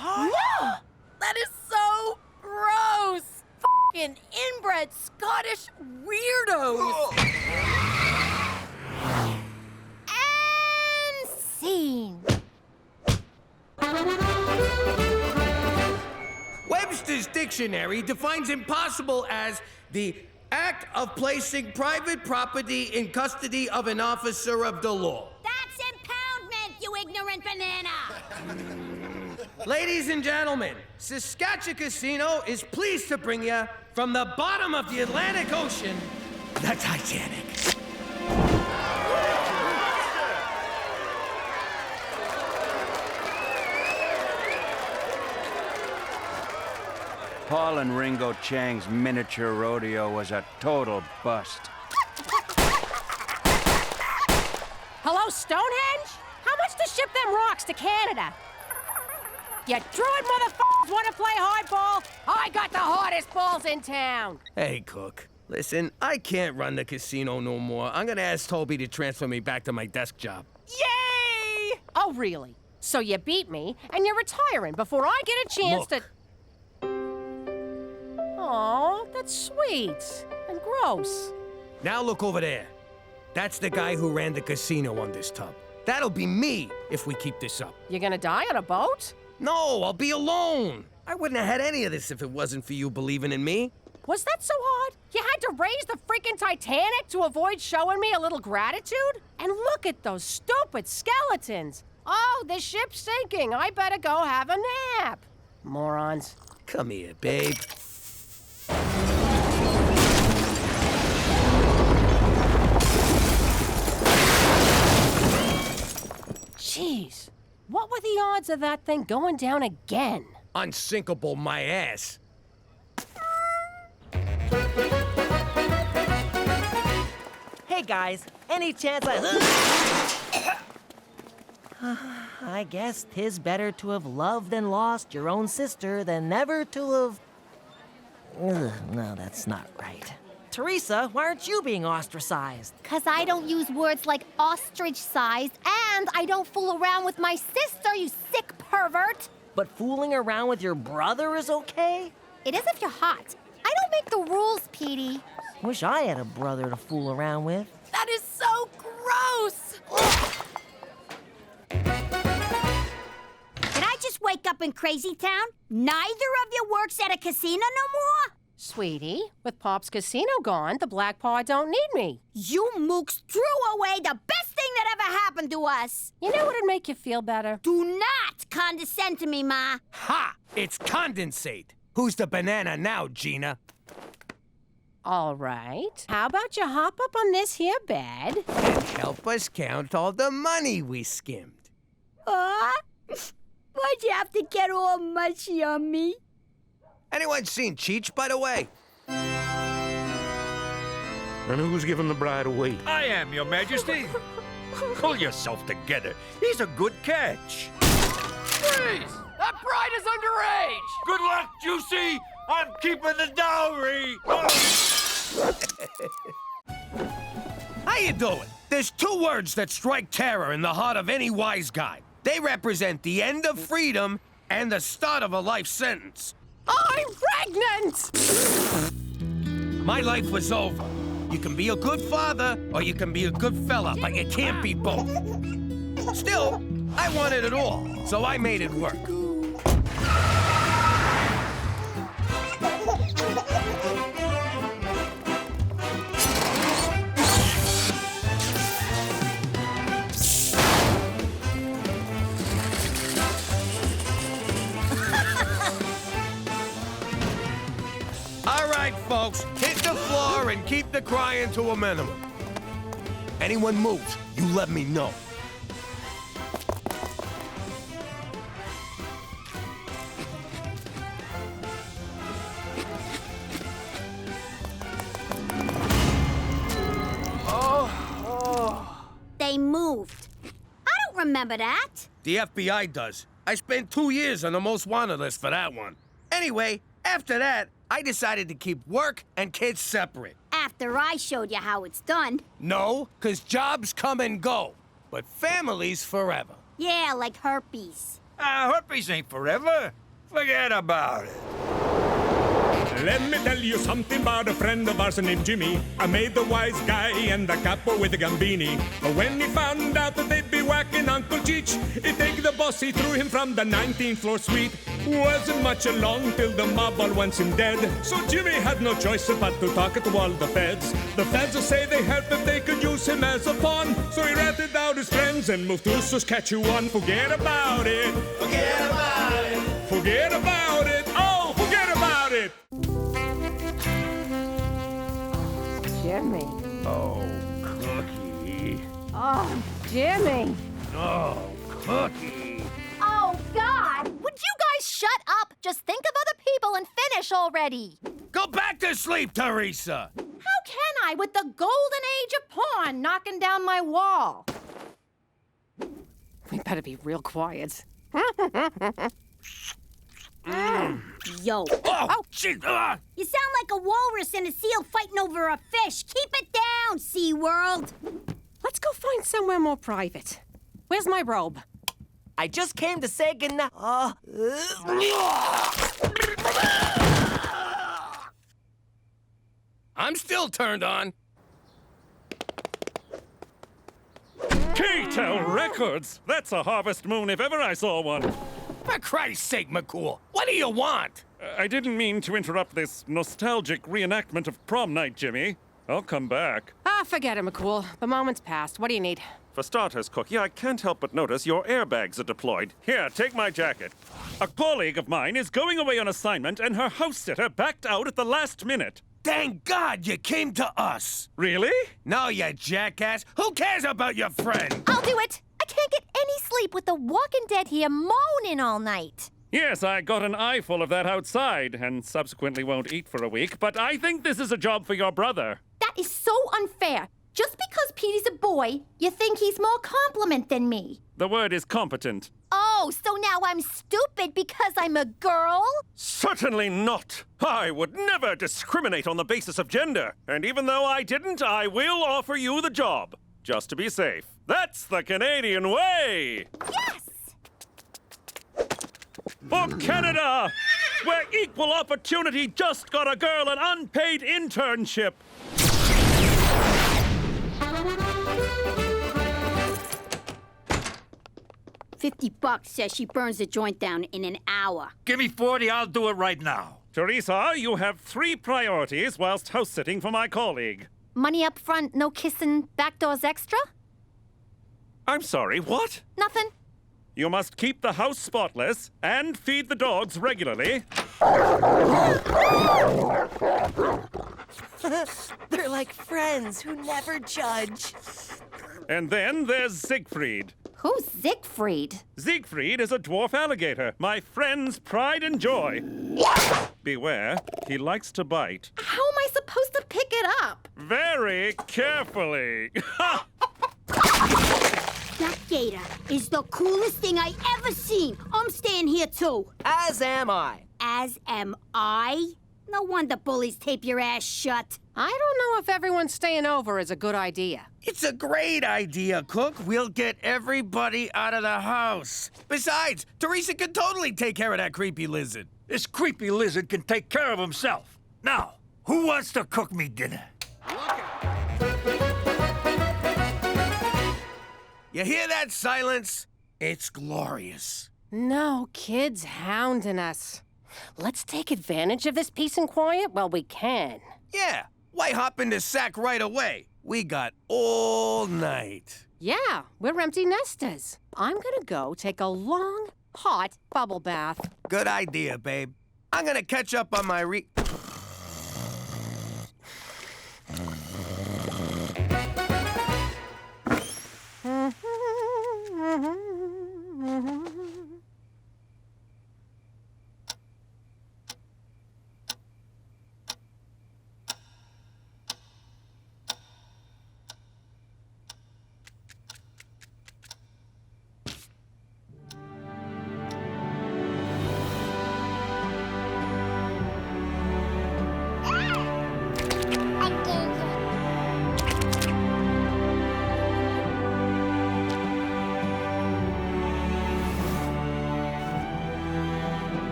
That is so gross! F***ing inbred Scottish weirdos! And scene. Webster's dictionary defines impossible as the act of placing private property in custody of an officer of the law. That's impoundment, you ignorant banana! Ladies and gentlemen, Saskatchewan Casino is pleased to bring you from the bottom of the Atlantic Ocean, the Titanic. Paul and Ringo Chang's miniature rodeo was a total bust. Hello, Stonehenge? How much to ship them rocks to Canada? You druid motherfuckers want to play hardball? I got the hardest balls in town. Hey, Cook. Listen, I can't run the casino no more. I'm gonna ask Toby to transfer me back to my desk job. Yay! Oh, really? So you beat me, and you're retiring before I get a chance to... Aw, that's sweet. And gross. Now look over there. That's the guy who ran the casino on this tub. That'll be me if we keep this up. You're gonna die on a boat? No, I'll be alone. I wouldn't have had any of this if it wasn't for you believing in me. Was that so hard? You had to raise the freaking Titanic to avoid showing me a little gratitude? And look at those stupid skeletons. Oh, the ship's sinking. I better go have a nap. Morons. Come here, babe. Jeez, what were the odds of that thing going down again? Unsinkable my ass. Hey guys, any chance I guess 'tis better to have loved and lost your own sister than never to have... no, that's not right. Teresa, why aren't you being ostracized? 'Cause I don't use words like ostrich-sized, and I don't fool around with my sister, you sick pervert! But fooling around with your brother is okay? It is if you're hot. I don't make the rules, Petey. Wish I had a brother to fool around with. That is so gross! Did I just wake up in Crazy Town? Neither of you works at a casino no more? Sweetie, with Pop's casino gone, the Black Paw don't need me. You mooks threw away the best thing that ever happened to us. You know what'd make you feel better? Do not condescend to me, Ma. Ha! It's condensate. Who's the banana now, Gina? All right. How about you hop up on this here bed? And help us count all the money we skimmed. Why'd you have to get all mushy on me? Anyone seen Cheech, by the way? And who's giving the bride away? I am, Your Majesty. Pull yourself together. He's a good catch. Freeze! That bride is underage! Good luck, Juicy. I'm keeping the dowry. How you doing? There's two words that strike terror in the heart of any wise guy. They represent the end of freedom and the start of a life sentence. I'm pregnant! My life was over. You can be a good father or you can be a good fella, but you can't be both. Still, I wanted it all, so I made it work. All right, folks, hit the floor and keep the crying to a minimum. Anyone moves, you let me know. They moved. I don't don't remember that. The FBI does. I spent 2 years on the most wanted list for that one. Anyway, after that, I decided to keep work and kids separate. After I showed you how it's done. No, 'cause jobs come and go, but families forever. Yeah, like herpes. Herpes ain't forever. Forget about it. Let me tell you something about a friend of ours named Jimmy. I made the wise guy and the capo with the Gambini. But when he found out that they'd be whacking Uncle Cheech, he'd take the boss, he threw him from the 19th floor suite. Wasn't much along till the mob all wants him dead. So Jimmy had no choice but to talk to all the feds. The feds will say they heard that they could use him as a pawn. So he ratted out his friends and moved to Saskatchewan. Forget about it. Forget about it. Forget about it. Oh, forget about it. Jimmy. Oh, Cookie. Oh, Jimmy. Oh, Cookie. Oh, God! Would you guys shut up? Just think of other people and finish already. Go back to sleep, Teresa! How can I with the golden age of porn knocking down my wall? We better be real quiet. Yo. Oh, shit! You sound like a walrus and a seal fighting over a fish. Keep it down, SeaWorld. Let's go find somewhere more private. Where's my robe? I just came to say goodnight. I'm still turned on. K-Tel Records! That's a harvest moon if ever I saw one. For Christ's sake, McCool, what do you want? I didn't mean to interrupt this nostalgic reenactment of prom night, Jimmy. I'll come back. Forget it, McCool. The moment's passed. What do you need? For starters, Cookie, I can't help but notice your airbags are deployed. Here, take my jacket. A colleague of mine is going away on assignment and her house sitter backed out at the last minute. Thank God you came to us. Really? No, you jackass. Who cares about your friend? I'll do it. I can't get any sleep with the Walking Dead here moaning all night. Yes, I got an eyeful of that outside and subsequently won't eat for a week, but I think this is a job for your brother. That is so unfair. Just because Petey's a boy, you think he's more competent than me. The word is competent. Oh, so now I'm stupid because I'm a girl? Certainly not. I would never discriminate on the basis of gender. And even though I didn't, I will offer you the job. Just to be safe. That's the Canadian way! Yes! For Canada, where equal opportunity just got a girl an unpaid internship. $50 says she burns the joint down in an hour. Give me 40, I'll do it right now. Teresa, you have 3 priorities whilst house-sitting for my colleague. Money up front, no kissing, back doors extra? I'm sorry, what? Nothing. You must keep the house spotless and feed the dogs regularly. They're like friends who never judge. And then there's Siegfried. Who's Siegfried? Siegfried is a dwarf alligator, my friend's pride and joy. Beware, he likes to bite. How am I supposed to pick it up? Very carefully. That gator is the coolest thing I ever seen. I'm staying here too. As am I. As am I? No wonder bullies tape your ass shut. I don't know if everyone staying over is a good idea. It's a great idea, Cook. We'll get everybody out of the house. Besides, Teresa can totally take care of that creepy lizard. This creepy lizard can take care of himself. Now, who wants to cook me dinner? You hear that silence? It's glorious. No kids hounding us. Let's take advantage of this peace and quiet while we can. Yeah, why hop in the sack right away? We got all night. Yeah, we're empty nesters. I'm gonna go take a long, hot bubble bath. Good idea, babe. I'm gonna catch up on my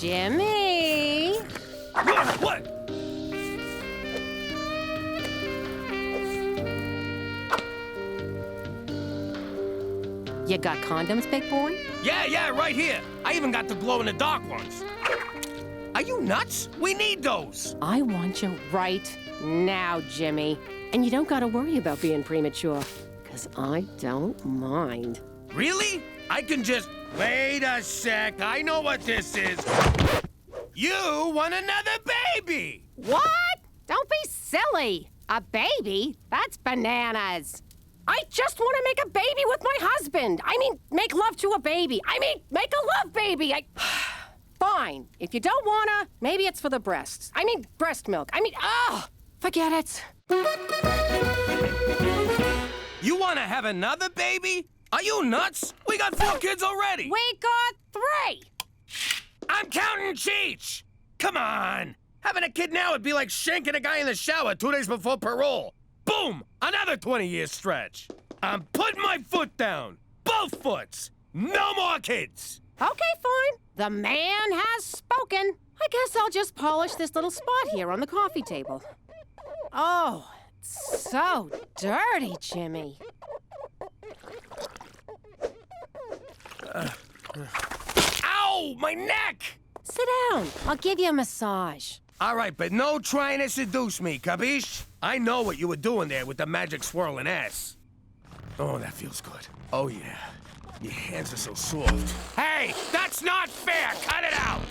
Jimmy! What? You got condoms, big boy? Yeah, right here. I even got the glow-in-the-dark ones. Are you nuts? We need those. I want you right now, Jimmy. And you don't gotta worry about being premature, because I don't mind. Really? I can just... Wait a sec. I know what this is. You want another baby! What? Don't be silly. A baby? That's bananas. I just want to make a baby with my husband. I mean, make love to a baby. I mean, make a love baby. Fine. If you don't wanna, maybe it's for the breasts. I mean, breast milk. I mean, forget it. You want to have another baby? Are you nuts? We got 4 kids already. We got 3. I'm counting Cheech. Come on. Having a kid now would be like shanking a guy in the shower 2 days before parole. Boom! Another 20-year stretch. I'm putting my foot down. Both foots. No more kids. Okay, fine. The man has spoken. I guess I'll just polish this little spot here on the coffee table. Oh, it's so dirty, Jimmy. Ow! My neck! Sit down. I'll give you a massage. All right, but no trying to seduce me, capiche? I know what you were doing there with the magic swirling ass. Oh, that feels good. Oh, yeah. Your hands are so soft. Hey, that's not fair! Cut it out!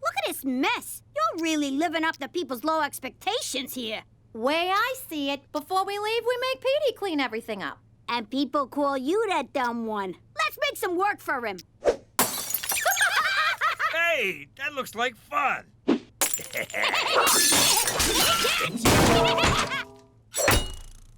Look at this mess. You're really living up to people's low expectations here. Way I see it, before we leave, we make Petey clean everything up. And people call you that dumb one. Let's make some work for him. Hey, that looks like fun.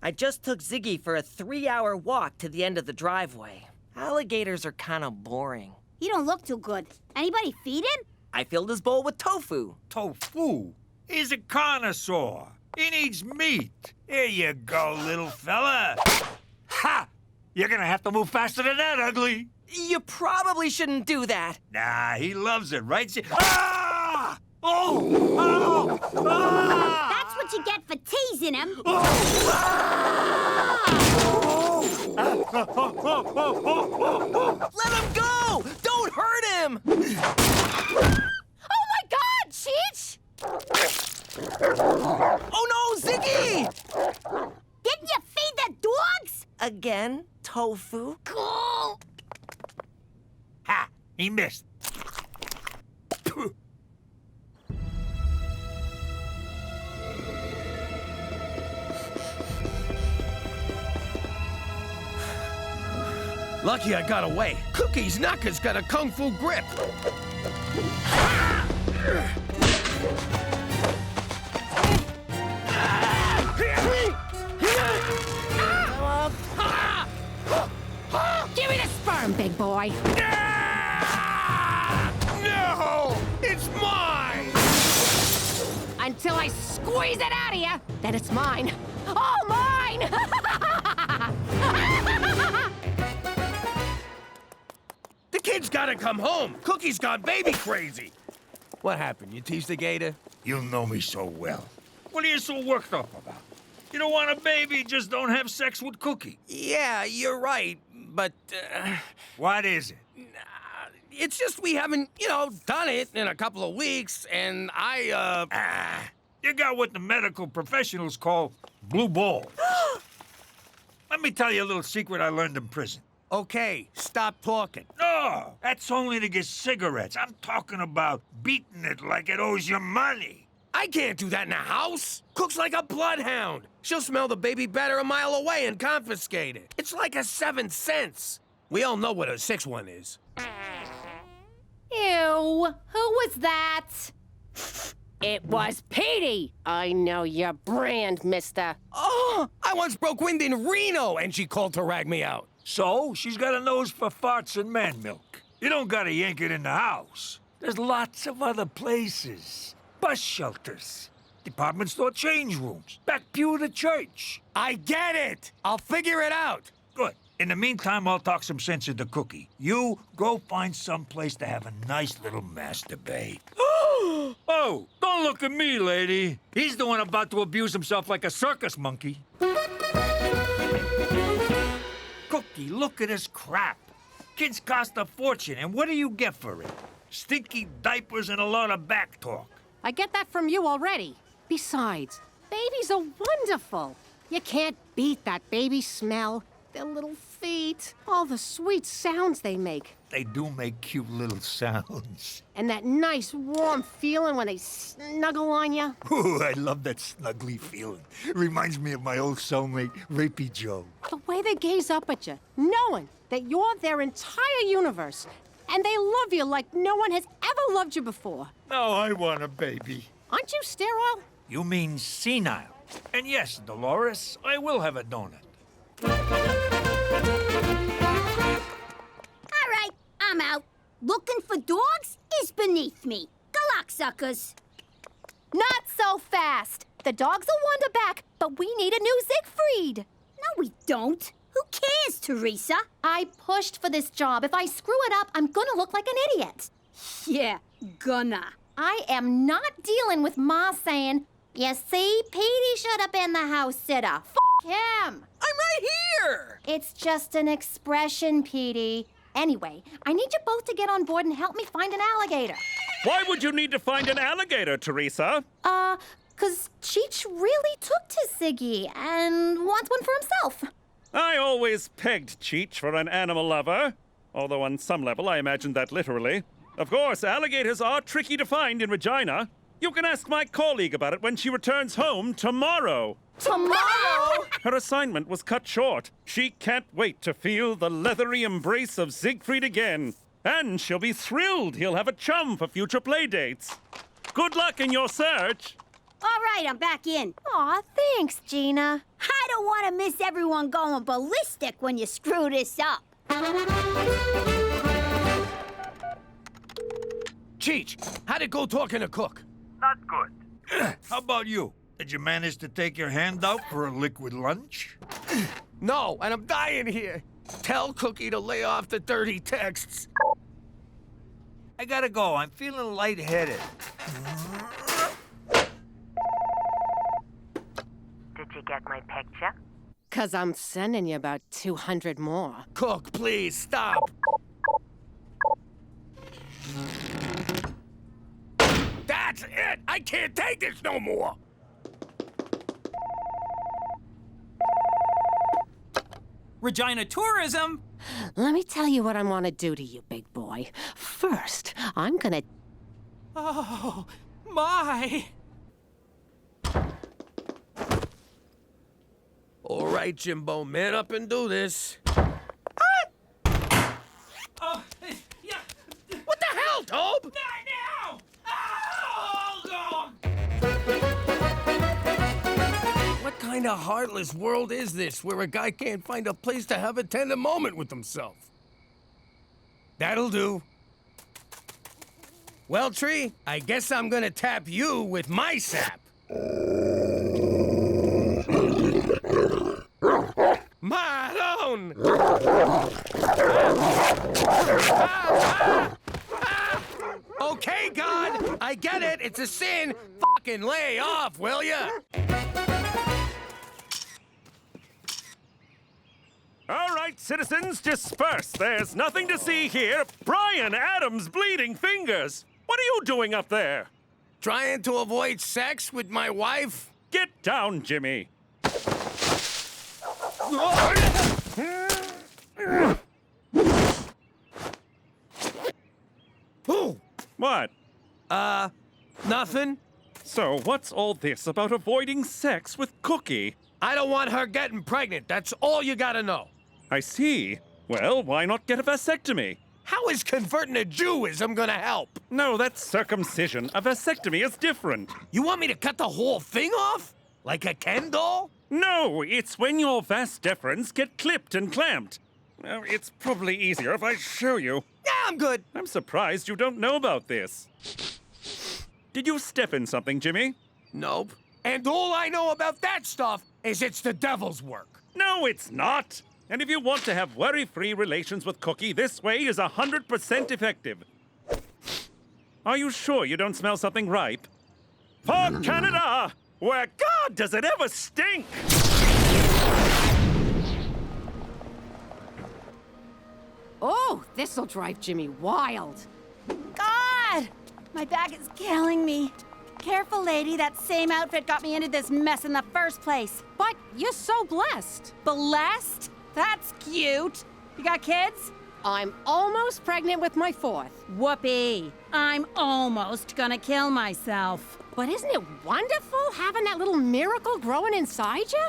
I just took Ziggy for a 3-hour walk to the end of the driveway. Alligators are kind of boring. He don't look too good. Anybody feed him? I filled his bowl with tofu. Tofu? He's a connoisseur. He needs meat. Here you go, little fella. Ha! You're gonna have to move faster than that, ugly. You probably shouldn't do that. Nah, he loves it, right? Ah! Oh! Oh! Ah! That's what you get for teasing him. Let him go! Don't hurt him! Oh my God, Cheech! Oh no, Ziggy! Didn't you feed the dogs? Again? Tofu? Cool. Ha! He missed. Lucky I got away. Cookie's Knocker's got a kung fu grip. Give me the sperm, big boy. No! It's mine! Until I squeeze it out of you, then it's mine. All mine! The kid's gotta come home. Cookie's gone baby crazy. What happened? You teased the gator? You know me so well. What are you so worked up about? You don't want a baby, just don't have sex with Cookie. Yeah, you're right, but... What is it? It's just we haven't, done it in a couple of weeks, and You got what the medical professionals call blue balls. Let me tell you a little secret I learned in prison. Okay, stop talking. No, that's only to get cigarettes. I'm talking about beating it like it owes you money. I can't do that in a house. Cook's like a bloodhound. She'll smell the baby better a mile away and confiscate it. It's like a 7 cents. We all know what a 6-1 is. Ew, who was that? It was Petey. I know your brand, mister. Oh, I once broke wind in Reno, and she called to rag me out. So, she's got a nose for farts and man milk. You don't gotta yank it in the house. There's lots of other places. Bus shelters. Department store change rooms. Back pew of the church. I get it. I'll figure it out. Good. In the meantime, I'll talk some sense into Cookie. You go find some place to have a nice little masturbate. Oh, don't look at me, lady. He's the one about to abuse himself like a circus monkey. Cookie, look at this crap. Kids cost a fortune, and what do you get for it? Stinky diapers and a lot of back talk. I get that from you already. Besides, babies are wonderful. You can't beat that baby smell. Their little feet, all the sweet sounds they make. They do make cute little sounds. And that nice warm feeling when they snuggle on you. Ooh, I love that snuggly feeling. Reminds me of my old cellmate, Rapey Joe. The way they gaze up at you, knowing that you're their entire universe. And they love you like no one has ever loved you before. Now I want a baby. Aren't you sterile? You mean senile. And yes, Dolores, I will have a donut. All right, I'm out. Looking for dogs is beneath me. Good luck, suckers. Not so fast. The dogs will wander back, but we need a new Siegfried. No, we don't. Who cares, Teresa? I pushed for this job. If I screw it up, I'm gonna look like an idiot. Yeah, gonna. I am not dealing with Ma saying, you see, Petey should have been the house sitter. F*** him. I'm right here. It's just an expression, Petey. Anyway, I need you both to get on board and help me find an alligator. Why would you need to find an alligator, Teresa? 'Cause Cheech really took to Siggy and wants one for himself. I always pegged Cheech for an animal lover. Although on some level I imagined that literally. Of course, alligators are tricky to find in Regina. You can ask my colleague about it when she returns home tomorrow. Tomorrow? Her assignment was cut short. She can't wait to feel the leathery embrace of Siegfried again. And she'll be thrilled he'll have a chum for future play dates. Good luck in your search. All right, I'm back in. Aw, thanks, Gina. I don't want to miss everyone going ballistic when you screw this up. Cheech, how'd it go talking to Cook? Not good. How about you? Did you manage to take your hand out for a liquid lunch? No, and I'm dying here. Tell Cookie to lay off the dirty texts. I gotta go. I'm feeling lightheaded. Did you get my picture? 'Cause I'm sending you about 200 more. Cook, please, stop. That's it! I can't take this no more! Regina Tourism! Let me tell you what I want to do to you, big boy. First, I'm gonna... Oh, my! All right, Jimbo, man up and do this. Oh, yeah. What the hell, Tobe? Not now! Oh, God! What kind of heartless world is this where a guy can't find a place to have a tender moment with himself? That'll do. Well, Tree, I guess I'm gonna tap you with my sap. Maroon! Okay, God, I get it. It's a sin. Fucking lay off, will ya? All right, citizens, disperse. There's nothing to see here. Brian Adams' bleeding fingers. What are you doing up there? Trying to avoid sex with my wife? Get down, Jimmy. Who? What? Nothing. So, what's all this about avoiding sex with Cookie? I don't want her getting pregnant. That's all you gotta know. I see. Well, why not get a vasectomy? How is converting to Jewism gonna help? No, that's circumcision. A vasectomy is different. You want me to cut the whole thing off? Like a Ken doll? No, it's when your vas deferens get clipped and clamped. It's probably easier if I show you. Yeah, I'm good. I'm surprised you don't know about this. Did you step in something, Jimmy? Nope. And all I know about that stuff is it's the devil's work. No, it's not. And if you want to have worry-free relations with Cookie, this way is 100% effective. Are you sure you don't smell something ripe? For Canada, where God does it ever stink! Oh, this'll drive Jimmy wild. God! My back is killing me. Careful, lady. That same outfit got me into this mess in the first place. But you're so blessed. Blessed? That's cute. You got kids? I'm almost pregnant with my 4th. Whoopee. I'm almost gonna kill myself. But isn't it wonderful having that little miracle growing inside you?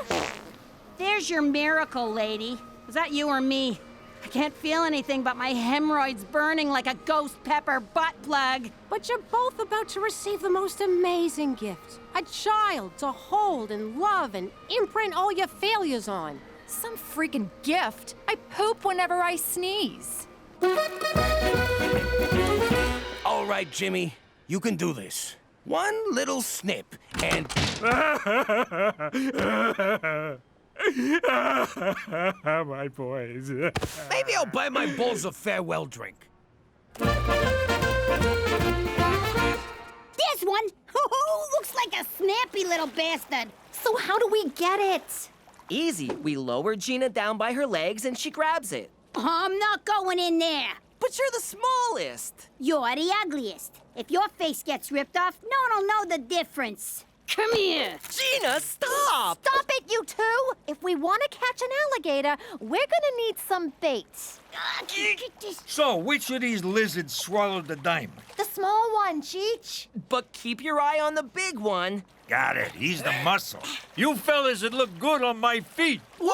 There's your miracle, lady. Was that you or me? I can't feel anything but my hemorrhoids burning like a ghost pepper butt plug. But you're both about to receive the most amazing gift. A child to hold and love and imprint all your failures on. Some freaking gift. I poop whenever I sneeze. All right, Jimmy, you can do this. One little snip, and... My boys. Maybe I'll buy my bulls a farewell drink. This one? Looks like a snappy little bastard. So how do we get it? Easy. We lower Gina down by her legs and she grabs it. I'm not going in there. But you're the smallest. You're the ugliest. If your face gets ripped off, no one will know the difference. Come here. Gina, stop! Stop it, you two! If we want to catch an alligator, we're gonna need some bait. So, which of these lizards swallowed the diamond? The small one, Cheech. But keep your eye on the big one. Got it. He's the muscle. You fellas would look good on my feet. Whoa!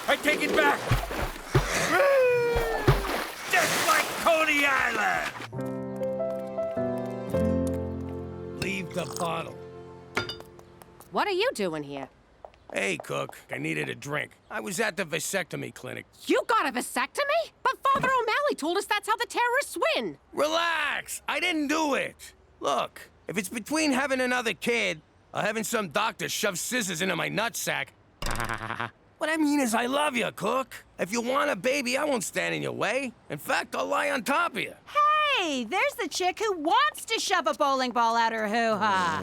I take it back. Just like Coney Island. Leave the bottle. What are you doing here? Hey, Cook, I needed a drink. I was at the vasectomy clinic. You got a vasectomy? But Father O'Malley told us that's how the terrorists win. Relax! I didn't do it. Look, if it's between having another kid or having some doctor shove scissors into my nutsack, what I mean is I love you, Cook. If you want a baby, I won't stand in your way. In fact, I'll lie on top of you. Hey, there's the chick who wants to shove a bowling ball out her hoo-ha.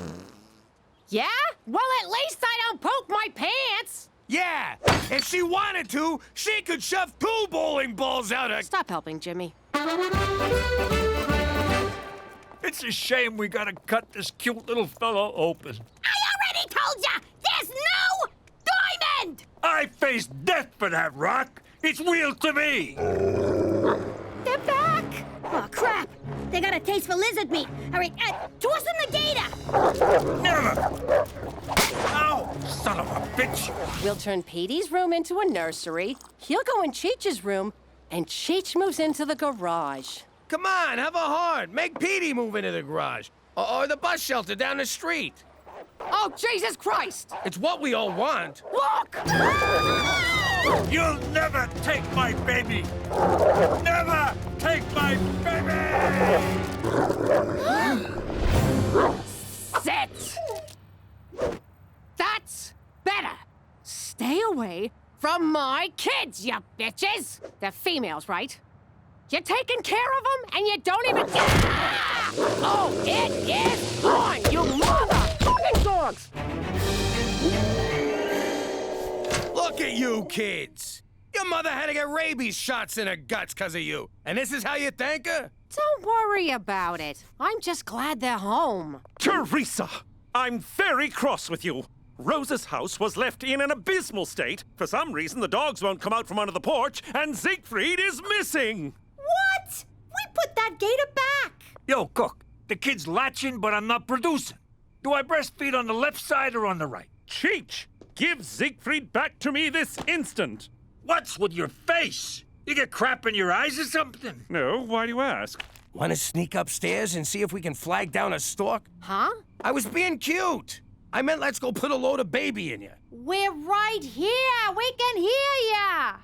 Yeah? Well, at least I don't poke my pants. Yeah, if she wanted to, she could shove 2 bowling balls out her... Stop helping, Jimmy. It's a shame we gotta cut this cute little fellow open. I already told ya! There's no diamond! I face death for that rock. It's real to me. They're back! Oh, crap! They got a taste for lizard meat. All right, toss them the gator! Never! Ow! Son of a bitch! We'll turn Petey's room into a nursery. He'll go in Cheech's room, and Cheech moves into the garage. Come on, have a heart. Make Petey move into the garage. Or the bus shelter down the street. Oh, Jesus Christ! It's what we all want. Look! You'll never take my baby! Never take my baby! Sit! That's better. Stay away from my kids, you bitches! They're females, right? You're taking care of them, and you don't even... Oh, it is on, you mother-fucking dogs! Look at you, kids. Your mother had to get rabies shots in her guts because of you. And this is how you thank her? Don't worry about it. I'm just glad they're home. Teresa, I'm very cross with you. Rose's house was left in an abysmal state. For some reason, the dogs won't come out from under the porch, and Siegfried is missing. What? We put that gator back. Yo, Cook, the kid's latching, but I'm not producing. Do I breastfeed on the left side or on the right? Cheech, give Siegfried back to me this instant. What's with your face? You get crap in your eyes or something? No, why do you ask? Want to sneak upstairs and see if we can flag down a stork? Huh? I was being cute. I meant let's go put a load of baby in you. We're right here. We can hear ya.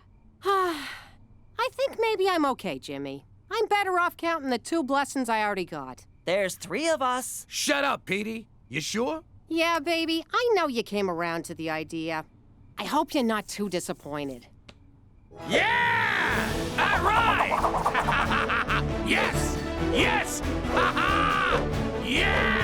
I think maybe I'm okay, Jimmy. I'm better off counting the 2 blessings I already got. There's 3 of us. Shut up, Petey. You sure? Yeah, baby, I know you came around to the idea. I hope you're not too disappointed. Yeah! All right! Yes! Yes! Ha ha! Yeah!